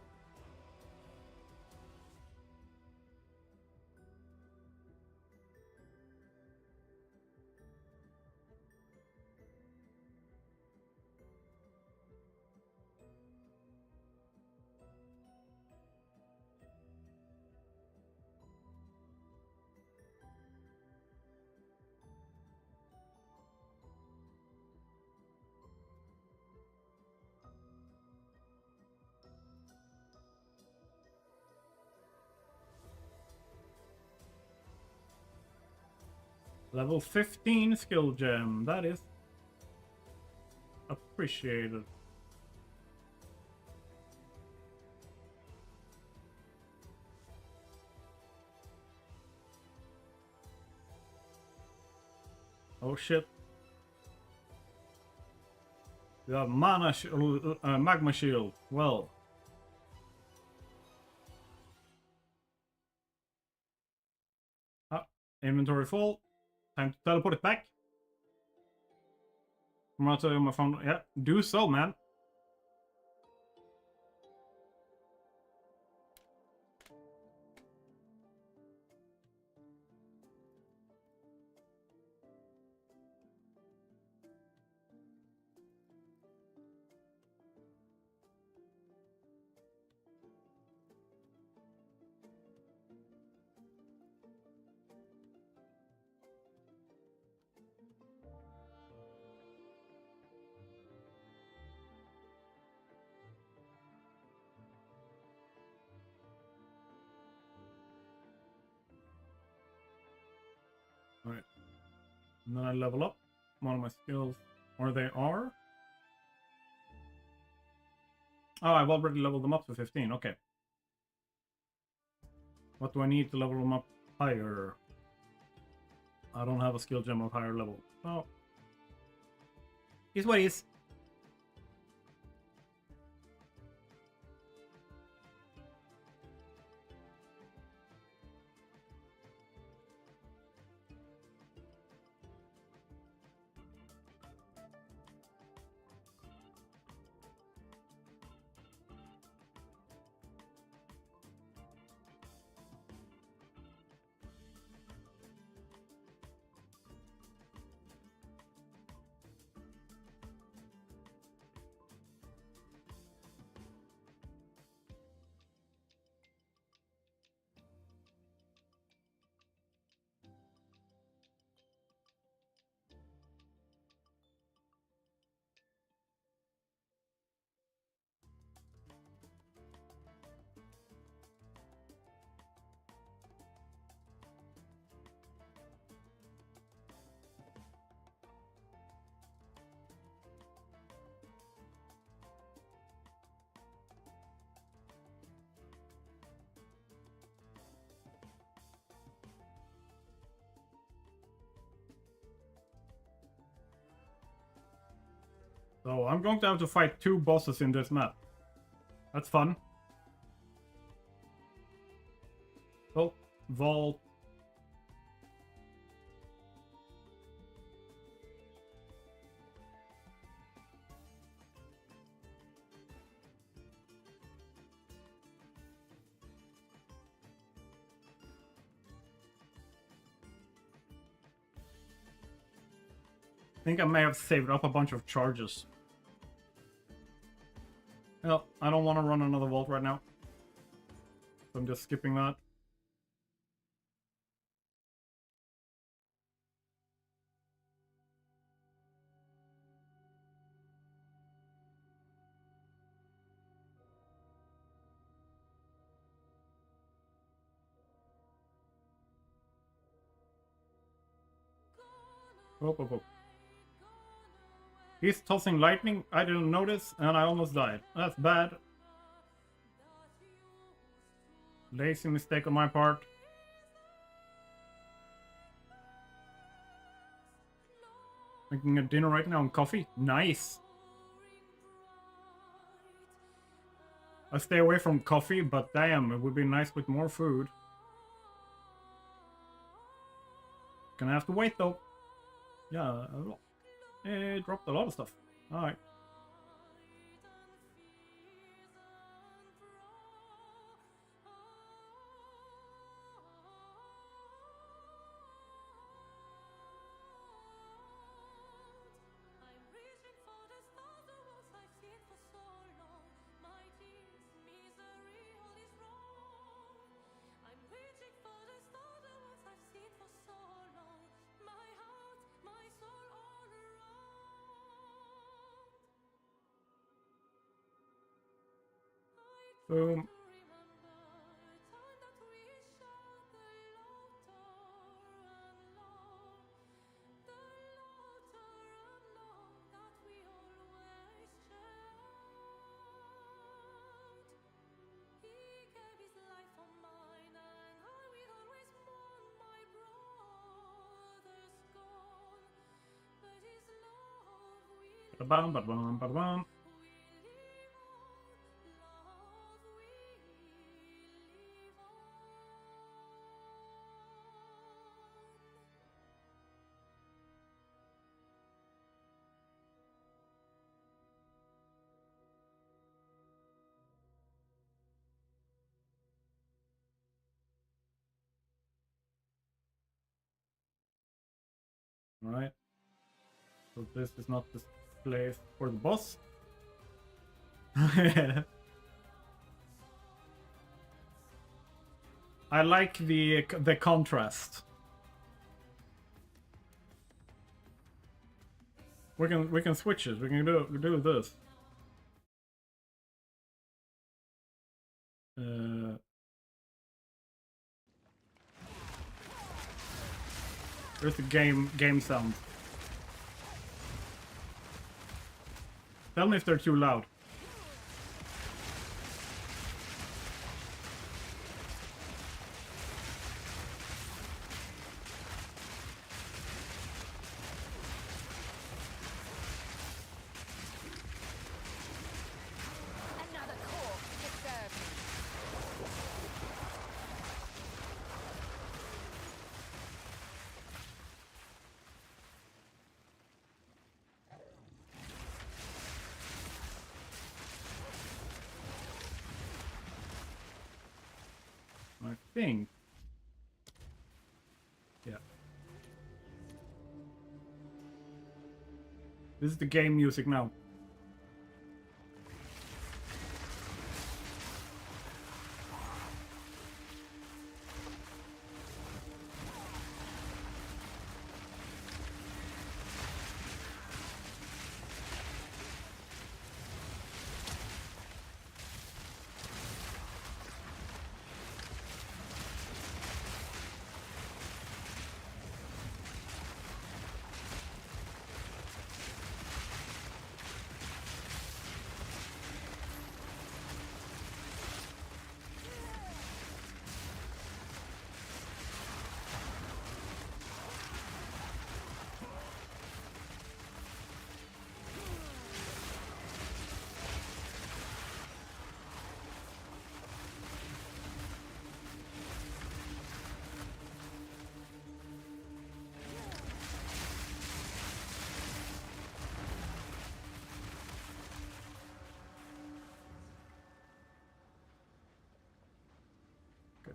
Speaker 1: Level 15 skill gem. That is appreciated. Oh shit. We have mana magma shield. Well. Inventory full. Time to teleport it back. I'm gonna tell you on my phone. Yeah, do so, man. And then I level up one of my skills. Or they are. Oh, I've already leveled them up to 15. Okay. What do I need to level them up higher? I don't have a skill gem of higher level. Oh. Is what is. So I'm going to have to fight 2 bosses in this map. That's fun. Oh, vault. I think I may have saved up a bunch of charges. Well, I don't want to run another vault right now. So I'm just skipping that. Oh, oh, oh. He's tossing lightning. I didn't notice, and I almost died. That's bad. Lazy mistake on my part. Making a dinner right now and coffee. Nice. I stay away from coffee, but damn, it would be nice with more food. Gonna have to wait though. Yeah, it dropped a lot of stuff. Alright. Boom. Ba-bam, ba-bam, ba-bam. Alright. So this is not the place for the boss. I like the contrast. We can switch it. We can do this. There's the game sound. Tell me if they're too loud. I think. Yeah. This is the game music now.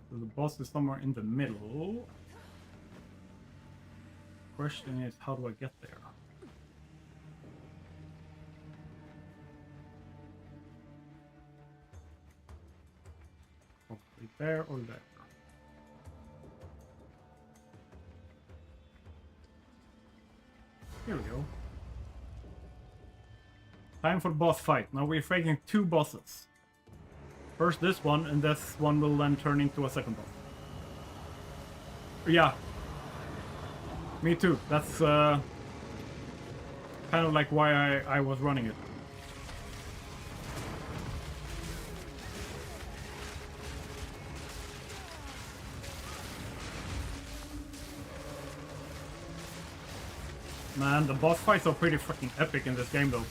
Speaker 1: So the boss is somewhere in the middle. Question is, how do I get there? Hopefully there or there. Here we go. Time for boss fight. Now we're fighting 2 bosses. First this one, and this one will then turn into a second boss. Yeah. Me too. That's kind of like why I was running it. Man, the boss fights are pretty fucking epic in this game though.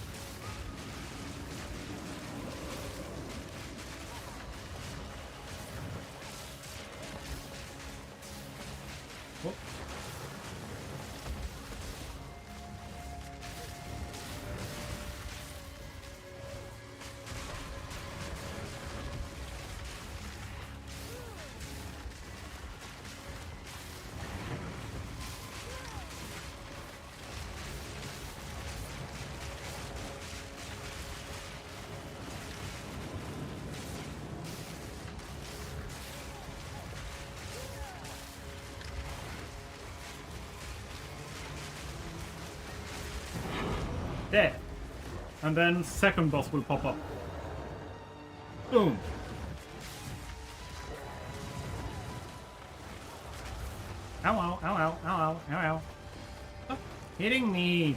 Speaker 1: There. And then second boss will pop up. Boom. Ow, ow, ow, ow, ow, ow, ow, ow. Stop hitting me.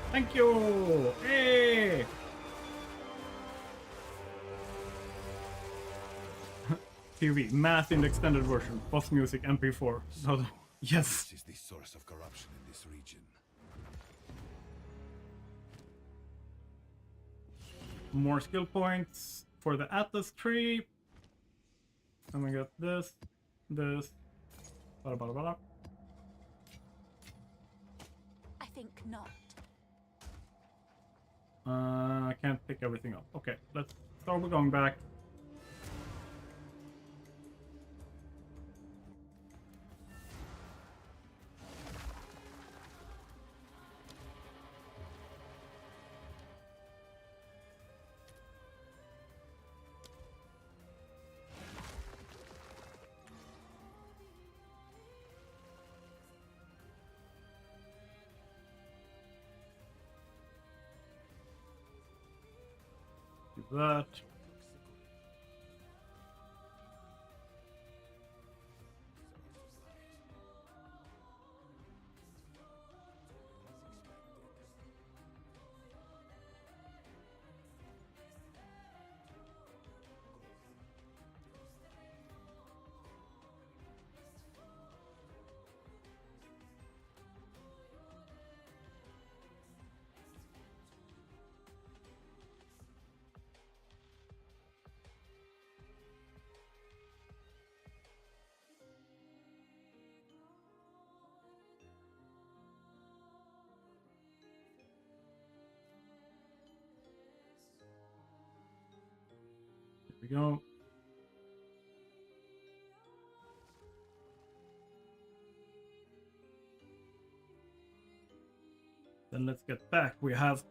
Speaker 1: Thank you! Hey! TV, math in the extended version, boss music, MP4. Yes!
Speaker 2: This is the source of corruption in this region.
Speaker 1: More skill points for the Atlas tree. And we got this, this, blah, blah, blah, blah.
Speaker 3: I think not.
Speaker 1: I can't pick everything up. Okay, let's start with going back. that. We go. Then let's get back. We have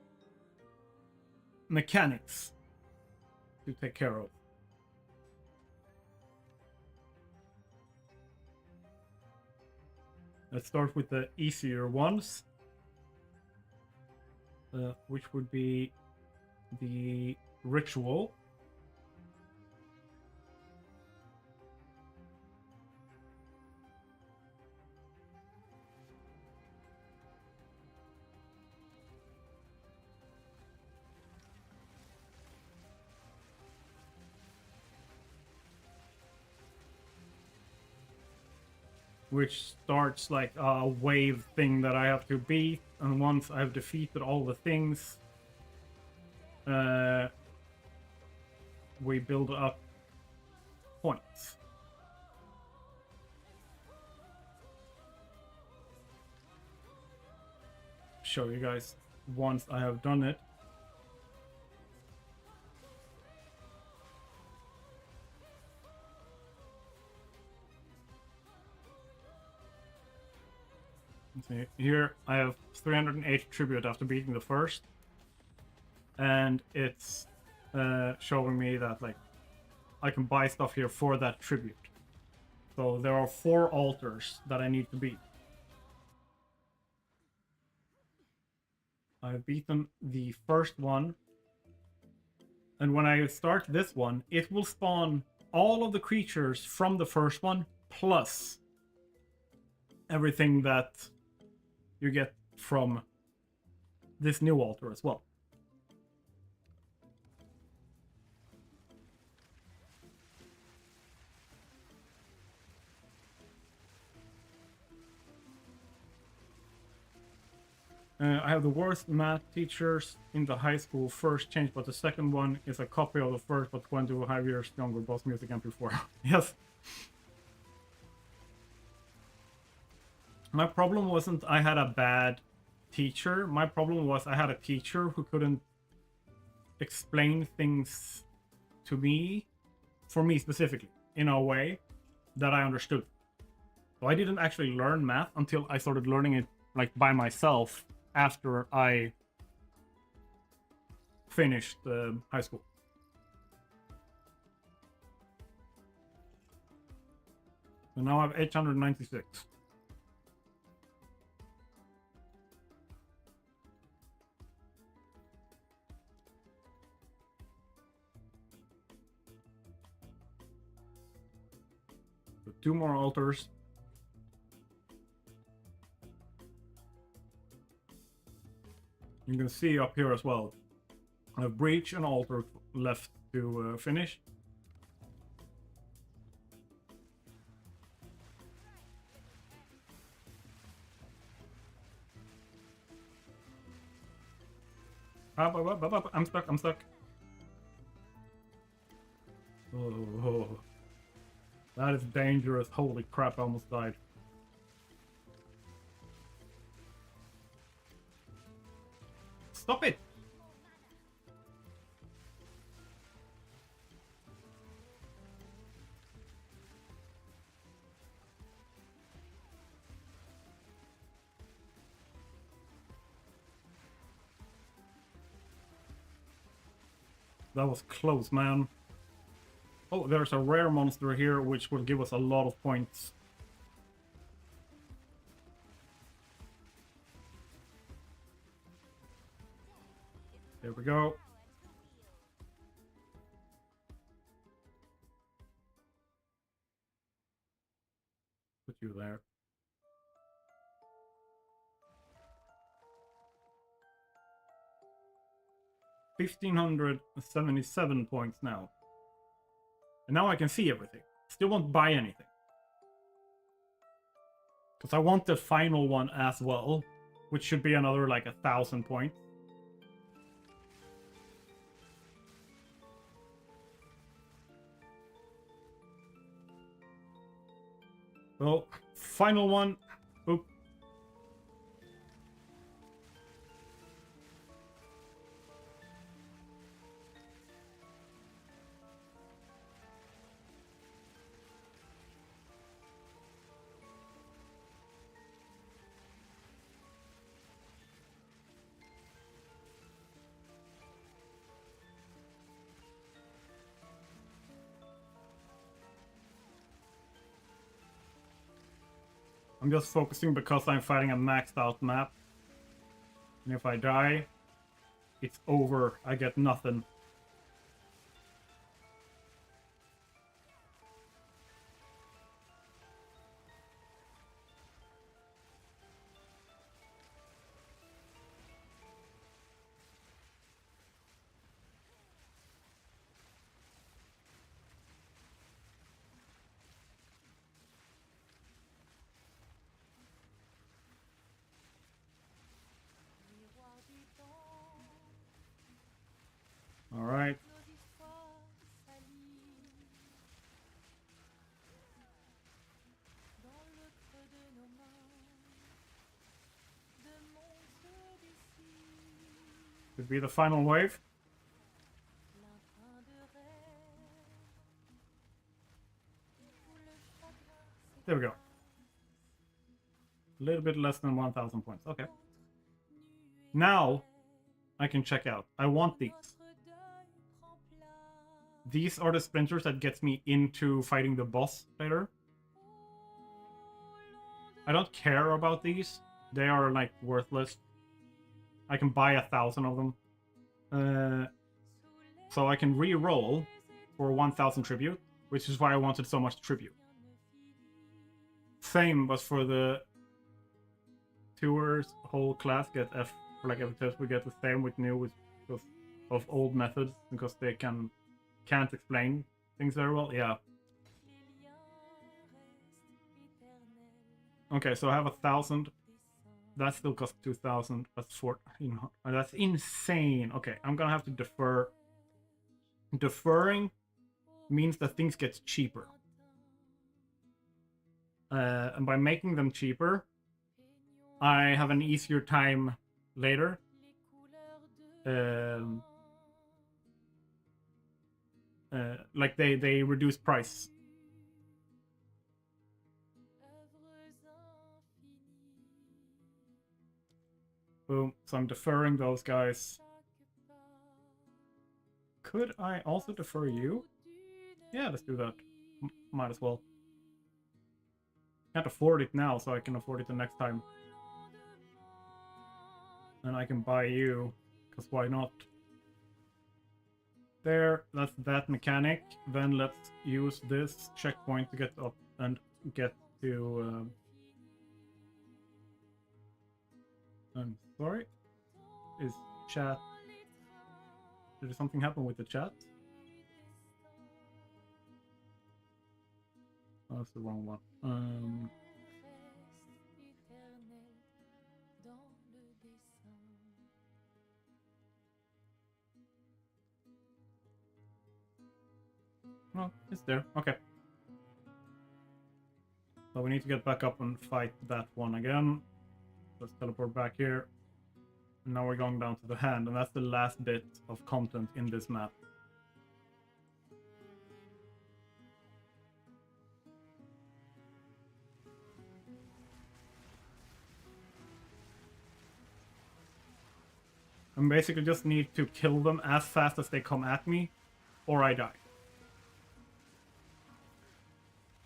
Speaker 1: mechanics to take care of. Let's start with the easier ones, which would be the ritual. Which starts like a wave thing that I have to beat, and once I've defeated all the things, we build up points. Show you guys once I have done it. See, here I have 308 tribute after beating the first, and it's showing me that like I can buy stuff here for that tribute. So there are 4 altars that I need to beat. I've beaten the first one, and when I start this one, it will spawn all of the creatures from the first one plus everything that you get from this new altar as well. I have the worst math teachers in the high school first change, but the second one is a copy of the first, but 25 years younger, both music and before. Yes. My problem wasn't I had a bad teacher. My problem was I had a teacher who couldn't explain things to me, for me specifically, in a way that I understood. So I didn't actually learn math until I started learning it like by myself after I finished high school. So now I have 896. So 2 more altars. You can see up here as well. I have breach and altar left to finish. I'm stuck. Oh, that is dangerous. Holy crap, I almost died. Stop it! That was close, man. Oh, there's a rare monster here, which will give us a lot of points. There we go. put you there. 1,577 points now. And now I can see everything. Still won't buy anything. Because I want the final one as well, which should be another like 1,000 points. Well, final one. Oop. I'm just focusing because I'm fighting a maxed out map. And if I die, it's over. I get nothing. All right. Could be the final wave. There we go. A little bit less than 1,000 points. Okay. Now I can check out. I want these. These are the splinters that gets me into fighting the boss later. I don't care about these. They are like worthless. I can buy 1,000 of them. So I can re-roll for 1,000 tribute, which is why I wanted so much tribute. Same, but for the tours, whole class get F for like every test. We get the same with new, with of old methods because they can't explain things very well. Yeah. Okay, so I have 1,000. That still costs 2,000. That's 14. That's insane. Okay, I'm gonna have to defer. Deferring means that things get cheaper. And by making them cheaper, I have an easier time later. Like they reduce price. Boom. So I'm deferring those guys. Could I also defer you? Yeah, let's do that. Might as well. Can't afford it now, so I can afford it the next time. And I can buy you, because why not? There, that's that mechanic. Then let's use this checkpoint to get up and get to... I'm sorry. Is chat... Did something happen with the chat? Oh, that's the wrong one. No, it's there. Okay. So we need to get back up and fight that one again. Let's teleport back here. And now we're going down to the hand, and that's the last bit of content in this map. I basically just need to kill them as fast as they come at me, or I die.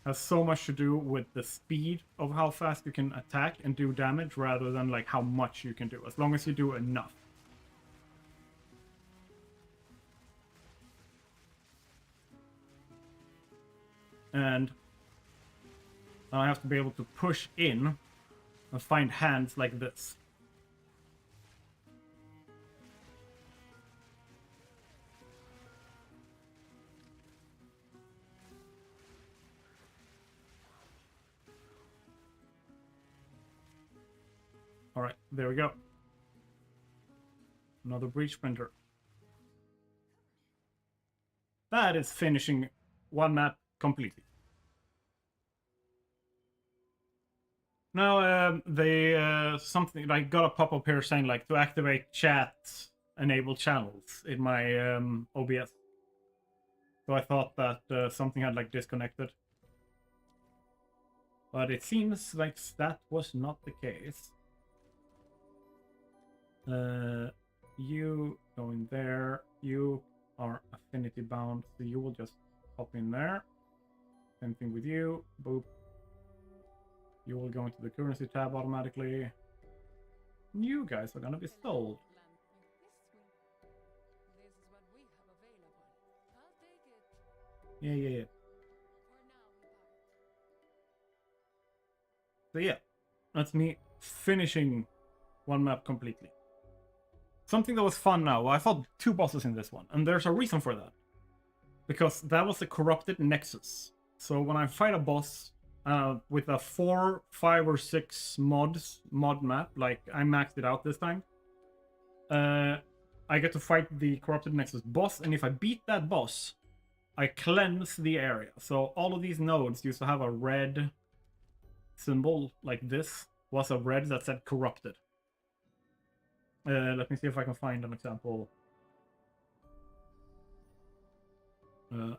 Speaker 1: Has so much to do with the speed of how fast you can attack and do damage rather than like how much you can do, as long as you do enough. And And I have to be able to push in and find hands like this. Alright, there we go. Another breach printer. That is finishing one map completely. Now, something like got a pop-up here saying like to activate chat, enable channels in my OBS. So I thought that something had like disconnected. But it seems like that was not the case. You go in there. You are affinity bound, so you will just hop in there. Same thing with you. Boop. You will go into the currency tab automatically. You guys are gonna be sold. Yeah. So yeah, that's me finishing one map completely. Something that was fun now. I fought 2 bosses in this one, and there's a reason for that. Because that was a corrupted nexus. So when I fight a boss with a 4, 5, or 6 mod map, like I maxed it out this time, I get to fight the corrupted nexus boss, and if I beat that boss, I cleanse the area. So all of these nodes used to have a red symbol like this, was a red that said corrupted. Let me see if I can find an example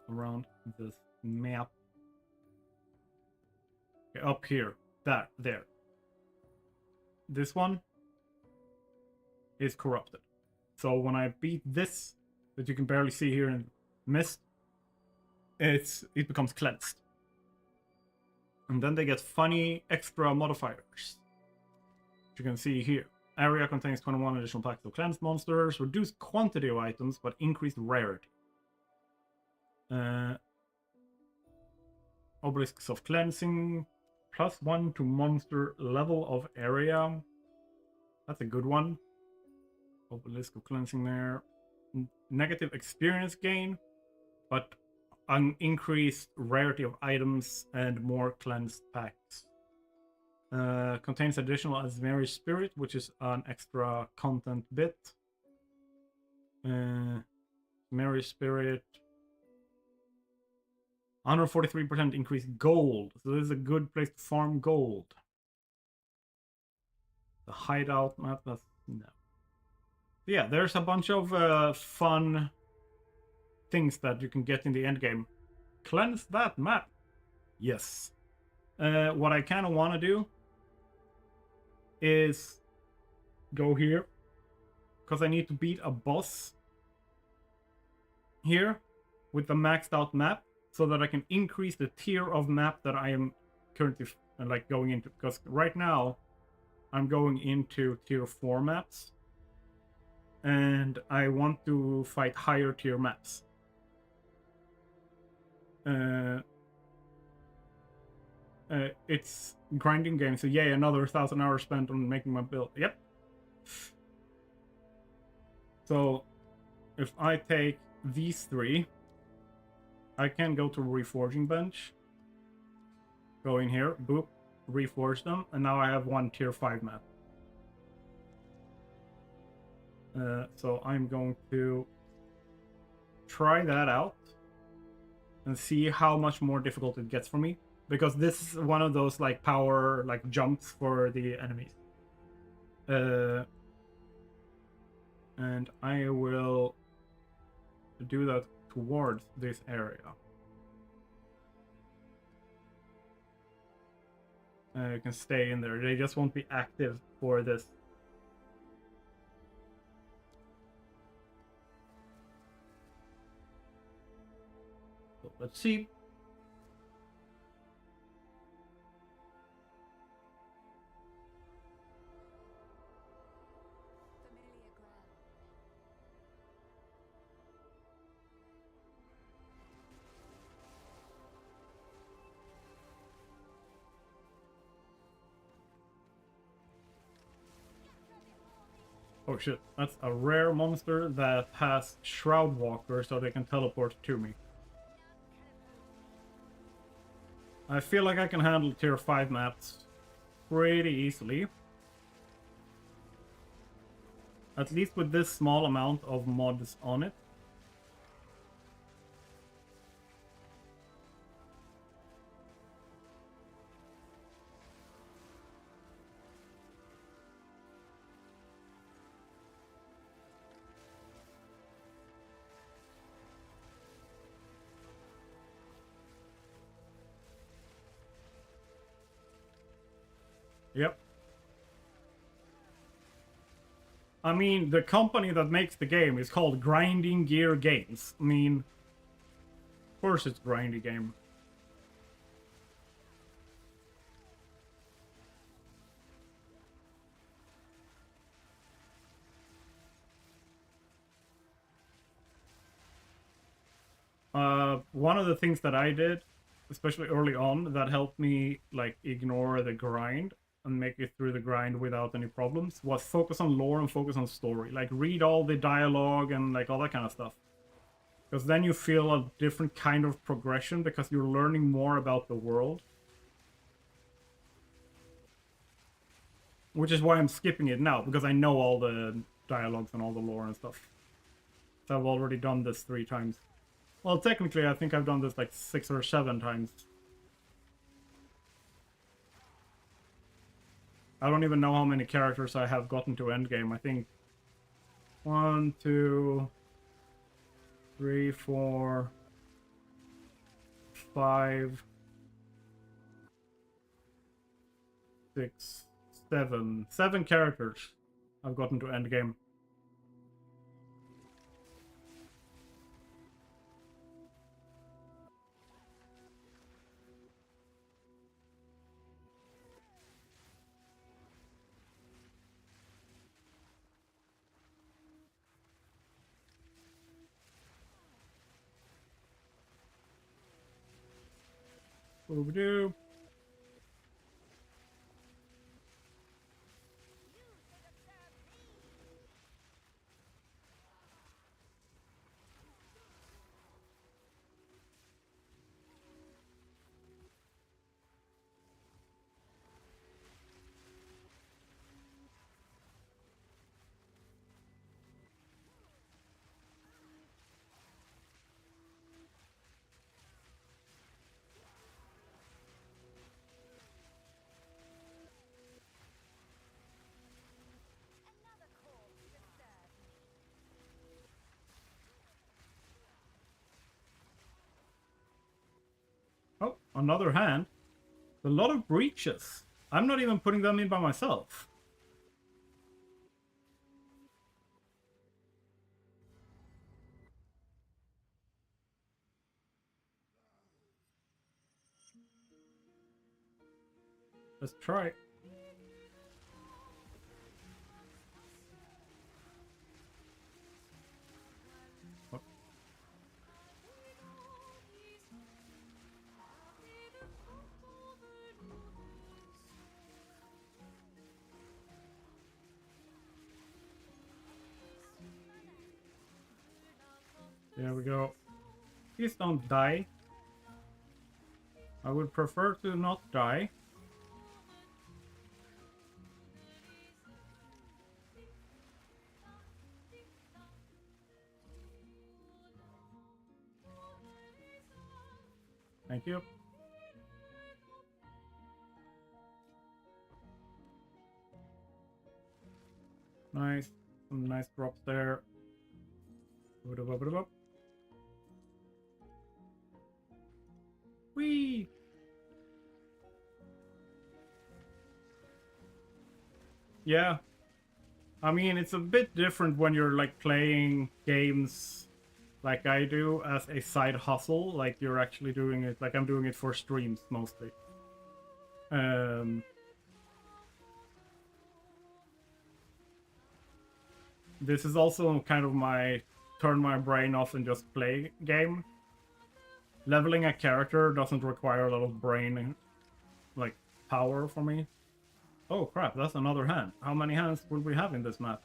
Speaker 1: around this map. Okay, up here, there. This one is corrupted. So when I beat this, that you can barely see here in mist, it becomes cleansed. And then they get funny extra modifiers. You can see here. Area contains 21 additional packs of cleansed monsters, reduced quantity of items, but increased rarity. Obelisks of cleansing, +1 to monster level of area. That's a good one. Obelisk of cleansing there. Negative experience gain, but an increased rarity of items and more cleansed packs. Contains additional Azmeri Spirit, which is an extra content bit. Mary Spirit. 143% increased gold. So this is a good place to farm gold. The hideout map, that's no. Yeah, there's a bunch of fun things that you can get in the end game. Cleanse that map. Yes. What I kind of want to do is go here, because I need to beat a boss here with the maxed out map, so that I can increase the tier of map that I am currently like going into. Because right now I'm going into tier 4 maps, and I want to fight higher tier maps. It's grinding game, so yay, another 1,000 hours spent on making my build. Yep. So if I take these 3, I can go to reforging bench, go in here, boop, reforge them, and now I have 1 tier 5 map. So I'm going to try that out and see how much more difficult it gets for me, because this is one of those like power like jumps for the enemies. And I will do that towards this area. You can stay in there. They just won't be active for this. So let's see. Oh shit, that's a rare monster that has Shroud Walker, so they can teleport to me. I feel like I can handle tier 5 maps pretty easily. At least with this small amount of mods on it. Yep. I mean, the company that makes the game is called Grinding Gear Games. I mean, of course it's a grindy game. One of the things that I did, especially early on, that helped me like ignore the grind and make it through the grind without any problems, was focus on lore and focus on story. Like read all the dialogue and like all that kind of stuff. Because then you feel a different kind of progression because you're learning more about the world. Which is why I'm skipping it now, because I know all the dialogues and all the lore and stuff. So I've already done this 3 times. Well, technically, I think I've done this like 6 or 7 times. I don't even know how many characters I have gotten to endgame. I think 1, 2, 3, 4, 5, 6, 7. 7 characters I've gotten to endgame. Boop-a-doo. Oh, another hand. A lot of breaches. I'm not even putting them in by myself. Let's try. Oh. There we go. Please don't die. I would prefer to not die. Thank you. Nice. Some nice drops there. Whee! Yeah. I mean, it's a bit different when you're like playing games like I do as a side hustle. Like you're actually doing it, like I'm doing it for streams mostly. This is also kind of my turn my brain off and just play game. Leveling a character doesn't require a lot of brain, like, power for me. Oh crap, that's another hand. How many hands will we have in this map?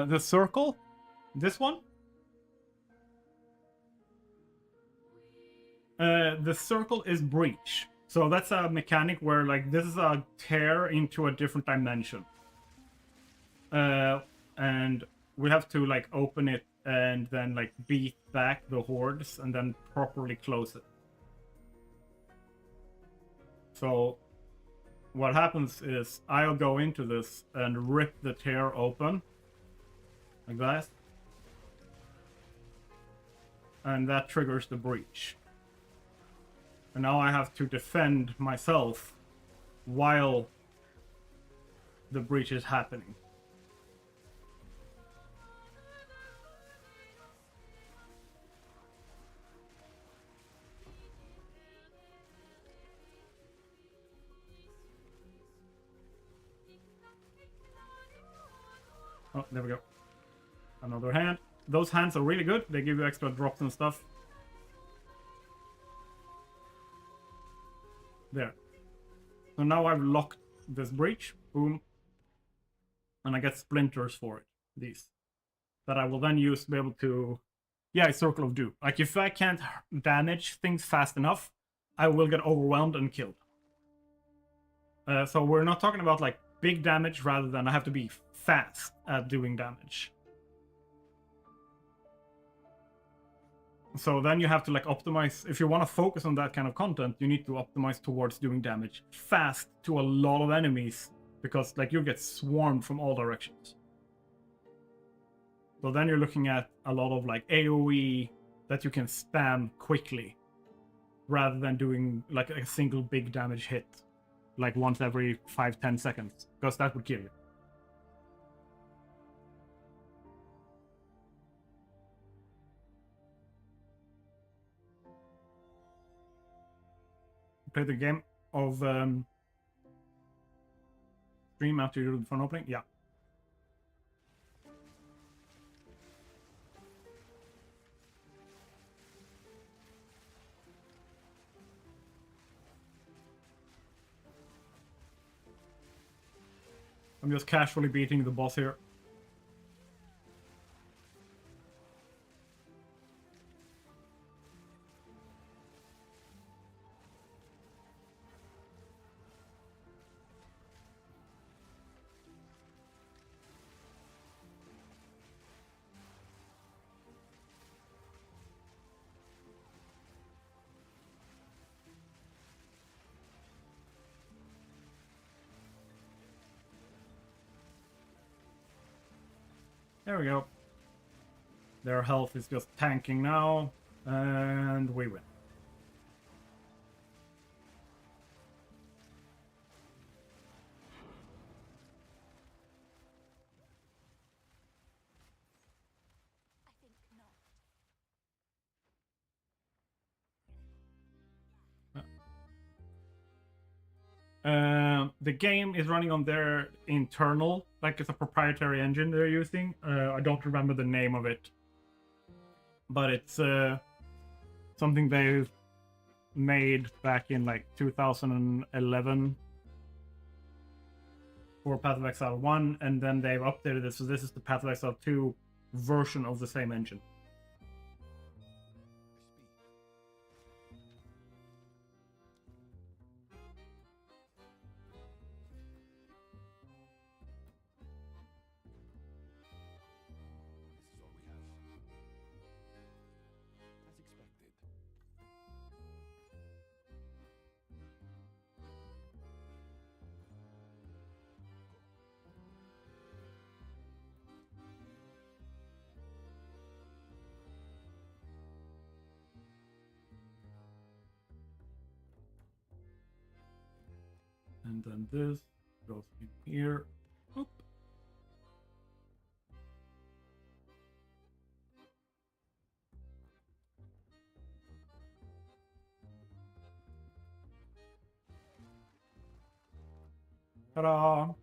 Speaker 1: The circle, this one. The circle is breach. So that's a mechanic where like this is a tear into a different dimension. And we have to like open it and then like beat back the hordes and then properly close it. So what happens is I'll go into this and rip the tear open like that. And that triggers the breach. And now I have to defend myself while the breach is happening. Oh, there we go. Another hand. Those hands are really good. They give you extra drops and stuff. There. So now I've locked this breach. Boom. And I get splinters for it. These. That I will then use to be able to... Yeah, Circle of Doom. Like, if I can't damage things fast enough, I will get overwhelmed and killed. So we're not talking about, like, big damage, rather than I have to be fast at doing damage. So then you have to like optimize. If you want to focus on that kind of content, you need to optimize towards doing damage fast to a lot of enemies, because like you get swarmed from all directions. So then you're looking at a lot of like AoE that you can spam quickly, rather than doing like a single big damage hit like once every 5-10 seconds, because that would kill you. Play the game of stream after you do the phone opening? Yeah. I'm just casually beating the boss here. There we go. Their health is just tanking now, and we win.
Speaker 3: I think not.
Speaker 1: The game is running on their internal, like it's a proprietary engine they're using. I don't remember the name of it, but it's something they made back in like 2011 for Path of Exile 1, and then they've updated it, so this is the Path of Exile 2 version of the same engine. And then this goes in here. Oop. Ta-da!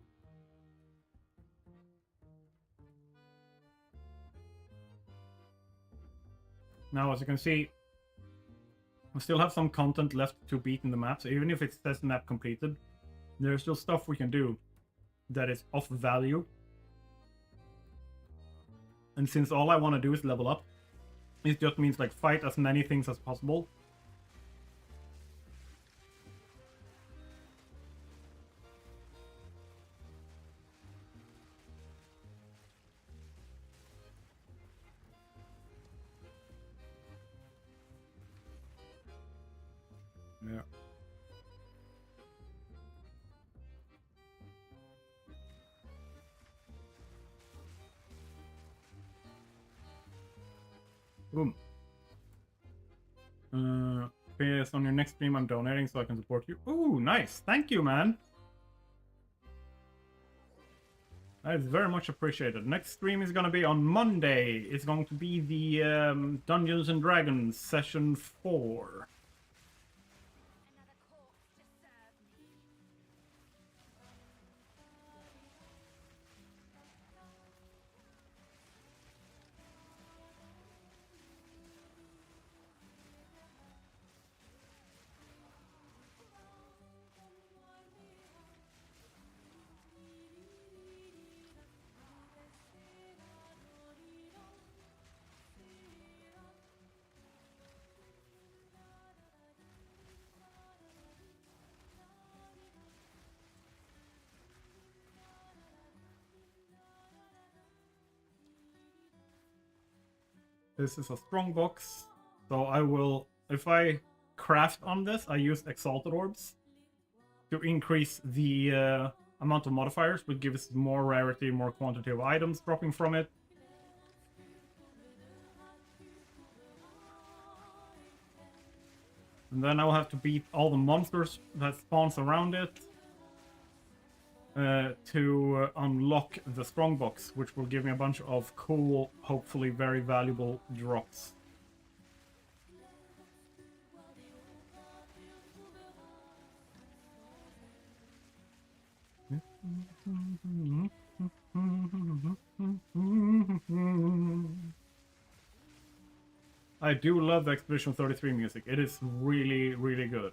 Speaker 1: Now, as you can see, we still have some content left to beat in the map, so even if it says map completed, there's still stuff we can do that is of value. And since all I want to do is level up, it just means like fight as many things as possible. Yeah. Boom. PS, on your next stream, I'm donating so I can support you. Ooh, nice. Thank you, man. That is very much appreciated. Next stream is going to be on Monday. It's going to be the Dungeons and Dragons Session 4.
Speaker 3: Another corpse to serve me.
Speaker 1: This is a strong box, so I will, if I craft on this, I use Exalted Orbs to increase the amount of modifiers, which gives more rarity, more quantity of items dropping from it. And then I will have to beat all the monsters that spawns around it to unlock the strong box, which will give me a bunch of cool, hopefully very valuable drops. I do love the Expedition 33 music. It is really, really good.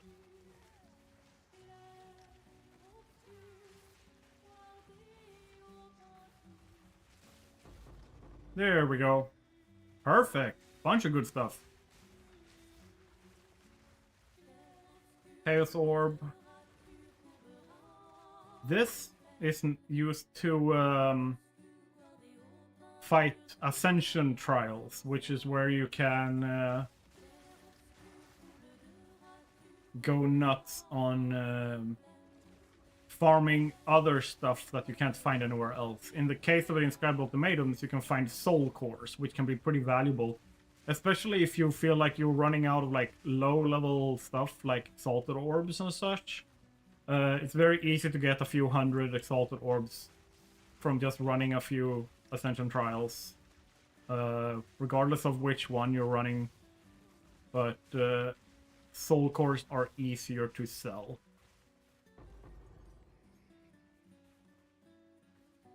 Speaker 1: There we go. Perfect. Bunch of good stuff. Chaos Orb. This isn't used to fight Ascension Trials, which is where you can go nuts on farming other stuff that you can't find anywhere else. In the case of the Inscribed Ultimatums, you can find soul cores, which can be pretty valuable, especially if you feel like you're running out of like low-level stuff like Exalted Orbs and such. It's very easy to get a few hundred Exalted Orbs from just running a few Ascension Trials, regardless of which one you're running, but soul cores are easier to sell.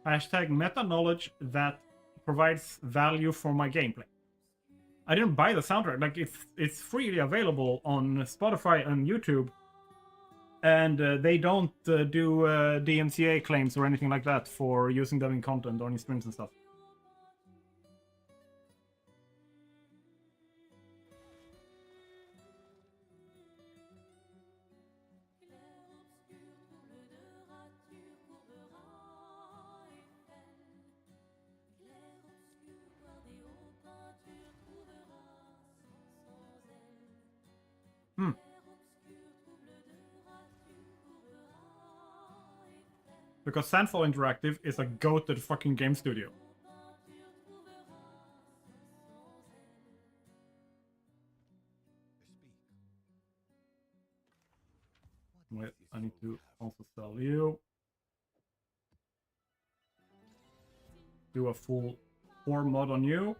Speaker 1: Hashtag meta knowledge that provides value for my gameplay. I didn't buy the soundtrack, like it's freely available on Spotify and YouTube, and they don't do DMCA claims or anything like that for using them in content or in streams and stuff. Because Sandfall Interactive is a goated fucking game studio. Wait, I need to also sell you. Do a full 4 mod on you.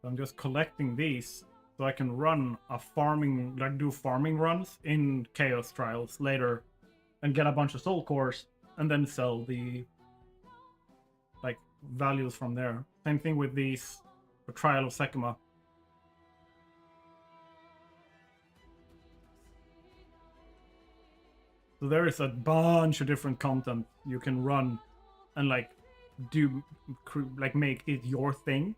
Speaker 1: I'm just collecting these so I can run a farming, like do farming runs in Chaos Trials later and get a bunch of soul cores and then sell the like values from there. Same thing with these for Trial of Sekima. So there is a bunch of different content you can run and like make it your thing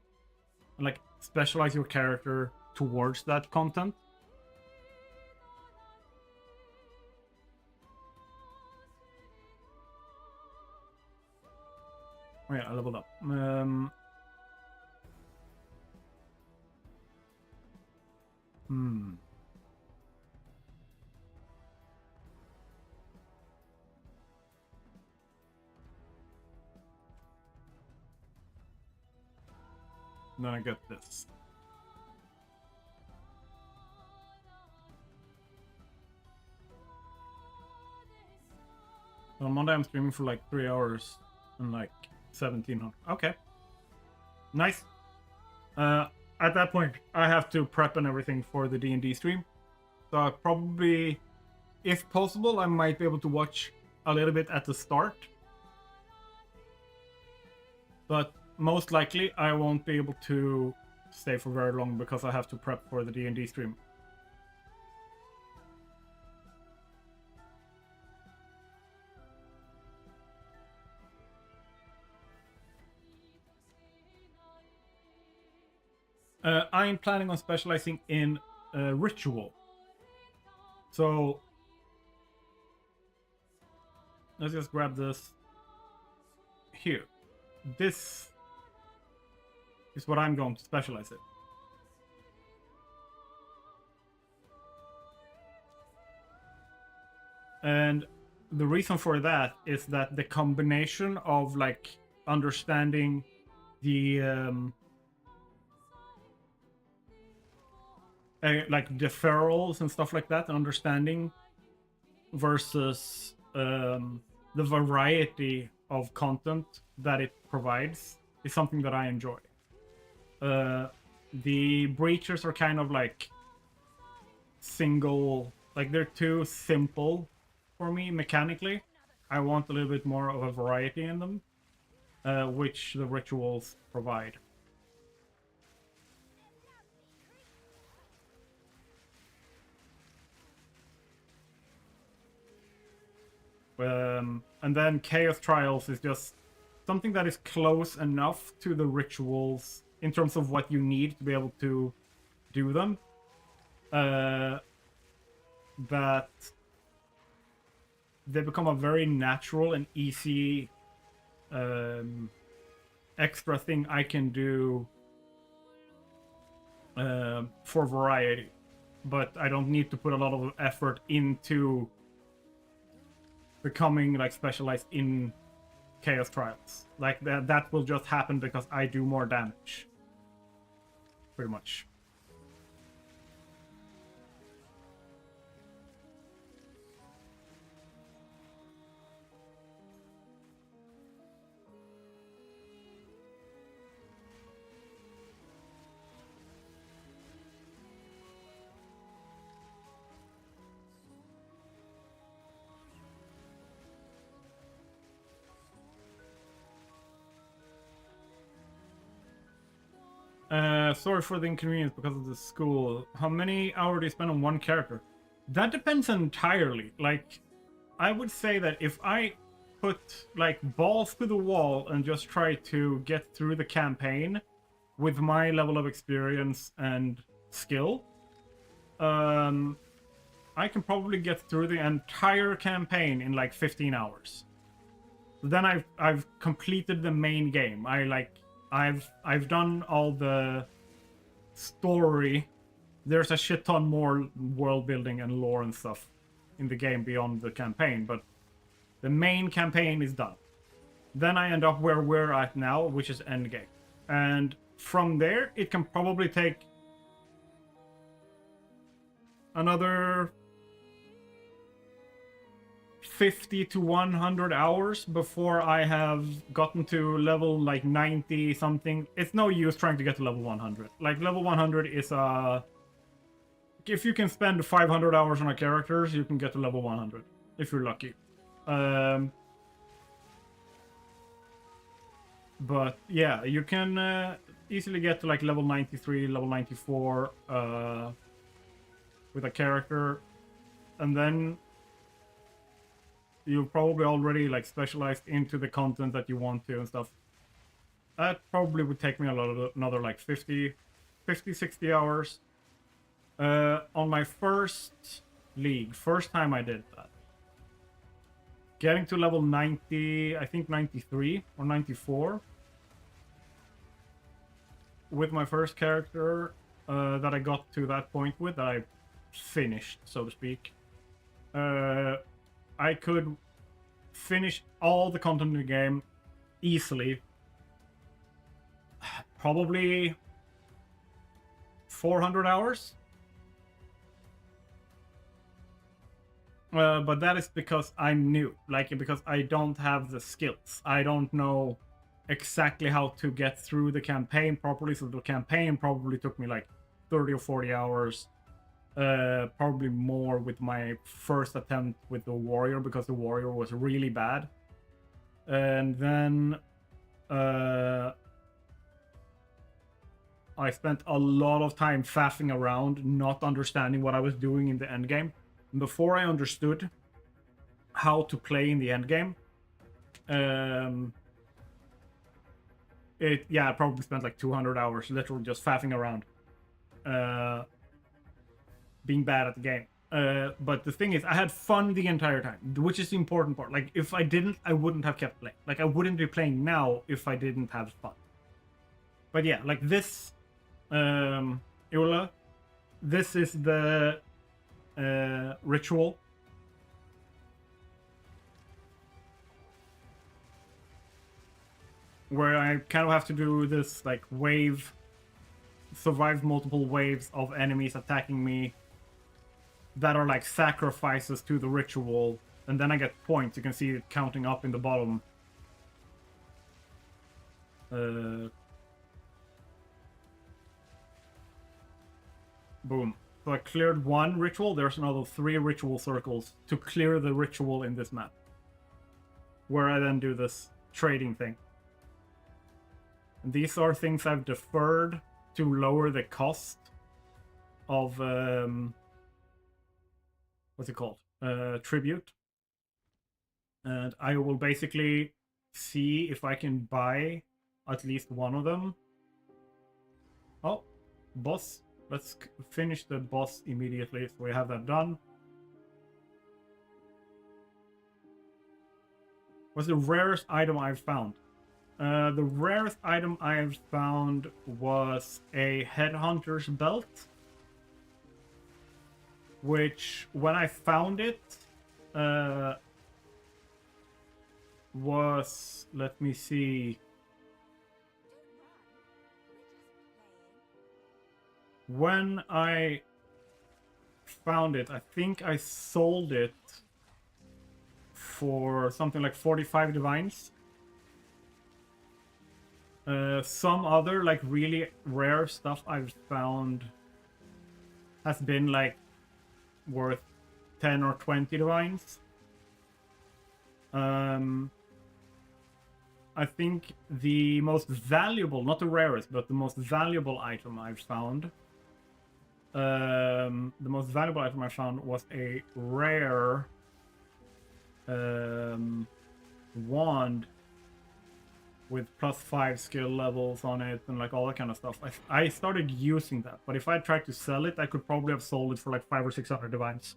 Speaker 1: and like specialize your character towards that content. Oh yeah, I leveled up. Then I get this. On Monday I'm streaming for like 3 hours and like 1700. Okay. Nice. At that point, I have to prep and everything for the D&D stream. So I probably, if possible, I might be able to watch a little bit at the start. But most likely, I won't be able to stay for very long because I have to prep for the D&D stream. I'm planning on specializing in ritual. So let's just grab this here. This is what I'm going to specialize in. And the reason for that is that the combination of like understanding the like deferrals and stuff like that, and understanding versus the variety of content that it provides is something that I enjoy. The breachers are kind of like single, like they're too simple for me mechanically. I want a little bit more of a variety in them, which the rituals provide. And then Chaos Trials is just something that is close enough to the rituals in terms of what you need to be able to do them. That they become a very natural and easy extra thing I can do for variety. But I don't need to put a lot of effort into becoming like specialized in Chaos Trials. Like that will just happen because I do more damage. Pretty much. Sorry for the inconvenience because of the school. How many hours do you spend on one character? That depends entirely. Like, I would say that if I put, like, balls to the wall and just try to get through the campaign with my level of experience and skill, I can probably get through the entire campaign in, like, 15 hours. Then I've completed the main game. I've done all the story. There's a shit ton more world building and lore and stuff in the game beyond the campaign, but the main campaign is done. Then I end up where we're at now, which is endgame. And from there, it can probably take another 50 to 100 hours before I have gotten to level like 90 something. It's no use trying to get to level 100. Like level 100 is if you can spend 500 hours on a character, you can get to level 100 if you're lucky. But yeah, you can easily get to like level 93, level 94 with a character, and then you've probably already like specialized into the content that you want to and stuff. That probably would take me another like 50, 60 hours. On my first league, first time I did that. Getting to level 90, I think 93 or 94. With my first character that I got to that point with, that I finished, so to speak. I could finish all the content in the game easily. Probably 400 hours. But that is because I'm new, like because I don't have the skills. I don't know exactly how to get through the campaign properly, so the campaign probably took me like 30 or 40 hours. Probably more with my first attempt with the warrior, because the warrior was really bad. And then I spent a lot of time faffing around, not understanding what I was doing in the endgame. Before I understood how to play in the endgame, I probably spent like 200 hours literally just faffing around, being bad at the game. But the thing is, I had fun the entire time, which is the important part. Like, if I didn't, I wouldn't have kept playing. Like, I wouldn't be playing now if I didn't have fun. But yeah, like this, Eula, this is the ritual. Where I kind of have to do this, like, wave, survive multiple waves of enemies attacking me that are like sacrifices to the ritual, and then I get points. You can see it counting up in the bottom. Boom. So I cleared one ritual. There's another 3 ritual circles to clear the ritual in this map, where I then do this trading thing. And these are things I've deferred to lower the cost of what's it called? Tribute. And I will basically see if I can buy at least one of them. Oh, boss. Let's finish the boss immediately, so we have that done. What's the rarest item I've found? The rarest item I've found was a headhunter's belt, which, when I found it, was, let me see, when I found it, I think I sold it for something like 45 divines. Some other, like, really rare stuff I've found has been, like, worth 10 or 20 divines. I think the most valuable, not the rarest, but the most valuable item I've found, was a rare wand with +5 skill levels on it and like all that kind of stuff. I started using that, but if I tried to sell it, I could probably have sold it for like 500 or 600 divines.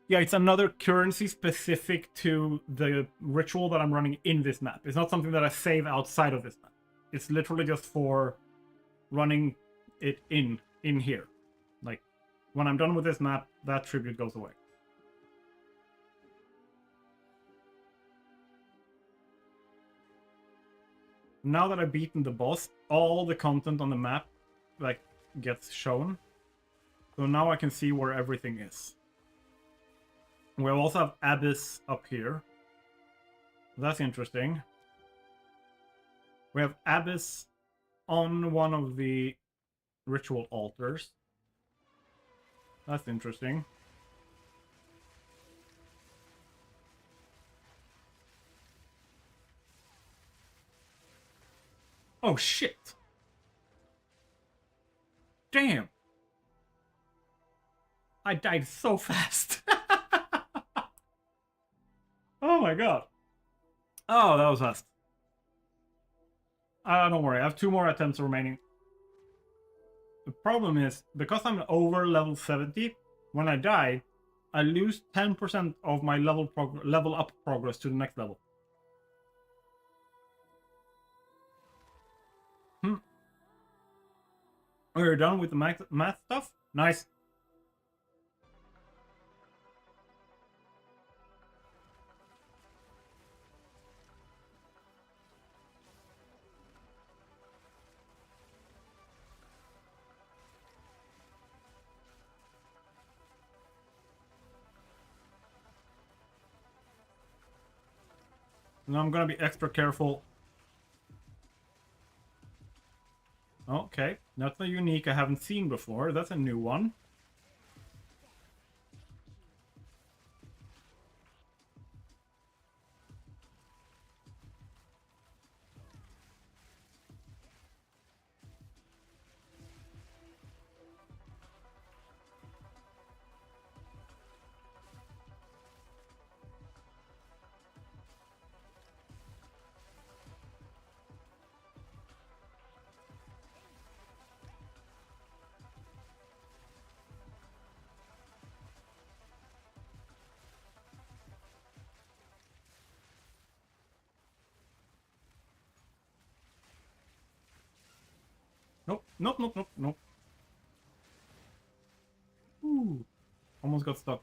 Speaker 1: Yeah, it's another currency specific to the ritual that I'm running in this map. It's not something that I save outside of this map. It's literally just for running it in here. Like, when I'm done with this map, that tribute goes away. Now that I've beaten the boss, all the content on the map, like, gets shown. So now I can see where everything is. We also have Abyss up here. That's interesting. We have Abyss on one of the ritual altars. That's interesting. Oh shit! Damn! I died so fast! Oh my god. Oh, that was fast. Don't worry, I have 2 more attempts remaining. The problem is, because I'm over level 70, when I die, I lose 10% of my level up progress to the next level. Oh, you're done with the math stuff? Nice. Now I'm gonna be extra careful. Okay, that's a unique I haven't seen before. That's a new one. Nope, nope, nope, nope, nope. Ooh, almost got stuck.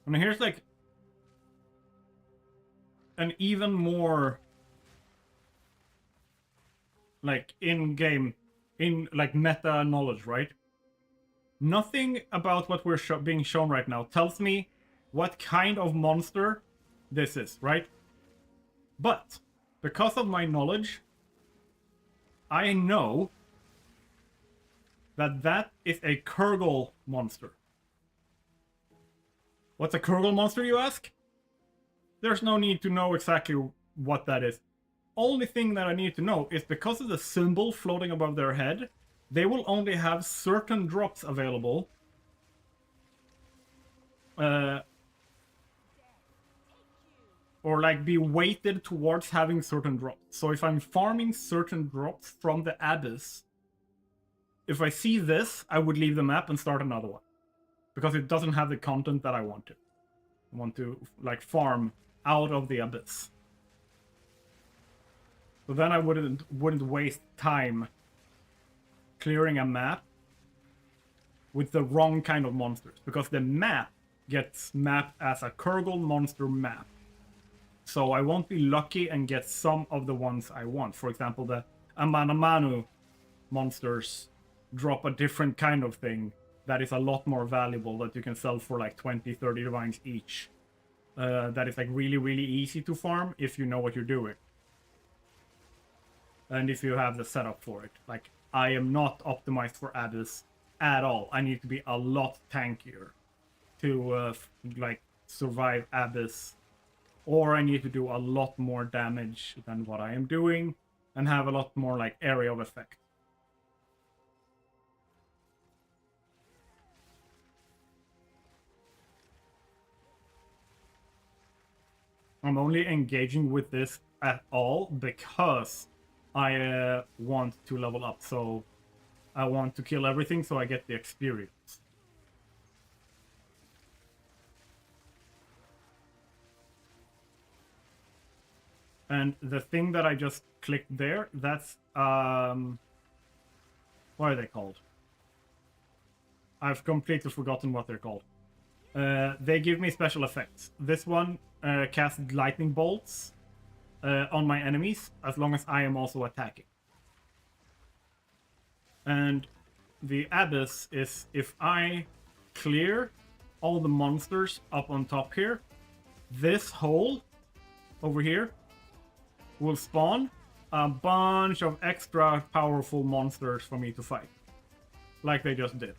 Speaker 1: And here's like an even more like in-game, in like meta knowledge, right? Nothing about what we're being shown right now tells me what kind of monster this is, right? But because of my knowledge, I know that that is a Kurgle monster. What's a Kurgle monster, you ask? There's no need to know exactly what that is. Only thing that I need to know is because of the symbol floating above their head, they will only have certain drops available. Or like be weighted towards having certain drops. So if I'm farming certain drops from the Abyss, if I see this, I would leave the map and start another one. Because it doesn't have the content that I want to. I want to like farm out of the Abyss. So then I wouldn't waste time clearing a map with the wrong kind of monsters. Because the map gets mapped as a Kurgle monster map. So I won't be lucky and get some of the ones I want. For example, the Amanamanu monsters drop a different kind of thing that is a lot more valuable that you can sell for like 20, 30 divines each. That is like really, really easy to farm if you know what you're doing. And if you have the setup for it. Like, I am not optimized for Abyss at all. I need to be a lot tankier to like survive Abyss. Or I need to do a lot more damage than what I am doing and have a lot more like area of effect. I'm only engaging with this at all because I want to level up. So I want to kill everything so I get the experience. And the thing that I just clicked there, that's what are they called? I've completely forgotten what they're called. They give me special effects. This one casts lightning bolts on my enemies as long as I am also attacking. And the Abyss is if I clear all the monsters up on top here, this hole over here will spawn a bunch of extra powerful monsters for me to fight. like they just did,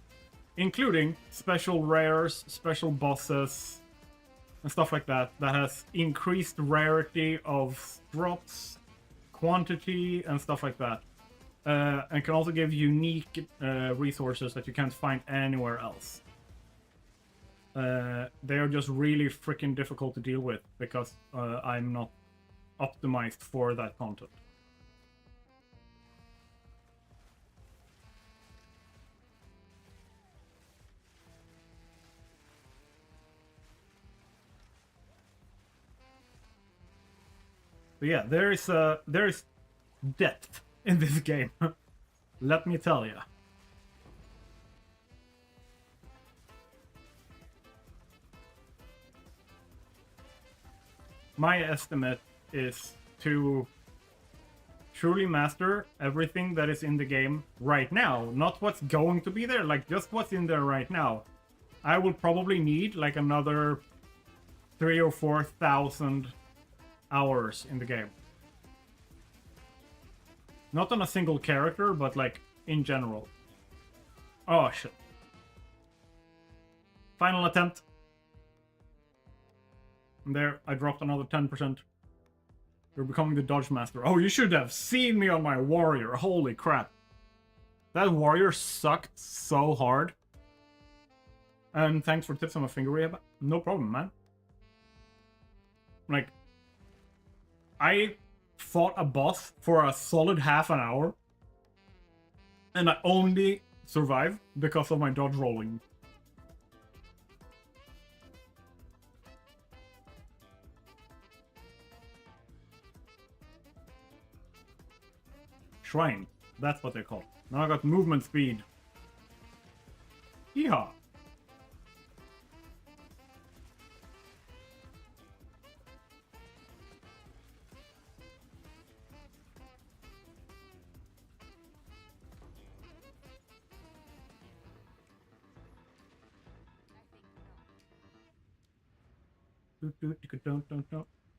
Speaker 1: including special rares, special bosses, and stuff like that, that has increased rarity of drops, quantity, and stuff like that. And can also give unique resources that you can't find anywhere else. They are just really freaking difficult to deal with because I'm not optimized for that content. But yeah, there is depth in this game. Let me tell you. My estimate is to truly master everything that is in the game right now, not what's going to be there, like just what's in there right now. I will probably need like another 3,000 or 4,000 hours in the game. Not on a single character, but like in general. Oh shit. Final attempt. And there, I dropped another 10%. You're becoming the dodge master. Oh, you should have seen me on my warrior. Holy crap. That warrior sucked so hard. And thanks for tips on my finger rehab. No problem, man. Like, I fought a boss for a solid half an hour. And I only survived because of my dodge rolling. Shrine. That's what they're called. Now I got movement speed. Yeehaw.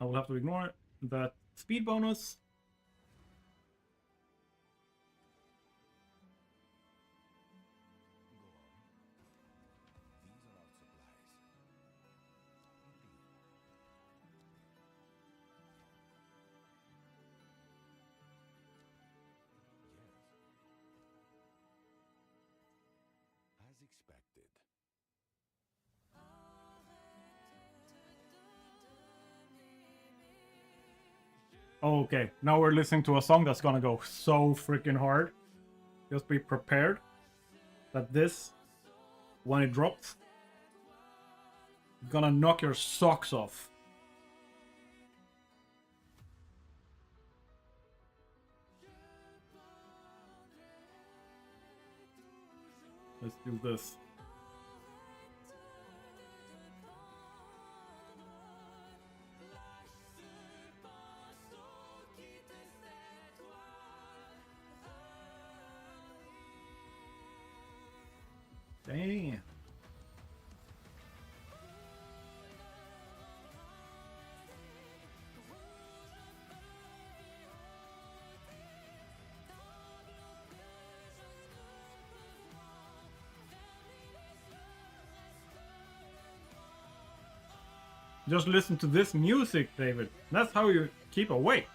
Speaker 1: I will have to ignore that speed bonus.
Speaker 2: As expected.
Speaker 1: Okay, now we're listening to a song that's gonna go so freaking hard. Just be prepared that this, when it drops, gonna knock your socks off. Let's do this. Damn. Just listen to this music, David. That's how you keep awake.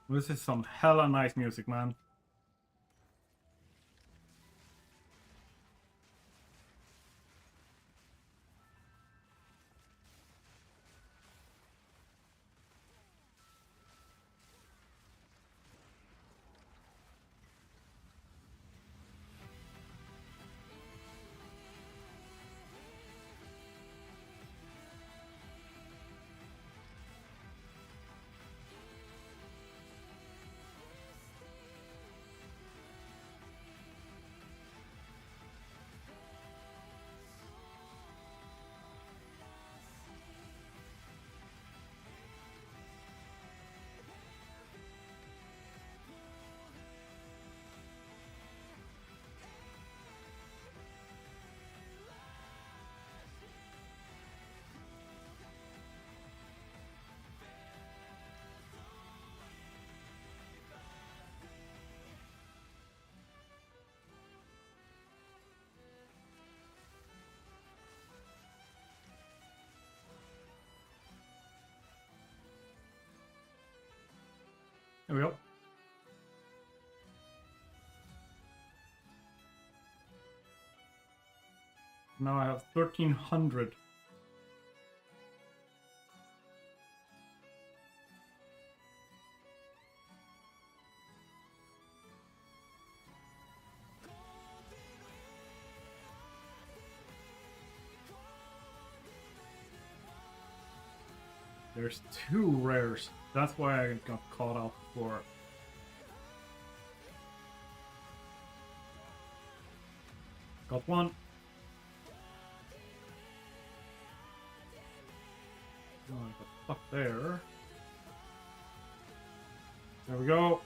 Speaker 1: This is some hella nice music, man. There we go. Now I have 1300. There's 2 rares. That's why I got caught up for. Got 1. Oh, I got stuck there. There we go.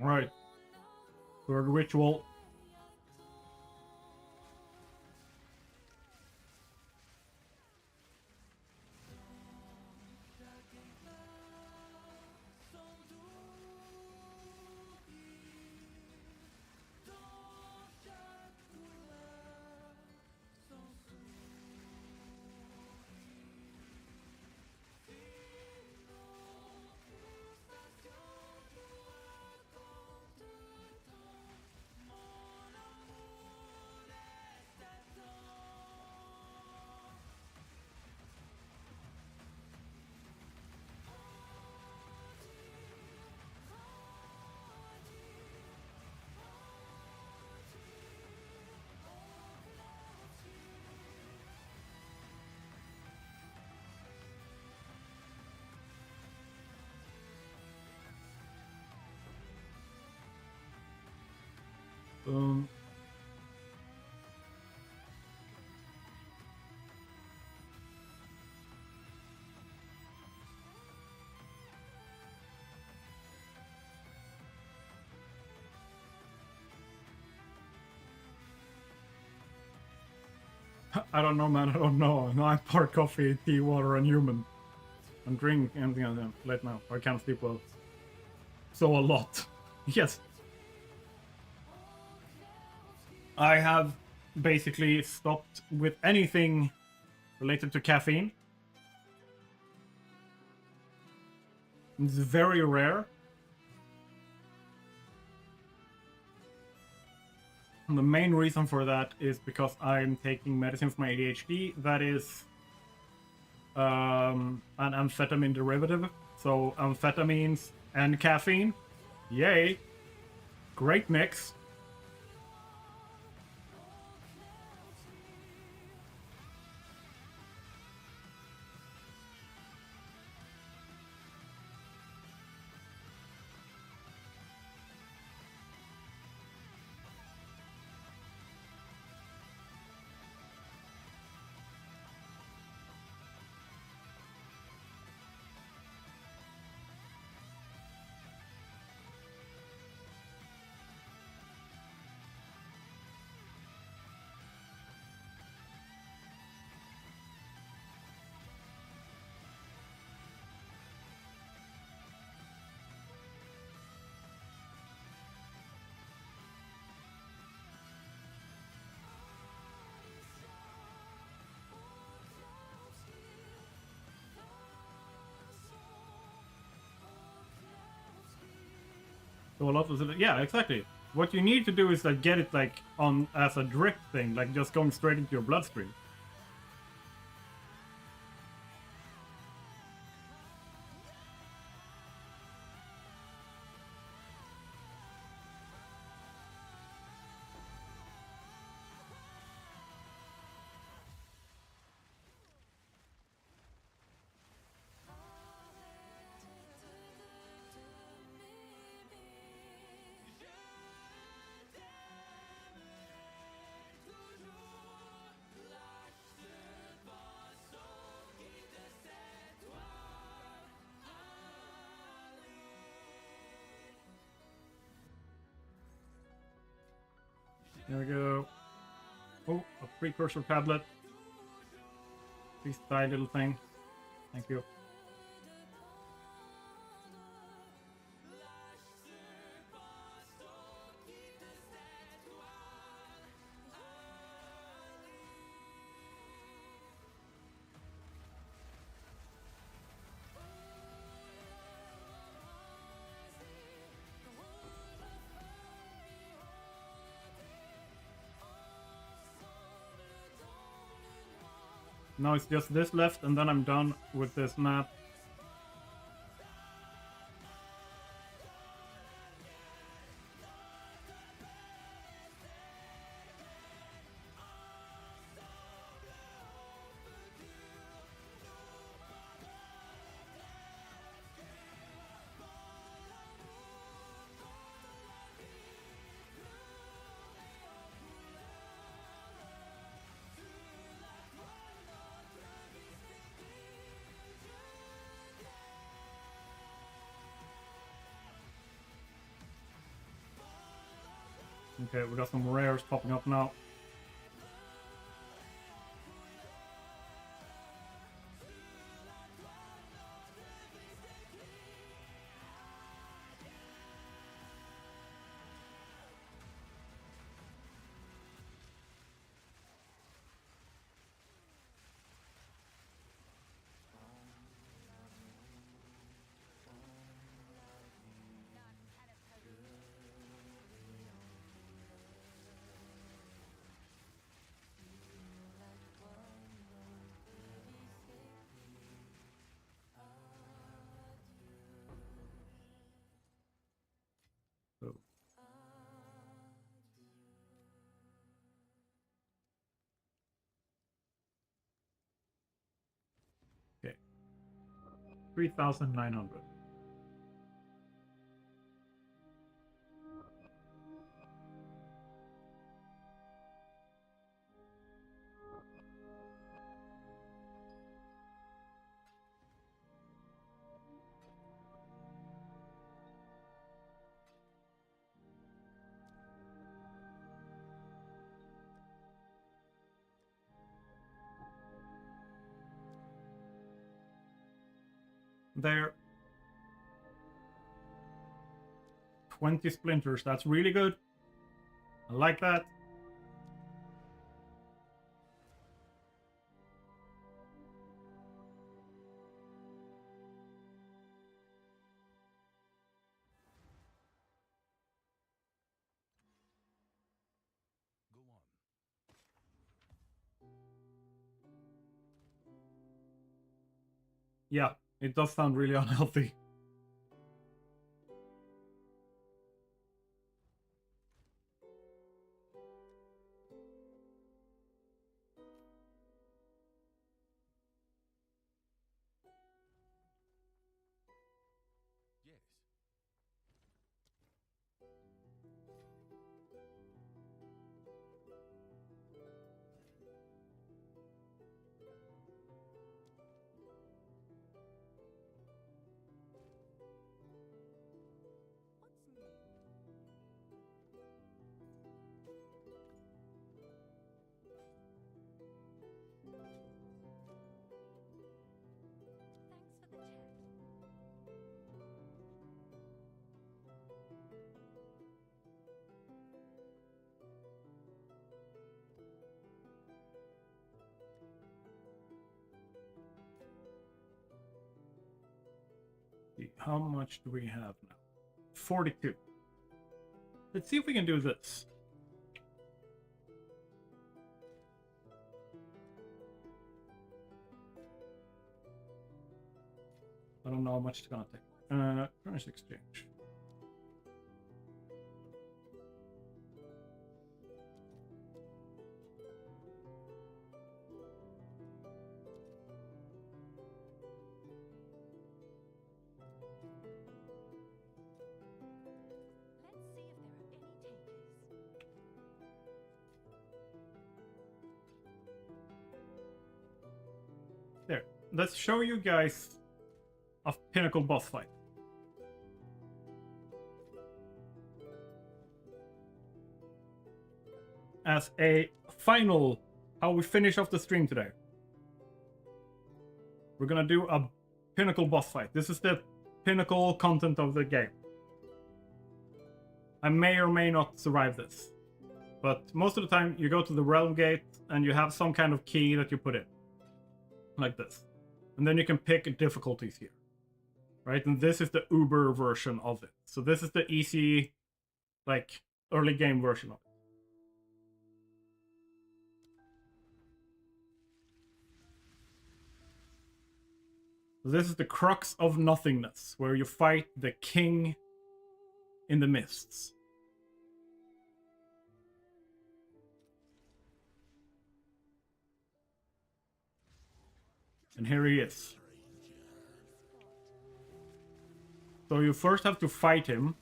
Speaker 1: Alright. Third ritual. Boom. I don't know, man. I don't know. No, I'm part coffee, tea, water, and human. And drink anything else late now. I can't sleep well. So a lot. Yes. I have basically stopped with anything related to caffeine. It's very rare. And the main reason for that is because I'm taking medicine for my ADHD that is an amphetamine derivative. So amphetamines and caffeine. Yay. Great mix. So a lot of, yeah, exactly. What you need to do is like get it like on as a drip thing, like just going straight into your bloodstream. There we go. Oh, a precursor tablet. Please die, little thing. Thank you. Now it's just this left, and then I'm done with this map. Okay, we got some rares popping up now. So. Okay. 3,900. There. 20 splinters. That's really good. I like that.
Speaker 2: Go on.
Speaker 1: Yeah, it does sound really unhealthy.
Speaker 2: Yes.
Speaker 3: What's new? Thanks for the tip.
Speaker 1: How much do we have now? 42. Let's see if we can do this. I don't know how much it's gonna take. Currency exchange.
Speaker 3: Let's see if there are any takers.
Speaker 1: There. Let's show you guys a pinnacle boss fight. as a final, how we finish off the stream today. We're gonna do a pinnacle boss fight. This is the pinnacle content of the game. I may or may not survive this, but most of the time you go to the realm gate and you have some kind of key that you put in, like this. And then you can pick difficulties here, right? And this is the Uber version of it. So this is the easy, like, early game version of it. This is the crux of nothingness, where you fight the king in the mists. And here he is. So you first have to fight him.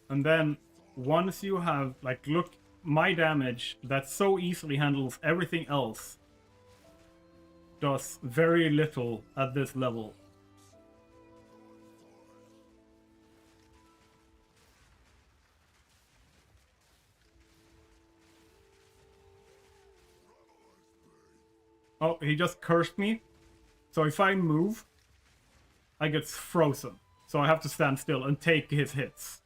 Speaker 1: And then once you have, like, look, my damage that so easily handles everything else does very little at this level. Oh, he just cursed me. So if I move, I get frozen. So I have to stand still and take his hits.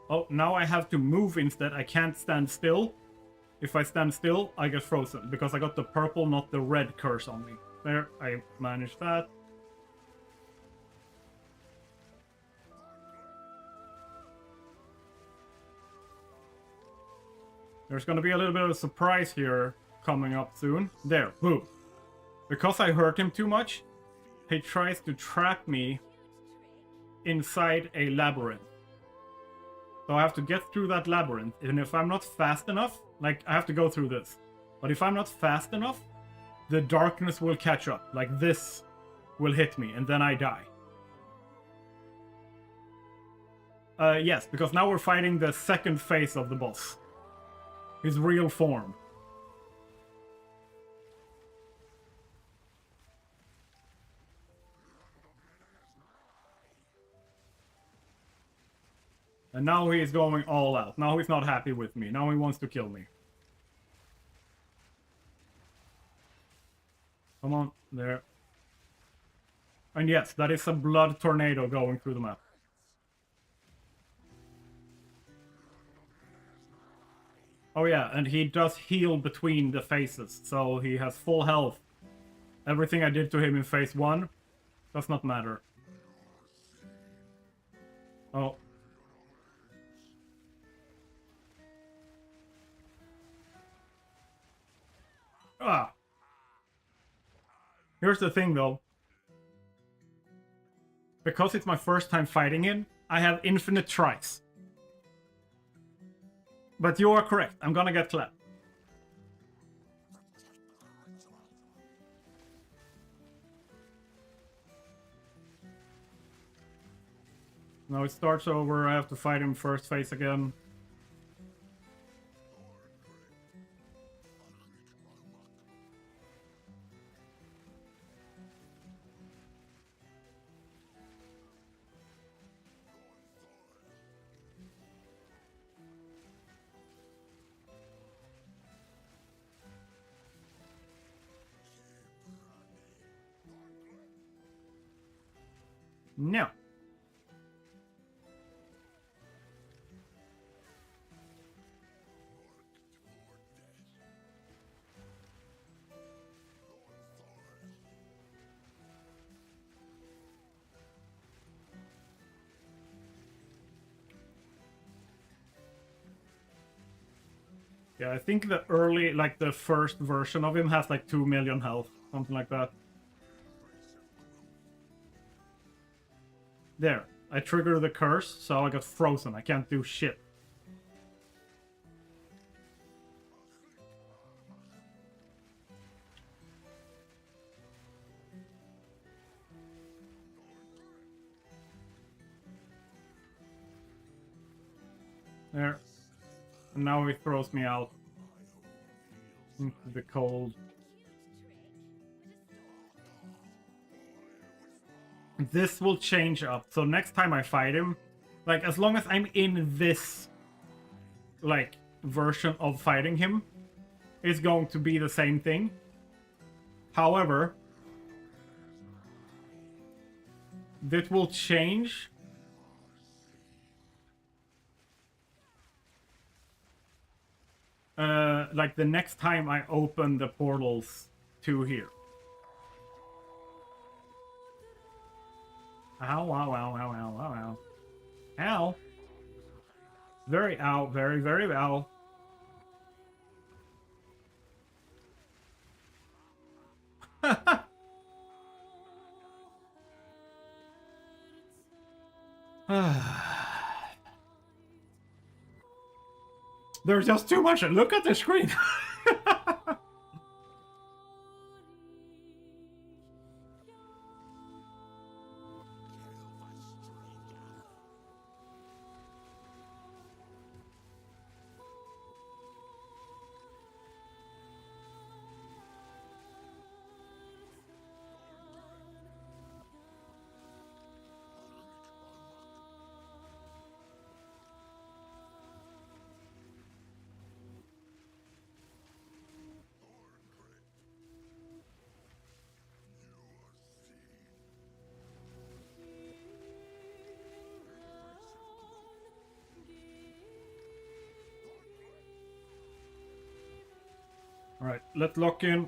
Speaker 1: Oh, now I have to move instead. I can't stand still. If I stand still, I get frozen because I got the purple, not the red curse on me. There, I managed that. There's gonna be a little bit of a surprise here coming up soon. There, boom. Because I hurt him too much, he tries to trap me inside a labyrinth. So I have to get through that labyrinth, and if I'm not fast enough, like, I have to go through this. But if I'm not fast enough, the darkness will catch up. Like, this will hit me, and then I die. Yes, because now we're fighting the second phase of the boss. His real form. And now he's going all out. Now he's not happy with me. Now he wants to kill me. Come on, there. And yes, that is a blood tornado going through the map. Oh yeah, and he does heal between the phases, so he has full health. Everything I did to him in phase 1 does not matter. Oh. Ah. Here's the thing though. Because it's my first time fighting him, I have infinite tries. But you are correct, I'm gonna get clapped. Now it starts over, I have to fight him first phase again. No. Yeah, I think the early, like the first version of him has like 2 million health, something like that. There, I trigger the curse, so I got frozen. I can't do shit. There. And now he throws me out into the cold. This will change up. So next time I fight him, like as long as I'm in this like version of fighting him, it's going to be the same thing. However, that will change. Like the next time I open the portals to here. Ow, ow, ow, ow, ow, ow, ow. Ow. Very ow, very, very ow. There's just too much. Look at the screen. All right, let's lock in.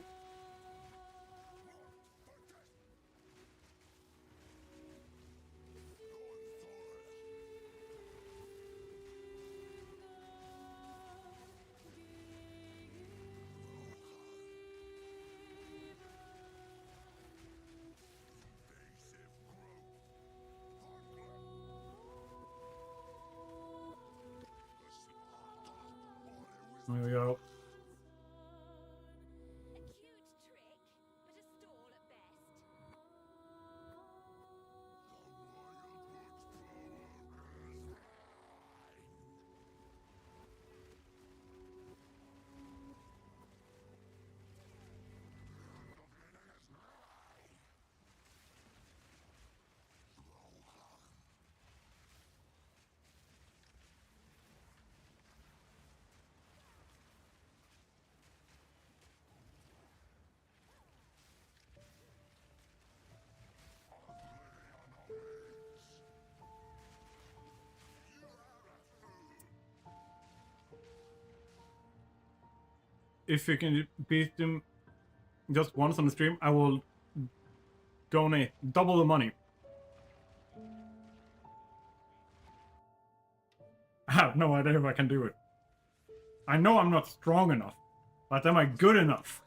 Speaker 1: There we go. If you can beat them just once on the stream, I will donate double the money. I have no idea if I can do it. I know I'm not strong enough, but am I good enough?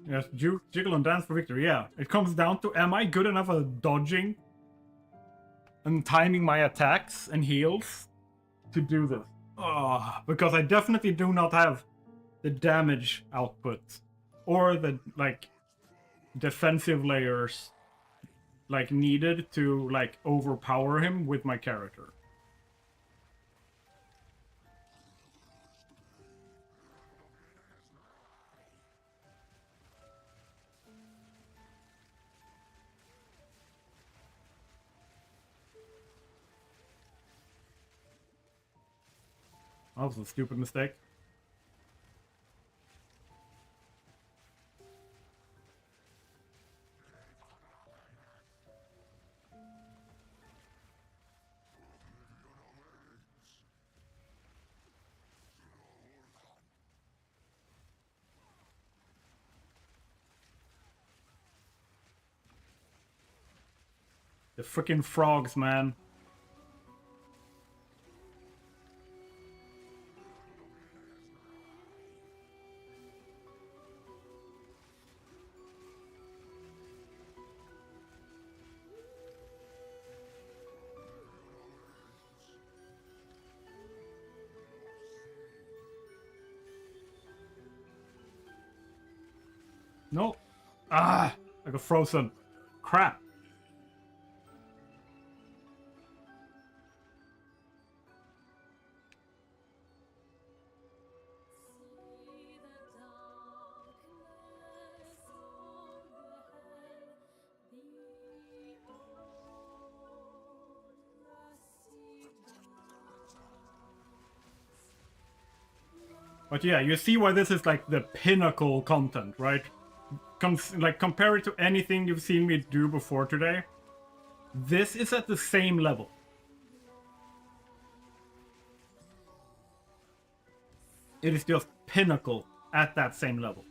Speaker 1: Yes, jiggle and dance for victory. Yeah, it comes down to, am I good enough at dodging and timing my attacks and heals to do this? Because I definitely do not have the damage output or the like defensive layers like needed to like overpower him with my character. That was a stupid mistake. The freaking frogs, man. No. Ah, I got frozen. Crap. But yeah, you see why this is like the pinnacle content, right? Like compare it to anything you've seen me do before today. This is at the same level. It is just pinnacle at that same level.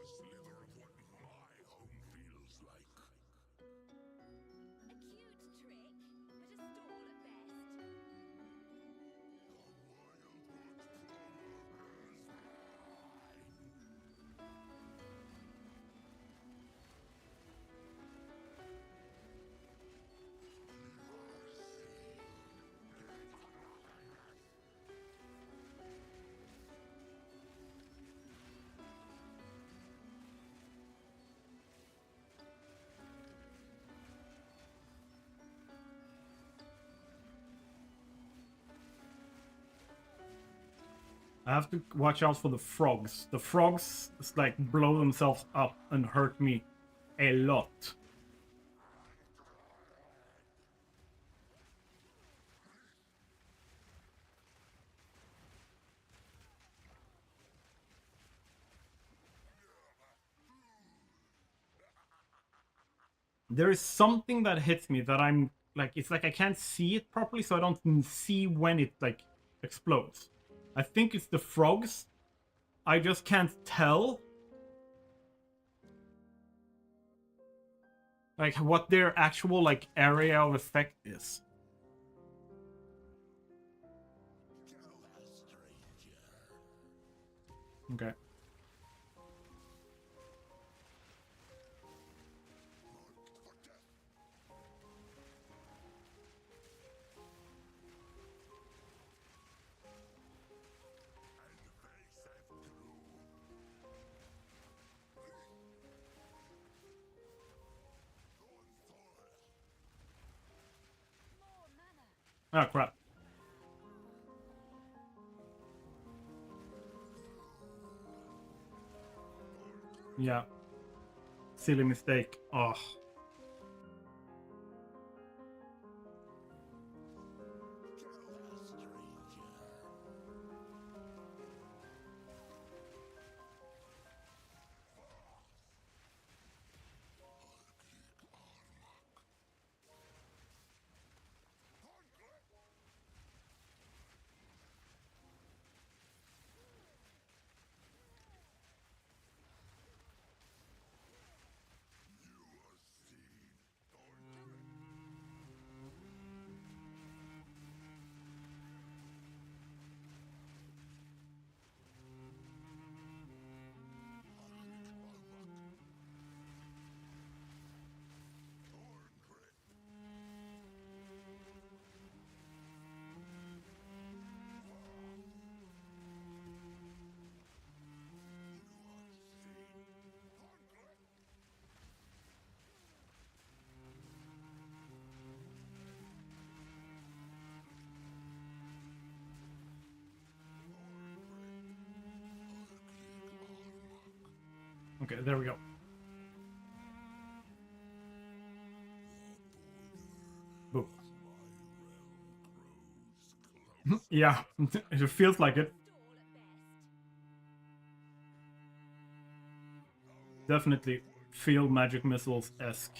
Speaker 3: A cute trick, but a stall at best.
Speaker 1: I have to watch out for the frogs. The frogs like blow themselves up and hurt me a lot. There is something that hits me that I'm like, it's like I can't see it properly, so I don't see when it like explodes. I think it's the frogs. I just can't tell like what their actual like area of effect is. Okay.
Speaker 3: More mana.
Speaker 1: Ah, crap. Yeah. Silly mistake. Oh. Okay, there we go. Boop. Yeah, it feels like it. Definitely feel magic missiles-esque.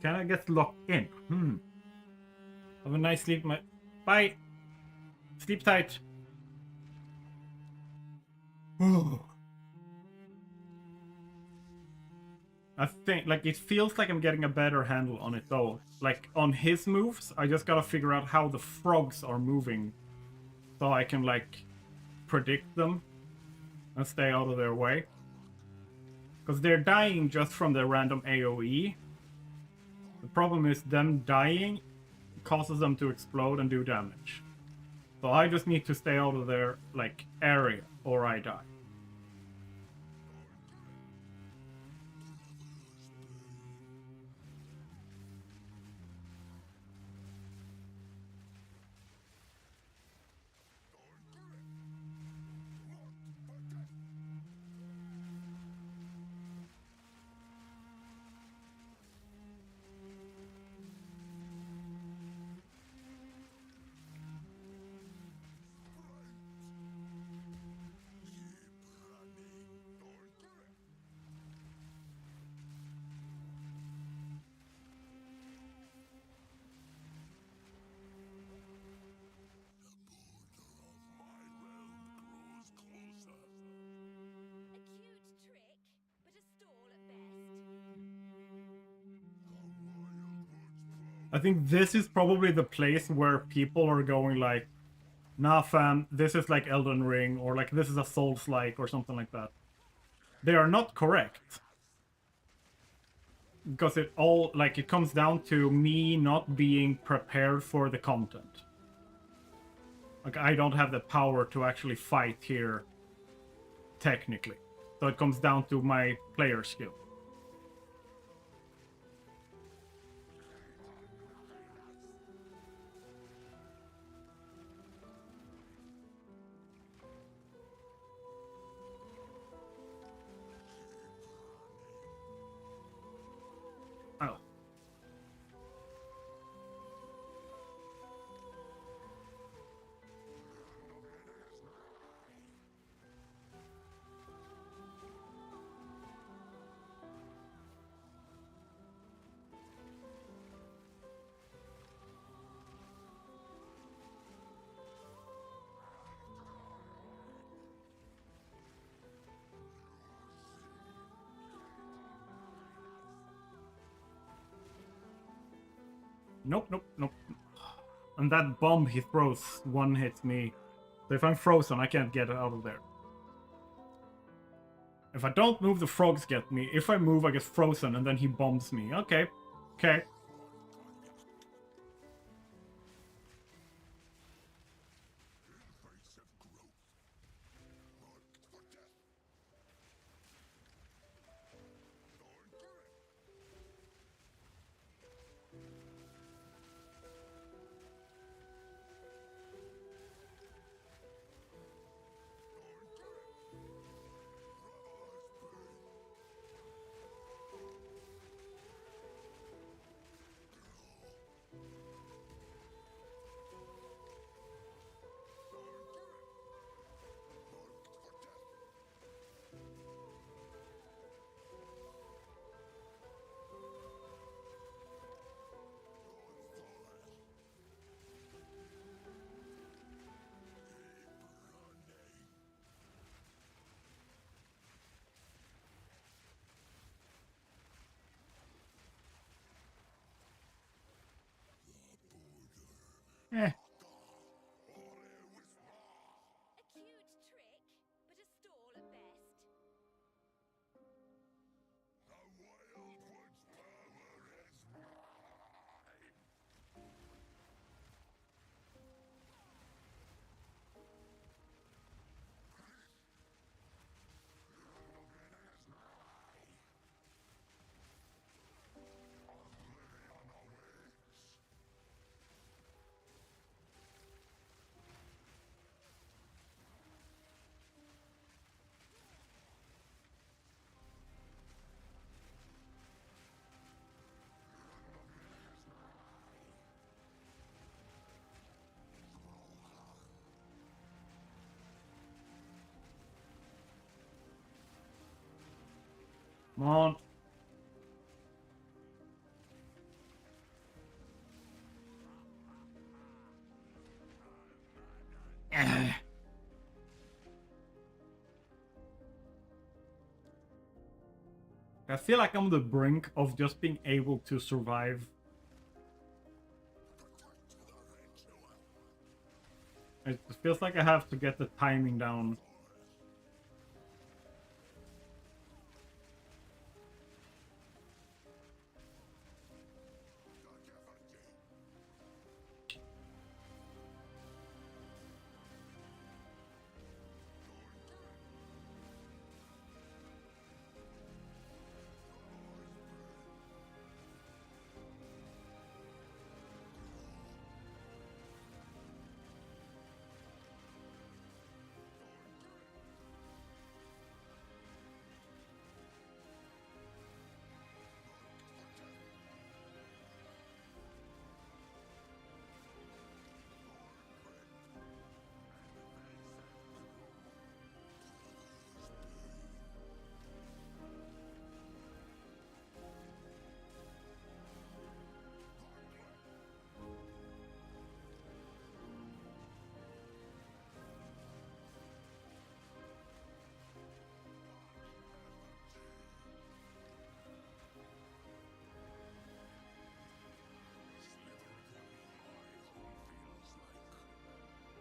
Speaker 1: Can I get locked in? Have a nice sleep, my... Bye! Sleep tight! I think, like, it feels like I'm getting a better handle on it, though. Like, on his moves, I just gotta figure out how the frogs are moving. So I can, like, predict them and stay out of their way. Because they're dying just from their random AoE. The problem is them dying causes them to explode and do damage. So I just need to stay out of their, like, area, or I die.
Speaker 3: A cute trick, but a stall at best.
Speaker 1: I think this is probably the place where people are going like, nah fam, this is like Elden Ring, or like this is a Souls-like, or something like that. They are not correct. Because it all, like, it comes down to me not being prepared for the content. Like, I don't have the power to actually fight here, technically. So it comes down to my player skill. Oh. Nope, nope, nope. And that bomb he throws one hits me. So if I'm frozen, I can't get out of there. If I don't move, the frogs get me. If I move, I get frozen, and then he bombs me. Okay. Okay. Eh. Come on. Eh. I feel like I'm on the brink of just being able to survive. It feels like I have to get the timing down.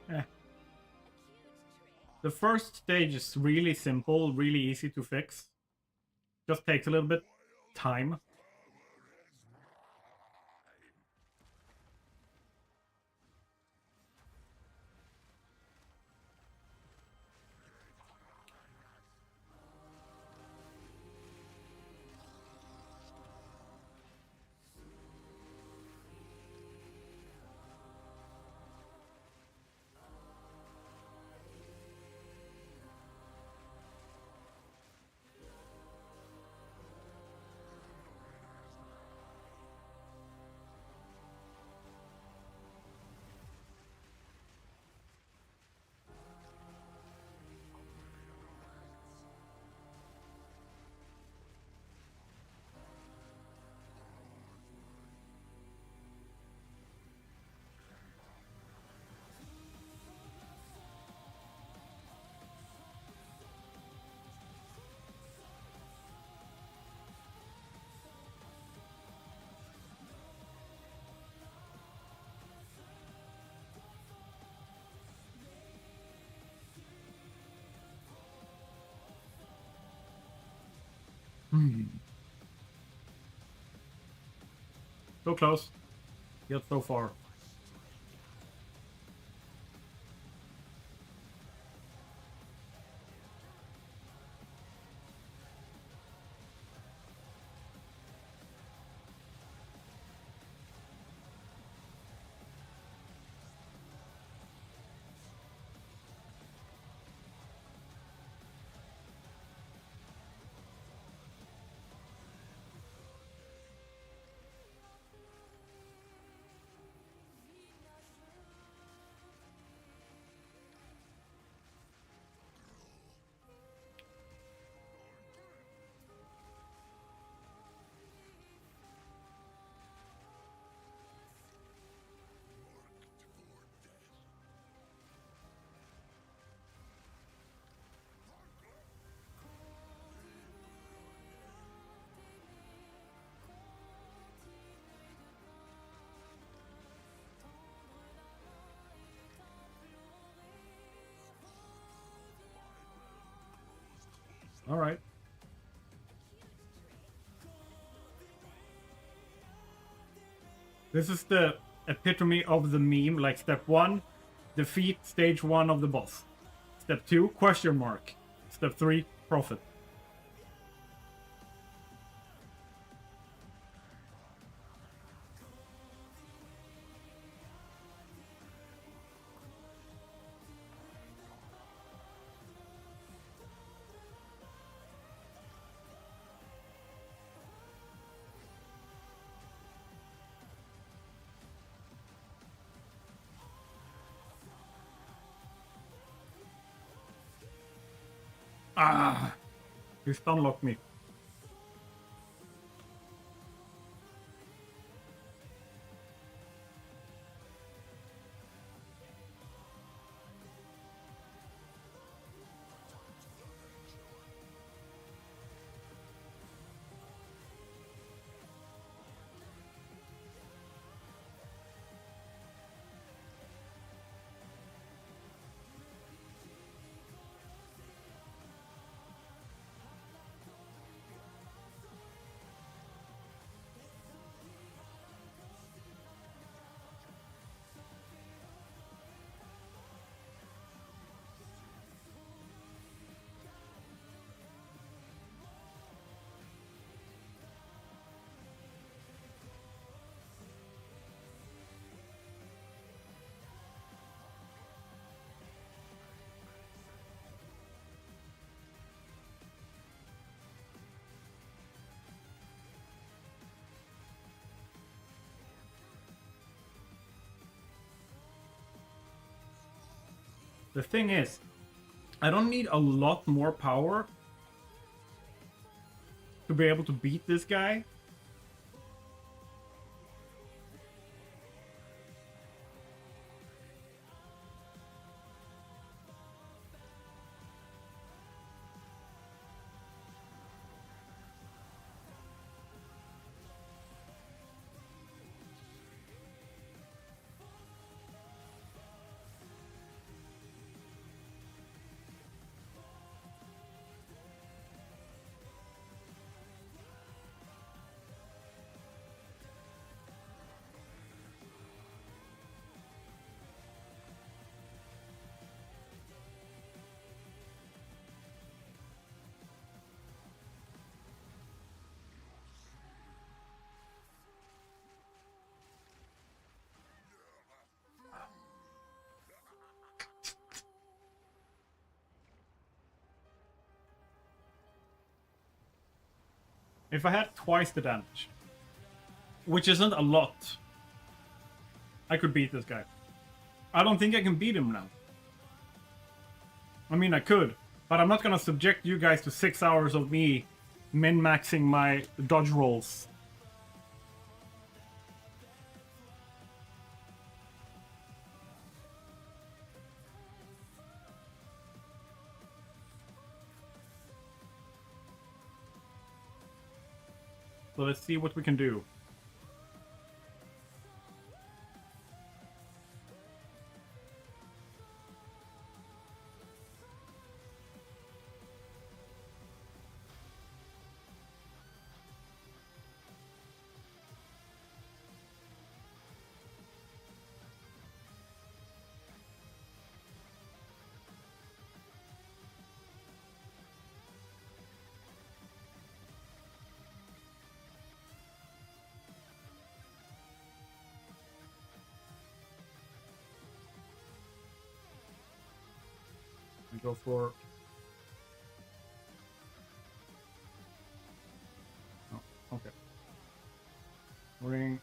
Speaker 1: Eh. The first stage is really simple, really easy to fix. Just takes a little bit time. So close, yet so far. All right. This is the epitome of the meme. Like step 1, defeat stage 1 of the boss. Step 2, question mark. Step 3, profit. Ah, he stunlocked me. The thing is, I don't need a lot more power to be able to beat this guy. If I had twice the damage, which isn't a lot, I could beat this guy. I don't think I can beat him now. I mean, I could, but I'm not gonna subject you guys to 6 hours of me min-maxing my dodge rolls. So let's see what we can do. We go for... Oh, okay. Ring.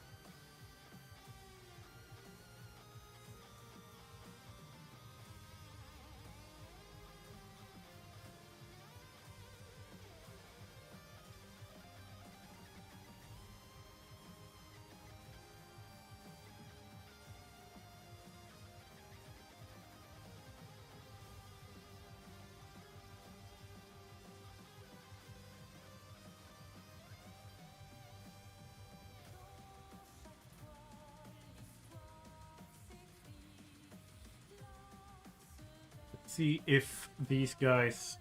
Speaker 1: See if these guys...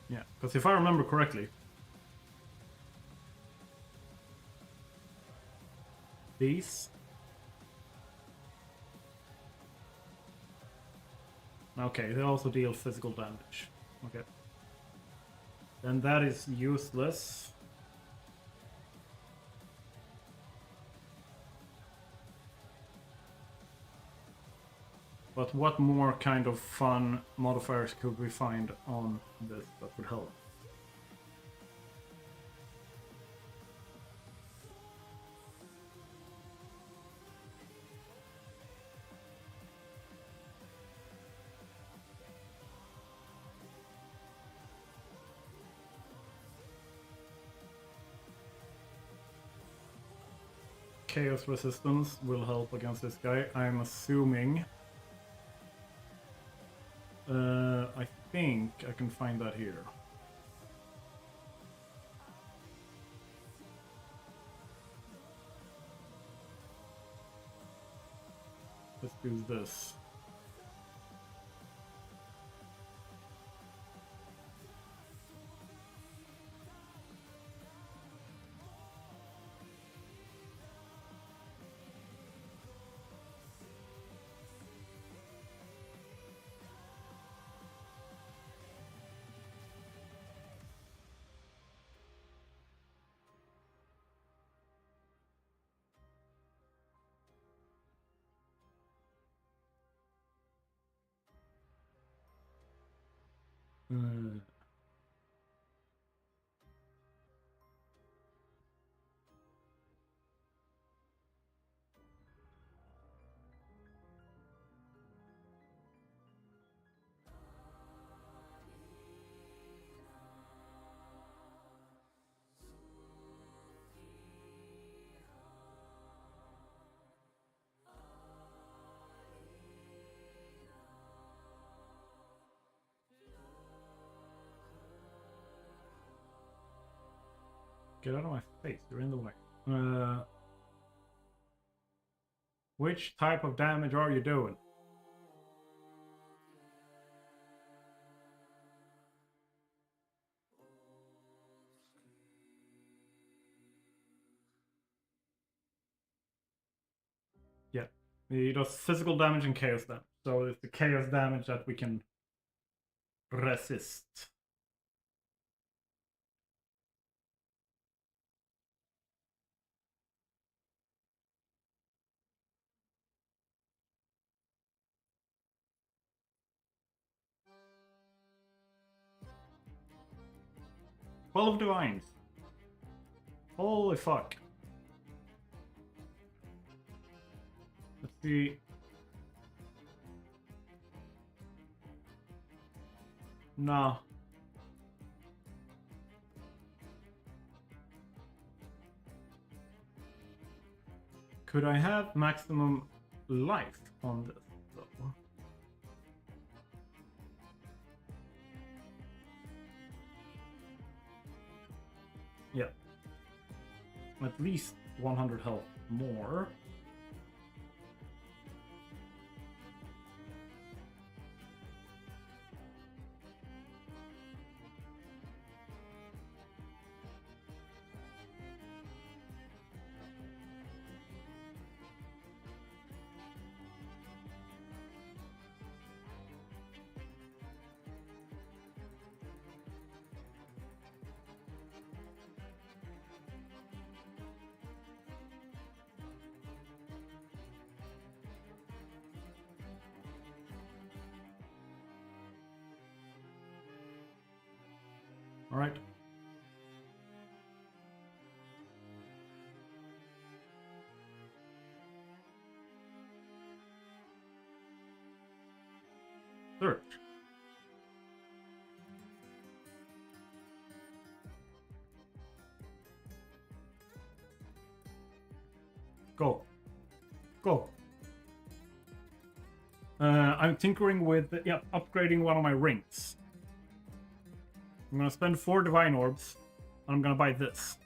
Speaker 1: Yeah, because if I remember correctly, these... Okay, they also deal physical damage. Okay. Then that is useless. But what more kind of fun modifiers could we find on this that would help? Chaos resistance will help against this guy, I'm assuming. I think I can find that here. Let's do this. Uh, Get out of my face, you're in the way. Which type of damage are you doing? Yeah, he does physical damage and chaos damage. So it's the chaos damage that we can resist. Twelve divines. Holy fuck. Let's see. No. Could I have maximum life on this though? Yeah. At least 100 health more. All right. Search. Go. Go. I'm tinkering with, upgrading one of my rings. I'm gonna spend 4 divine orbs, and I'm gonna buy this.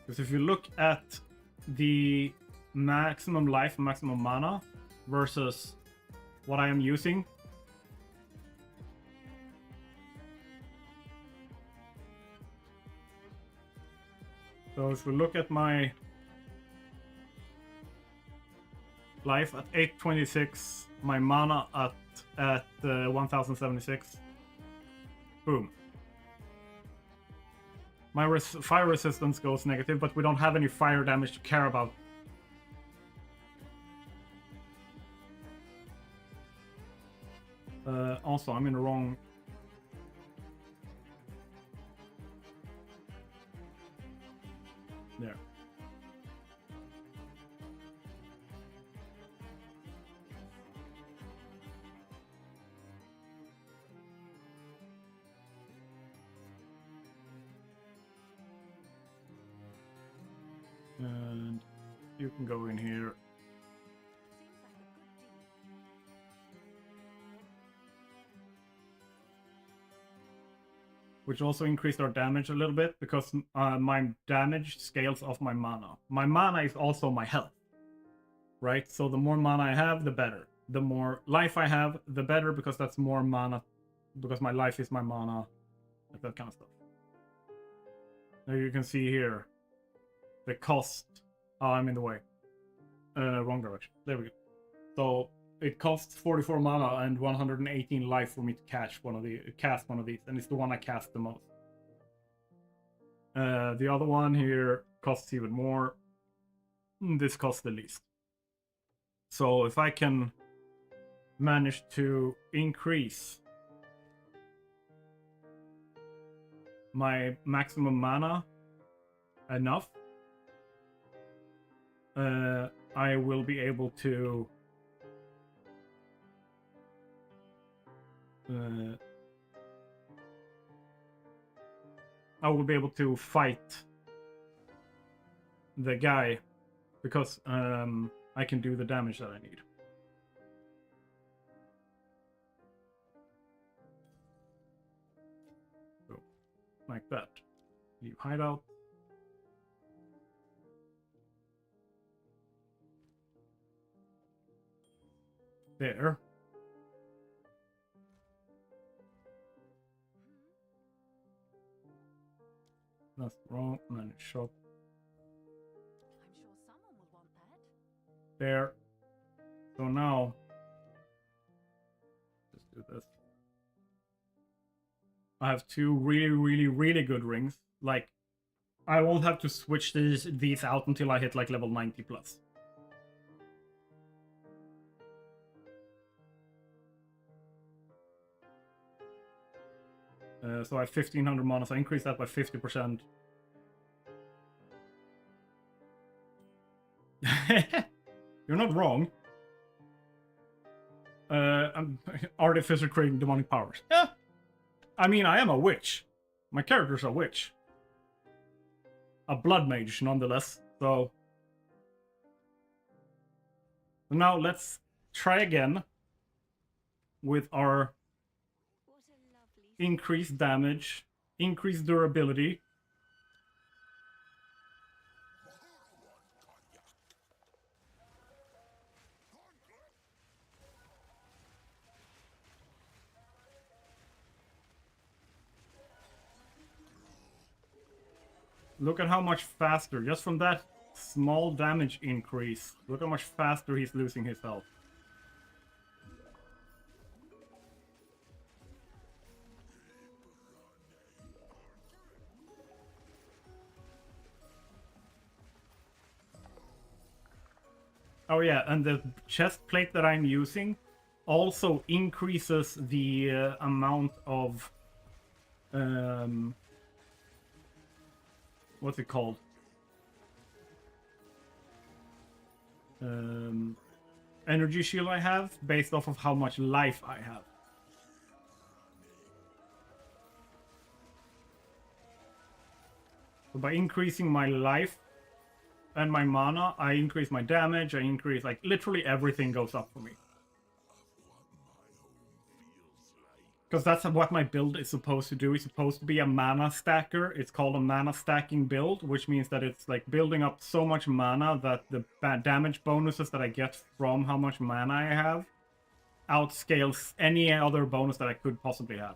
Speaker 1: Because if you look at the maximum life and maximum mana versus what I am using, so if we look at my life at 826, my mana at 1076. Boom. My fire resistance goes negative, but we don't have any fire damage to care about. Also, I'm in the wrong... There. And you can go in here. Which also increased our damage a little bit because my damage scales off my mana. My mana is also my health, right? So the more mana I have, the better. The more life I have, the better, because that's more mana, because my life is my mana, like that kind of stuff. Now you can see here the cost. Oh, I'm in the way. Wrong direction. There we go. So it costs 44 mana and 118 life for me to cast one of these, and it's the one I cast the most. The other one here costs even more. This costs the least. So if I can managed to increase my maximum mana enough, I will be able to fight the guy because I can do the damage that I need. So, like that. Leave hideout. There. That's wrong. Manage shop.
Speaker 3: I'm sure someone will want that.
Speaker 1: There. So now, just do this. I have two really good rings. Like, I won't have to switch these out until I hit like level 90 plus. So I have 1500 mana, so I increase that by 50%. You're not wrong. I'm artificer creating demonic powers. Yeah. I mean, I am a witch. My character's a witch. A blood mage, nonetheless. So now let's try again with our
Speaker 3: What a lovely
Speaker 1: increased damage, increased durability. Look at how much faster, just from that small damage increase, look how much faster he's losing his health. Oh yeah, and the chest plate that I'm using also increases the amount of what's it called? Energy shield I have based off of how much life I have. So by increasing my life and my mana, I increase my damage, I increase, like, literally everything goes up for me. Because that's what my build is supposed to do. It's supposed to be a mana stacker. It's called a mana stacking build, which means that it's like building up so much mana that the damage bonuses that I get from how much mana I have outscales any other bonus that I could possibly have.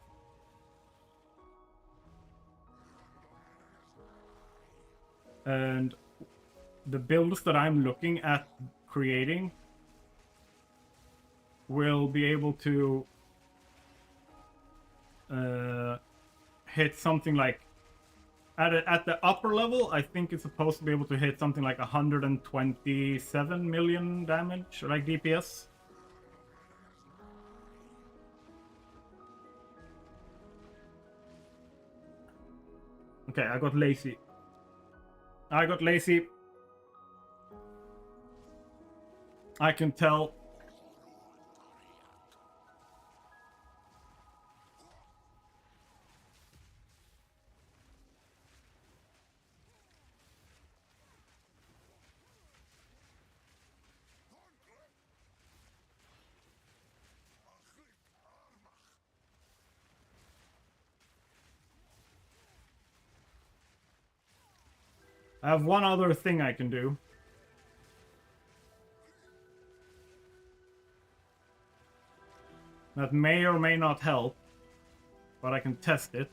Speaker 1: And the builds that I'm looking at creating will be able to hit something like at the upper level. I think it's supposed to be able to hit something like 127 million damage, like DPS. Okay, I got lazy. I can tell. I have one other thing I can do. That may or may not help, but I can test it.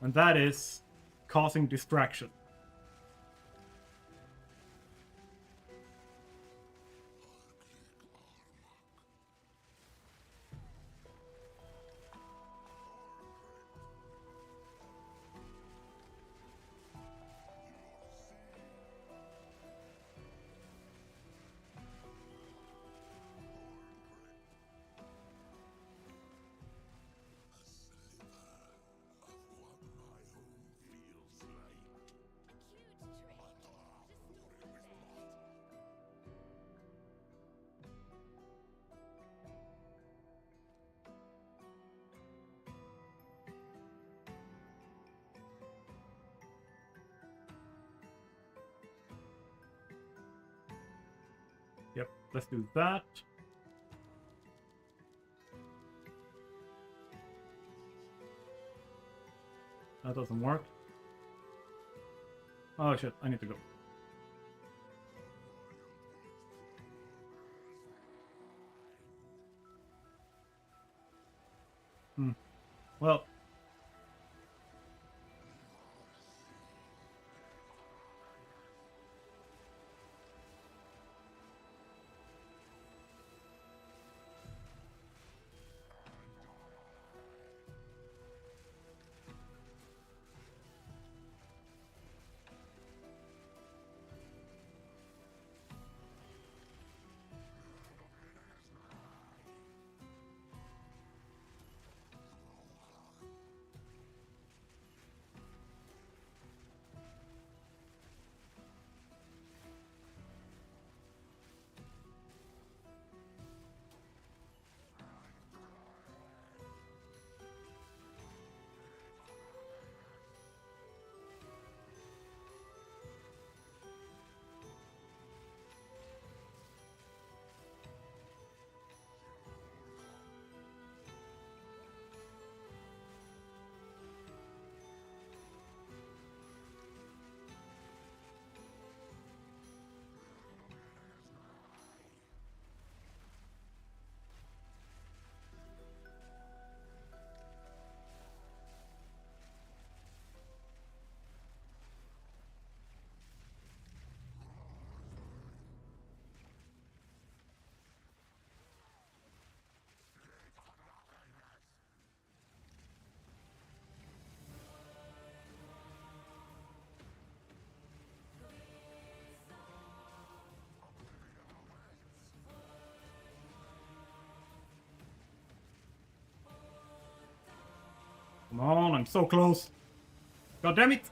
Speaker 1: And that is causing distraction. Let's do that. That doesn't work. Oh shit, I need to go. Well. Come on, I'm so close. God damn it!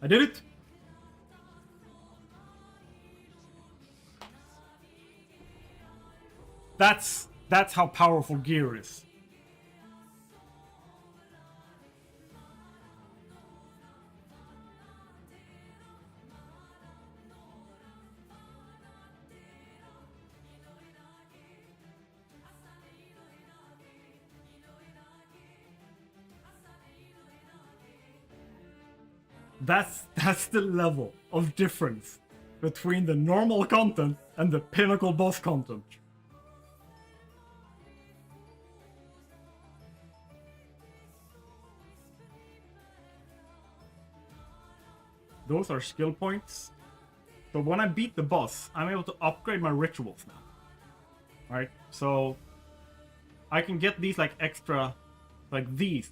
Speaker 1: I did it! That's how powerful gear is. That's the level of difference between the normal content and the pinnacle boss content. Those are skill points. So when I beat the boss, I'm able to upgrade my rituals now. Right? So I can get these like extra, like these.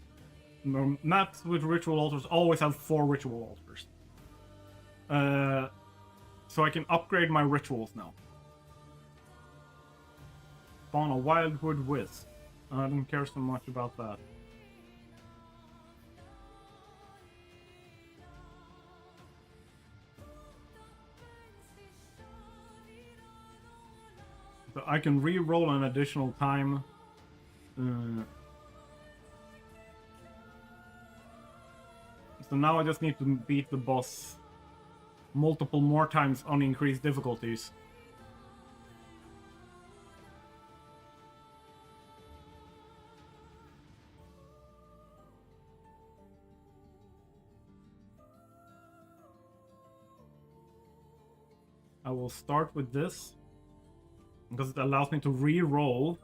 Speaker 1: Maps with ritual altars always have 4 ritual altars. So I can upgrade my rituals now. Spawn a Wildwood Wisp. I don't care so much about that. So I can re-roll an additional time. So now I just need to beat the boss multiple more times on increased difficulties. I will start with this because it allows me to re-roll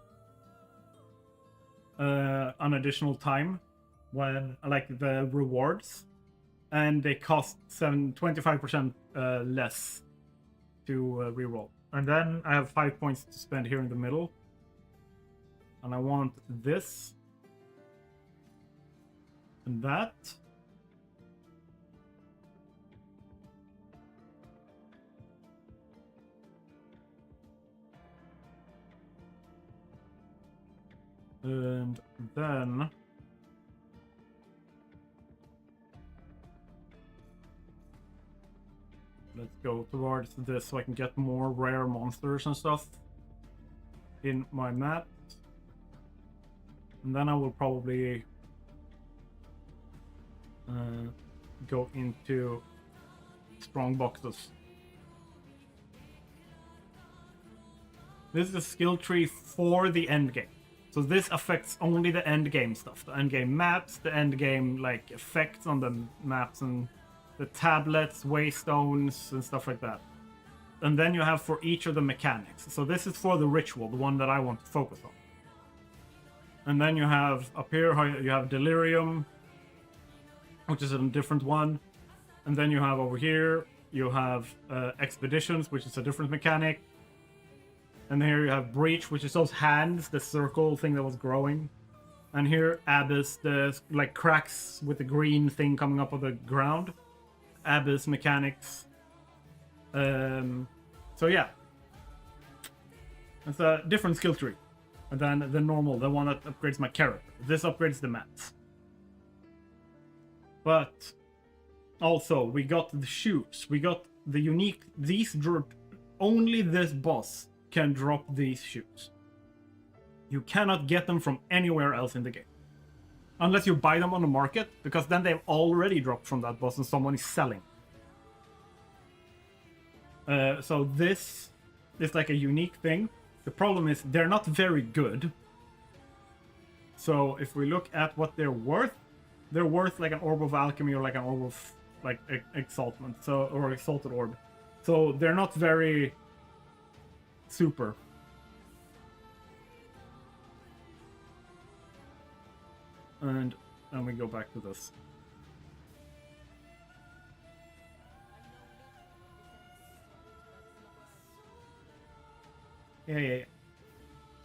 Speaker 1: an additional time when like the rewards, and they cost 25% less to re-roll. And then I have 5 points to spend here in the middle, and I want this and that. And then let's go towards this so I can get more rare monsters and stuff in my map. And then I will probably go into strong boxes. This is a skill tree for the end game. So this affects only the end game stuff. The end game maps, the end game like effects on the maps and the tablets, waystones and stuff like that. And then you have for each of the mechanics. So this is for the ritual, the one that I want to focus on. And then you have up here, you have Delirium, which is a different one. And then you have over here, you have Expeditions, which is a different mechanic. And here you have Breach, which is those hands, the circle thing that was growing. And here, Abyss, the like cracks with the green thing coming up of the ground. Abyss mechanics. So yeah. It's a different skill tree than the normal, the one that upgrades my character. This upgrades the mats. But also, we got the shoes. We got the unique, only this boss can drop these shoes. You cannot get them from anywhere else in the game. Unless you buy them on the market, because then they've already dropped from that boss and someone is selling. So this is like a unique thing. The problem is they're not very good. So if we look at what they're worth like an Orb of Alchemy or like an Orb of like Exaltment, so or Exalted Orb. So they're not very super. And then we go back to this. Yeah.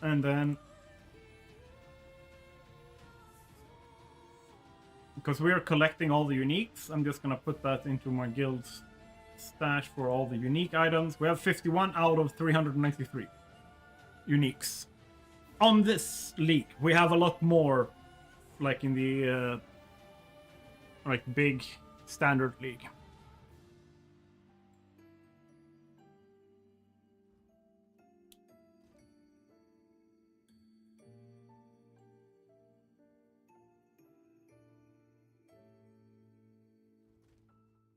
Speaker 1: And then, because we are collecting all the uniques, I'm just gonna put that into my guild's stash for all the unique items. We have 51 out of 393 uniques. On this league, we have a lot more, like in the like big standard league.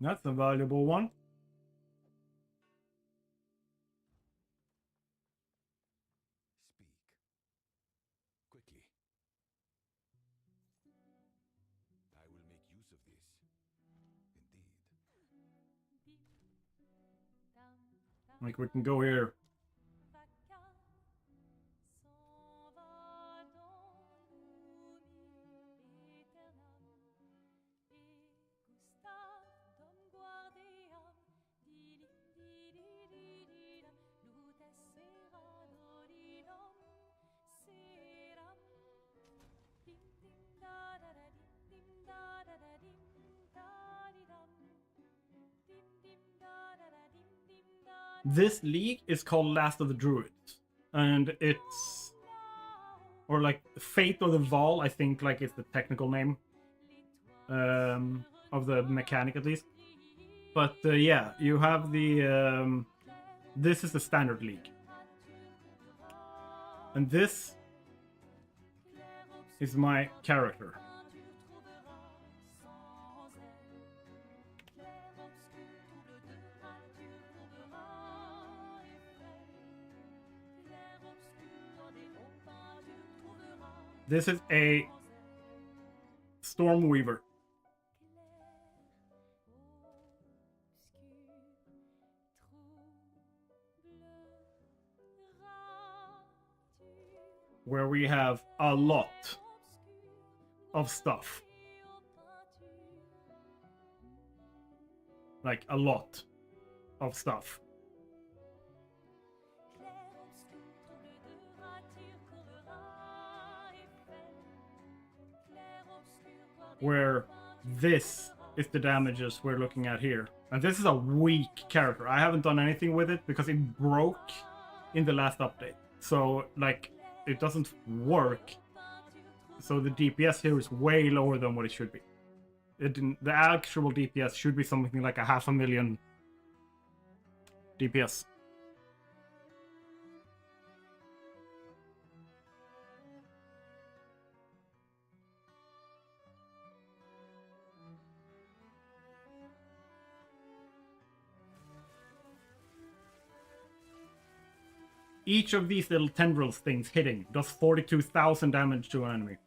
Speaker 1: That's a valuable one.
Speaker 2: Speak. Quickly. I will make use of this. Indeed.
Speaker 1: Like we can go here. This league is called Last of the Druids, and it's, or like Fate of the Val, I think, like it's the technical name of the mechanic at least. But yeah, you have the this is the standard league, and this is my character. This is a Stormweaver. Where we have a lot of stuff. Like a lot of stuff. Where this is the damages we're looking at here. And this is a weak character. I haven't done anything with it because it broke in the last update. So, like, it doesn't work. So the DPS here is way lower than what it should be. The actual DPS should be something like 500,000 DPS. Each of these little tendrils things hitting does 42,000 damage to an enemy.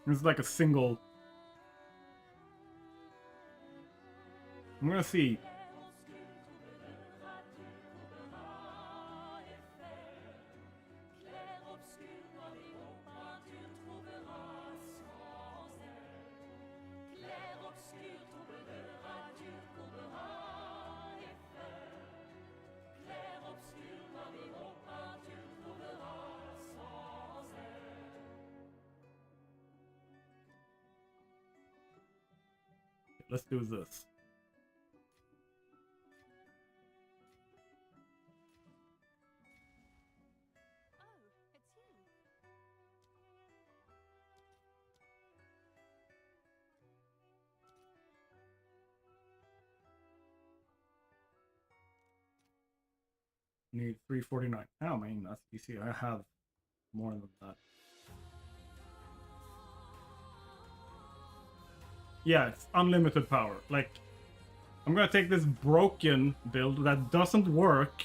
Speaker 1: It's like a single... I'm gonna see. Let's do this.
Speaker 3: Oh, it's you.
Speaker 1: Need 349. Oh, I mean, that's easy. I have more than that. Yeah, it's unlimited power. Like, I'm gonna take this broken build that doesn't work.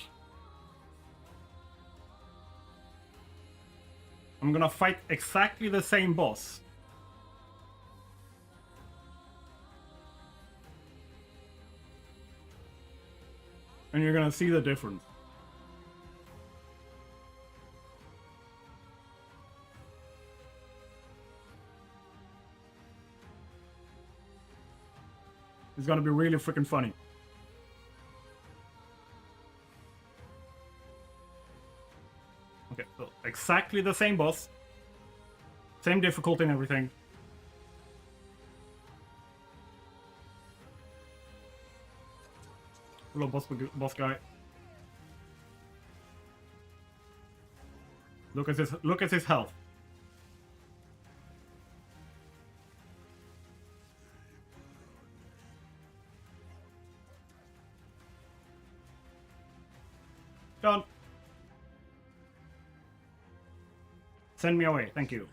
Speaker 1: I'm gonna fight exactly the same boss. And you're gonna see the difference. It's gonna be really freaking funny. Okay, so exactly the same boss. Same difficulty and everything. Hello, boss guy. Look at his health. Done. Send me away, thank you.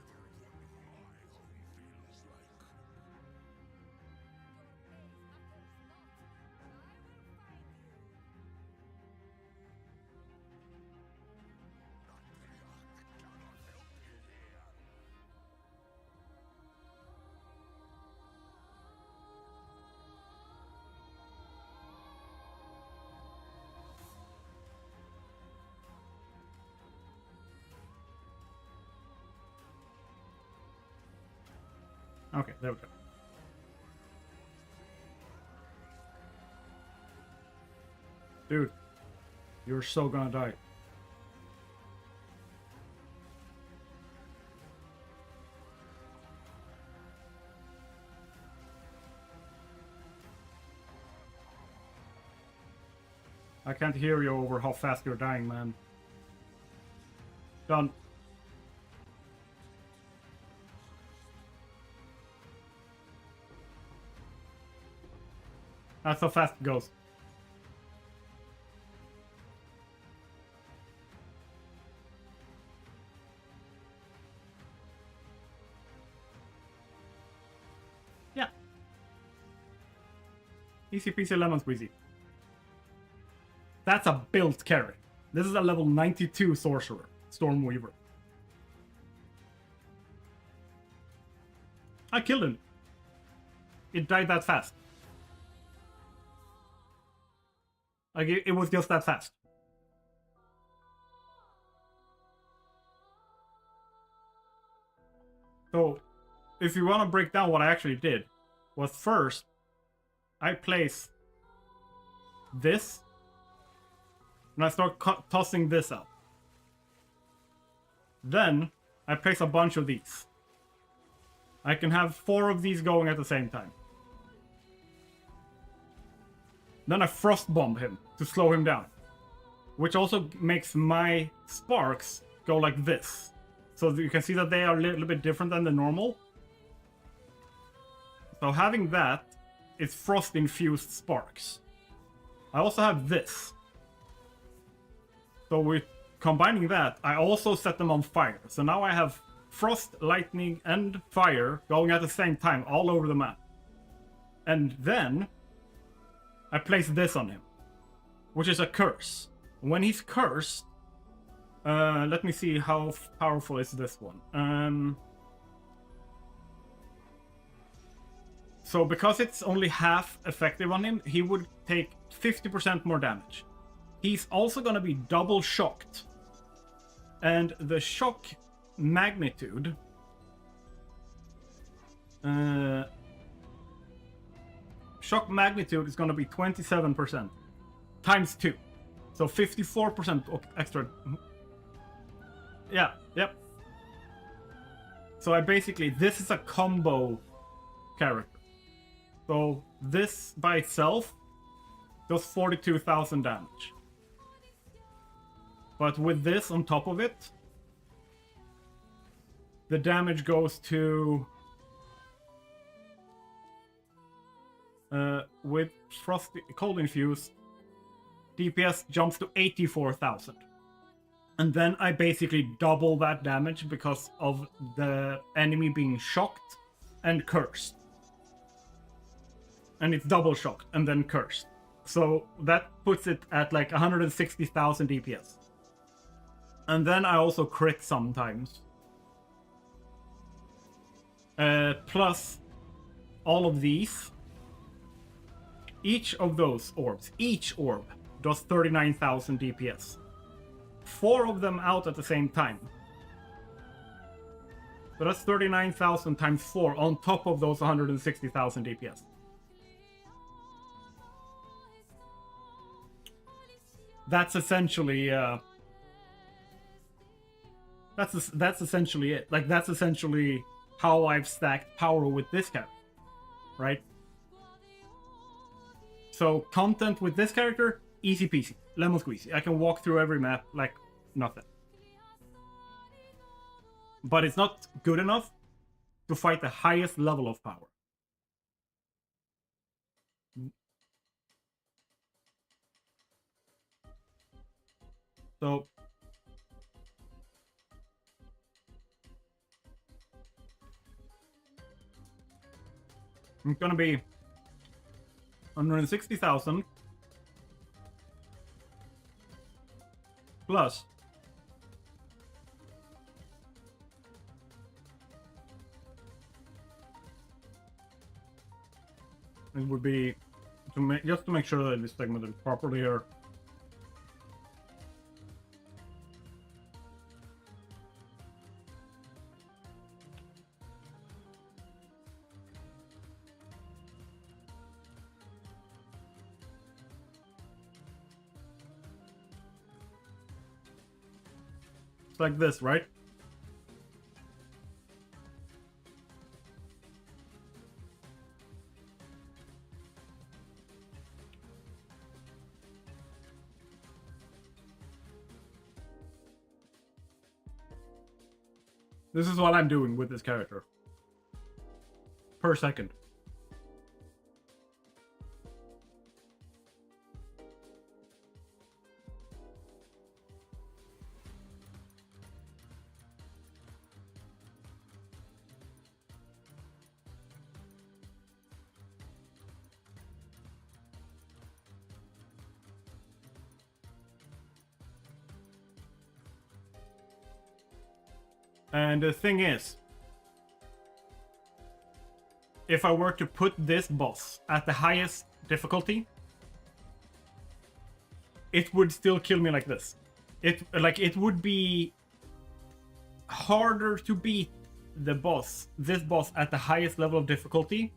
Speaker 1: Okay, there we go. Dude, you're so gonna die. I can't hear you over how fast you're dying, man. Done. That's how fast it goes. Yeah. Easy peasy lemon squeezy. That's a built carry. This is a level 92 sorcerer, Stormweaver. I killed him. It died that fast. Like, it was just that fast. So, if you want to break down what I actually did, was first, I place this, and I start tossing this out. Then, I place a bunch of these. I can have 4 of these going at the same time. Then I frost bomb him to slow him down, which also makes my sparks go like this. So you can see that they are a little bit different than the normal. So having that is frost infused sparks. I also have this. So with combining that, I also set them on fire. So now I have frost, lightning, and fire going at the same time all over the map. And then I place this on him, which is a curse. When he's cursed, let me see how powerful is this one. So because it's only half effective on him, he would take 50% more damage. He's also going to be double shocked. And the shock magnitude... shock magnitude is going to be 27% times 2. So 54% extra. Yeah, yep. So I basically, this is a combo character. So this by itself does 42,000 damage. But with this on top of it, the damage goes to... with Frost Cold Infused, DPS jumps to 84,000. And then I basically double that damage because of the enemy being shocked and cursed. And it's double shocked and then cursed. So that puts it at like 160,000 DPS. And then I also crit sometimes. Plus all of these. Each of those orbs, each orb, does 39,000 DPS. 4 of them out at the same time. So that's 39,000 times 4 on top of those 160,000 DPS. That's essentially that's essentially it. Like that's essentially how I've stacked power with this character, right? So content with this character, easy peasy, lemon squeezy. I can walk through every map like nothing. But it's not good enough to fight the highest level of power. So it's gonna be 160,000 plus it would be just to make sure that it's segmented properly here. Like this, right? This is what I'm doing with this character. Per second. And the thing is, if I were to put this boss at the highest difficulty, it would still kill me like this. It would be harder to beat this boss at the highest level of difficulty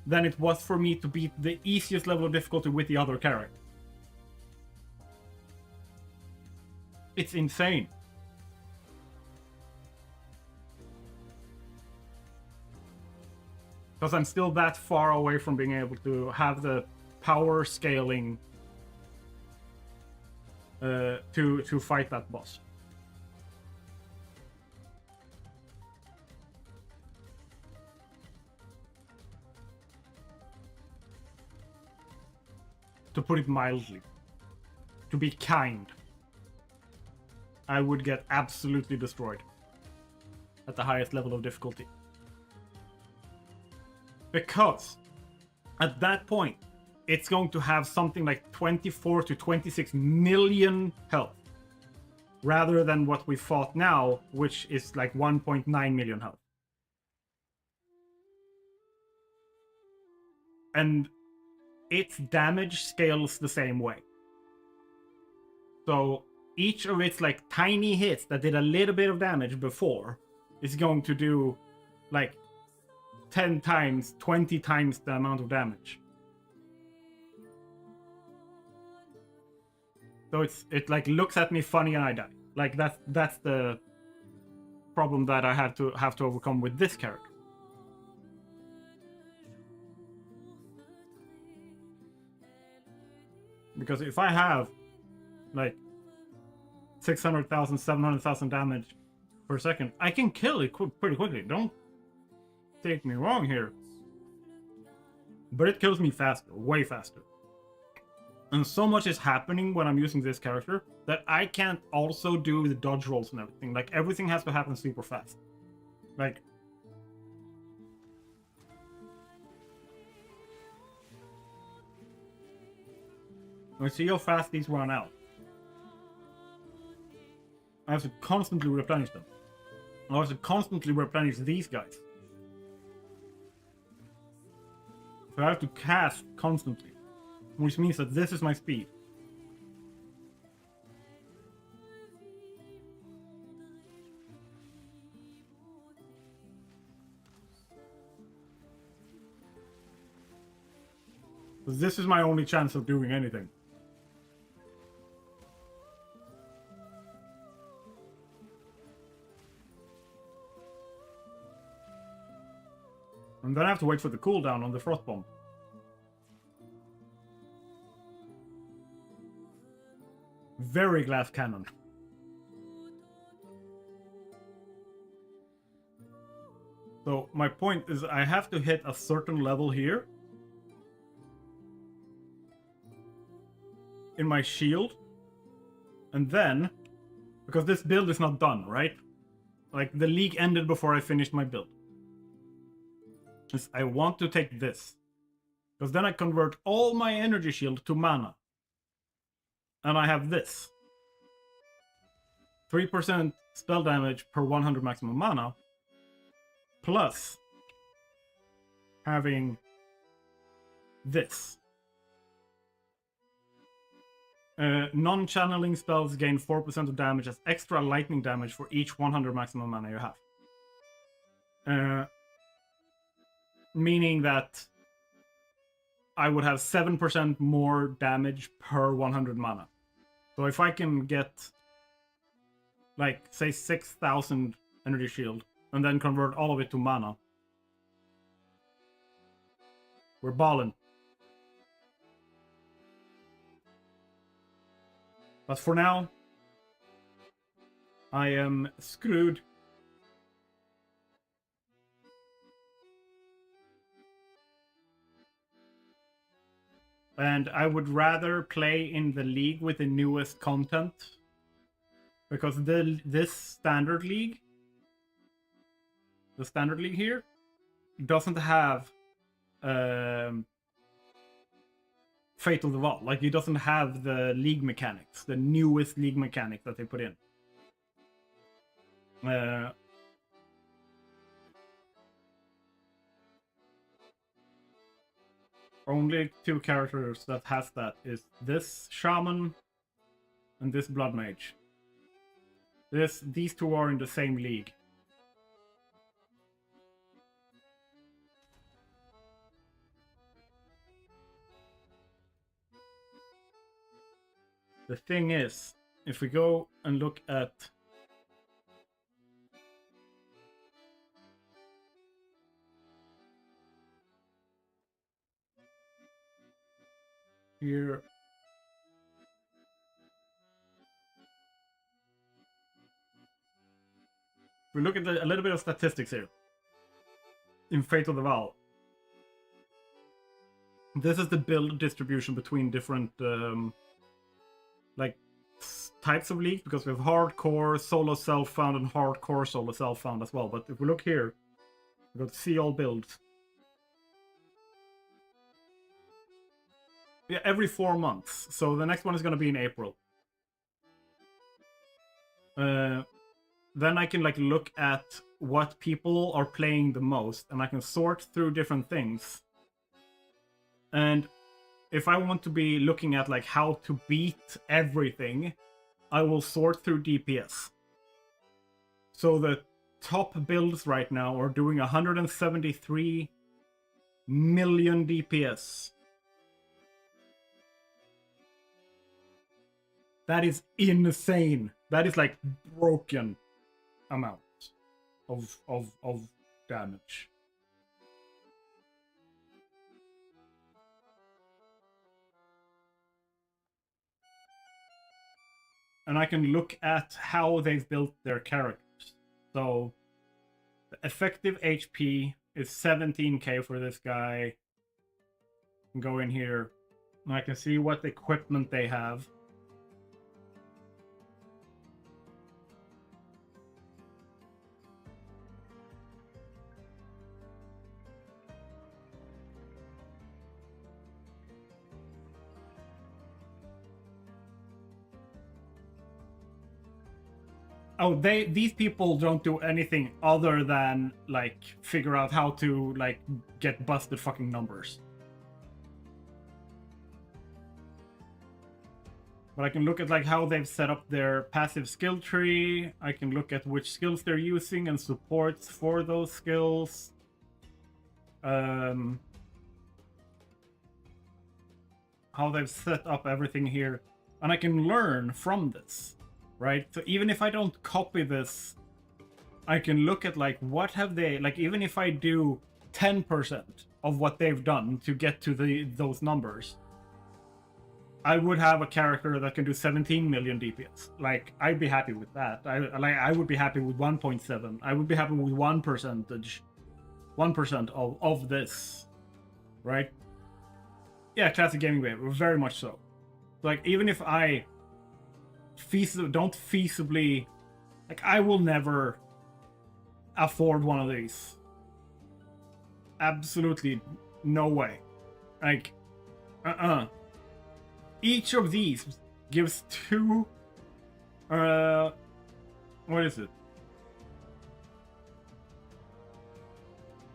Speaker 1: than it was for me to beat the easiest level of difficulty with the other character. It's insane. Because I'm still that far away from being able to have the power scaling to fight that boss. To put it mildly, to be kind, I would get absolutely destroyed at the highest level of difficulty. Because at that point, it's going to have something like 24 to 26 million health, rather than what we fought now, which is like 1.9 million health. And its damage scales the same way. So each of its like tiny hits that did a little bit of damage before is going to do like 10 times, 20 times the amount of damage. So it like looks at me funny and I die. Like that's the problem that I have to overcome with this character. Because if I have like 600,000, 700,000 damage per second, I can kill it pretty quickly. Don't take me wrong here. But it kills me faster, way faster. And so much is happening when I'm using this character that I can't also do the dodge rolls and everything. Like, everything has to happen super fast. Like, we see how fast these run out. I have to constantly replenish them. I have to constantly replenish these guys. So I have to cast constantly, which means that this is my speed. So this is my only chance of doing anything. And then I have to wait for the cooldown on the Frost Bomb. Very glass cannon. So my point is I have to hit a certain level here in my shield. And then, because this build is not done, right? Like, the league ended before I finished my build. I want to take this, because then I convert all my energy shield to mana. And I have this. 3% spell damage per 100 maximum mana, plus having this. Non-channeling spells gain 4% of damage as extra lightning damage for each 100 maximum mana you have. Meaning that I would have 7% more damage per 100 mana. So if I can get, like, say 6,000 energy shield, and then convert all of it to mana, we're ballin'. But for now, I am screwed. And I would rather play in the league with the newest content. Because this standard league, the standard league here, doesn't have Fate of the Vault. Like, it doesn't have the league mechanics, the newest league mechanic that they put in. Only two characters that has that is this Shaman and this Bloodmage. These two are in the same league. The thing is, if we go and look at here. We look at a little bit of statistics here in Fate of the Vow. This is the build distribution between different like types of leagues, because we have hardcore, solo self-found, and hardcore solo self-found as well. But if we look here, we go to see all builds. Yeah, every 4 months. So the next one is going to be in April. Then I can like look at what people are playing the most, and I can sort through different things. And if I want to be looking at like how to beat everything, I will sort through DPS. So the top builds right now are doing 173 million DPS. That is insane. That is like broken amount of damage. And I can look at how they've built their characters. So the effective HP is 17k for this guy. Go in here and I can see what equipment they have. Oh, these people don't do anything other than like figure out how to like get busted fucking numbers. But I can look at like how they've set up their passive skill tree. I can look at which skills they're using and supports for those skills. How they've set up everything here, and I can learn from this. Right, so even if I don't copy this, I can look at like what have they, like even if I do 10% of what they've done to get to those numbers, I would have a character that can do 17 million DPS. Like I'd be happy with that. I would be happy with 1.7. I would be happy with 1% of this, right? Yeah, classic gaming wave, very much so. Like even if I don't feasibly, like I will never afford one of these. Absolutely no way. Like each of these gives 2 what is it?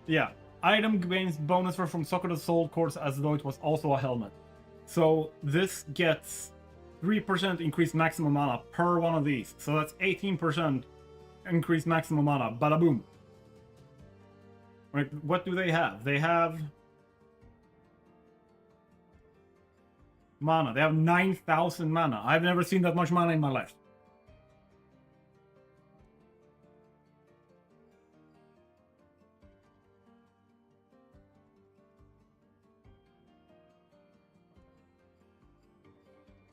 Speaker 1: Yeah, item gains bonus from Soccer the Soul course as though it was also a helmet. So this gets 3% increased maximum mana per one of these. So that's 18% increased maximum mana. Bada boom. Right, what do they have? They have mana. They have 9,000 mana. I've never seen that much mana in my life.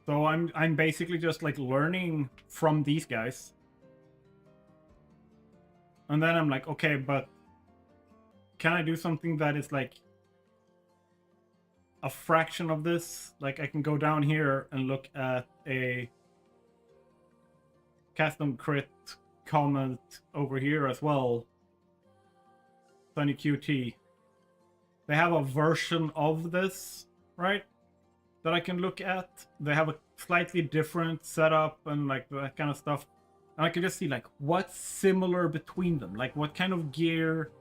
Speaker 1: So I'm basically just like learning from these guys. And then I'm like, okay, but can I do something that is like a fraction of this? Like I can go down here and look at a custom crit comment over here as well. Sunny QT. They have a version of this, right? That I can look at. They have a slightly different setup and like that kind of stuff. And I can just see like what's similar between them. Like what kind of gear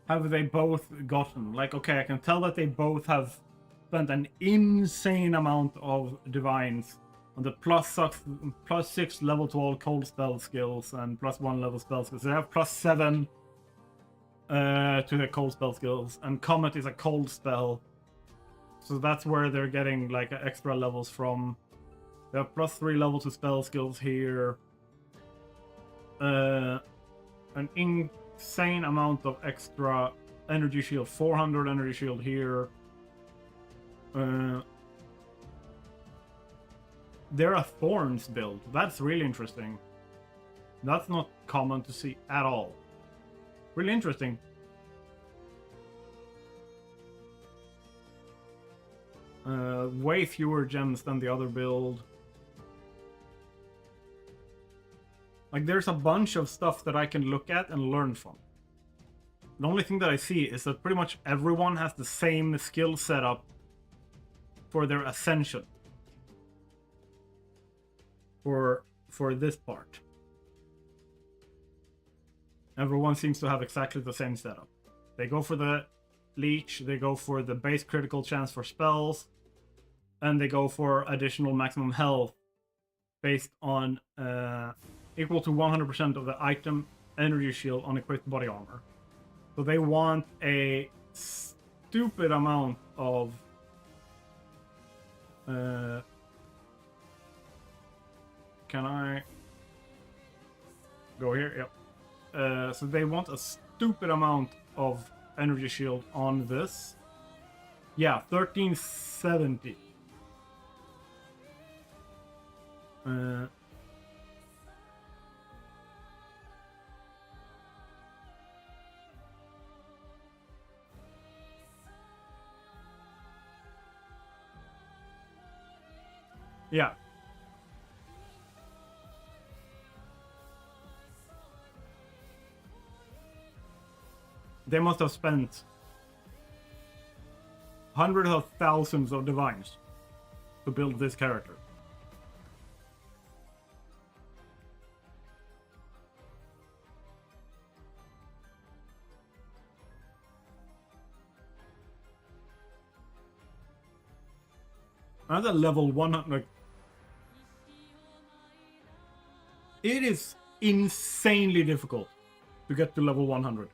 Speaker 1: have they both gotten? Like, okay, I can tell that they both have spent an insane amount of divines on the +6 level to all cold spell skills and +1 level spell skills. So they have +7 to their cold spell skills, and Comet is a cold spell. So that's where they're getting like extra levels from. They have +3 levels to spell skills here. An insane amount of extra energy shield. 400 energy shield here. they're a Thorns build. That's really interesting. That's not common to see at all. Really interesting. Way fewer gems than the other build. Like, there's a bunch of stuff that I can look at and learn from. The only thing that I see is that pretty much everyone has the same skill setup for their ascension. For this part. Everyone seems to have exactly the same setup. They go for the leech, they go for the base critical chance for spells, and they go for additional maximum health based on equal to 100% of the item energy shield on equipped body armor. So they want a stupid amount of can I go here? Yep. So they want a stupid amount of energy shield on this. Yeah, 1370. Yeah. They must have spent hundreds of thousands of divines to build this character. That's a level 100. It is insanely difficult to get to level 100.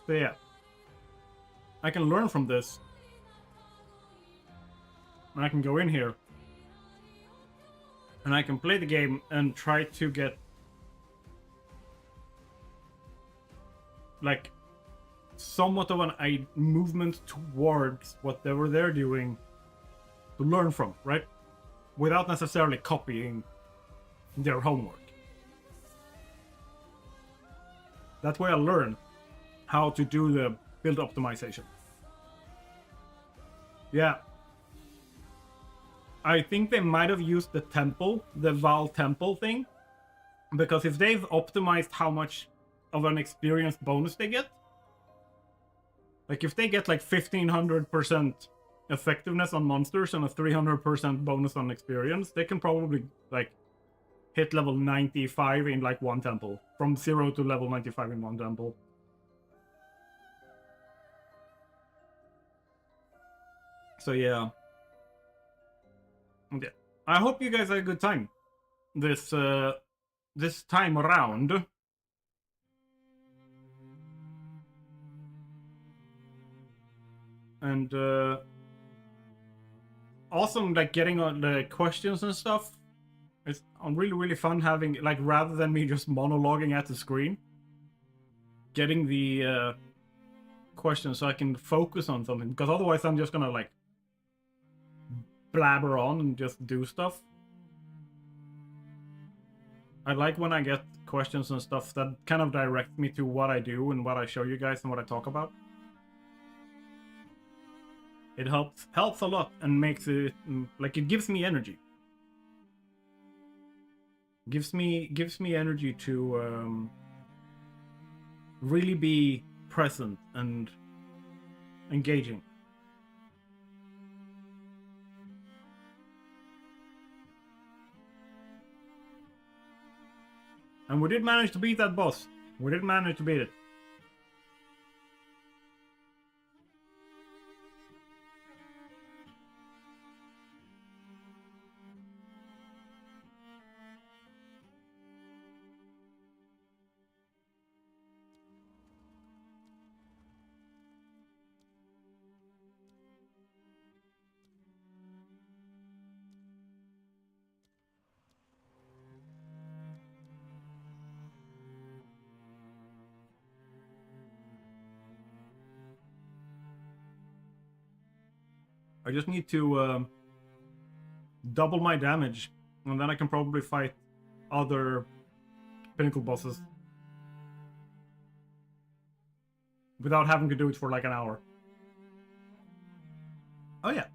Speaker 1: So yeah, I can learn from this. And I can go in here. And I can play the game and try to get like somewhat of a movement towards whatever they're doing to learn from, right? Without necessarily copying their homework. That way I learn how to do the build optimization. Yeah. I think they might have used the temple, the Val temple thing, because if they've optimized how much of an experience bonus they get, like if they get like 1500% effectiveness on monsters and a 300% bonus on experience, they can probably like hit level 95 in like one temple, from 0 to level 95 in one temple. So yeah. Okay. I hope you guys had a good time this time around. And awesome, like getting on the questions and stuff. It's really fun having, like, rather than me just monologuing at the screen, getting the questions so I can focus on something, because otherwise I'm just gonna like blabber on and just do stuff. I like when I get questions and stuff that kind of direct me to what I do and what I show you guys and what I talk about. It helps a lot and makes it like, it gives me energy. Gives me energy to really be present and engaging. And we did manage to beat that boss. We did manage to beat it. I just need to double my damage, and then I can probably fight other pinnacle bosses without having to do it for like an hour. Oh yeah.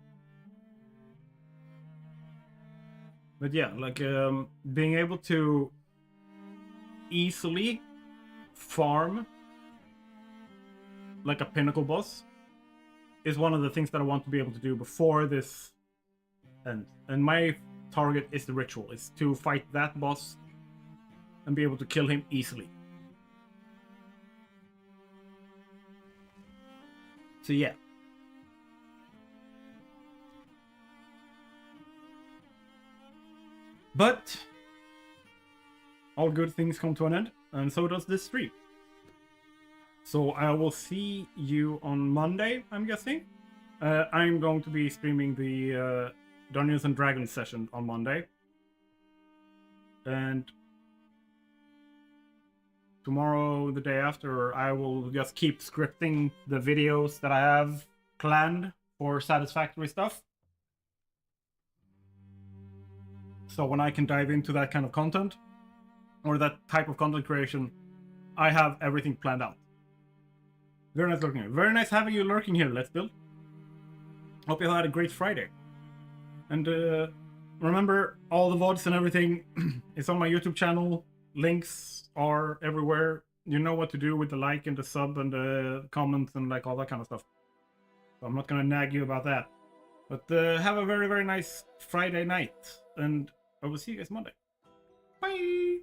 Speaker 1: But yeah, like being able to easily farm like a pinnacle boss is one of the things that I want to be able to do before this ends. And my target is the ritual, is to fight that boss and be able to kill him easily. So yeah. But all good things come to an end, and so does this stream. So I will see you on Monday, I'm guessing. I'm going to be streaming the Dungeons and Dragons session on Monday. And tomorrow, the day after, I will just keep scripting the videos that I have planned for satisfactory stuff. So when I can dive into that kind of content, or that type of content creation, I have everything planned out. Very nice lurking here. Very nice having you lurking here, Let's Build. Hope you had a great Friday. And remember, all the VODs and everything is on my YouTube channel. Links are everywhere. You know what to do with the like and the sub and the comments and like all that kind of stuff. So I'm not gonna nag you about that. But have a very, very nice Friday night. And I will see you guys Monday. Bye!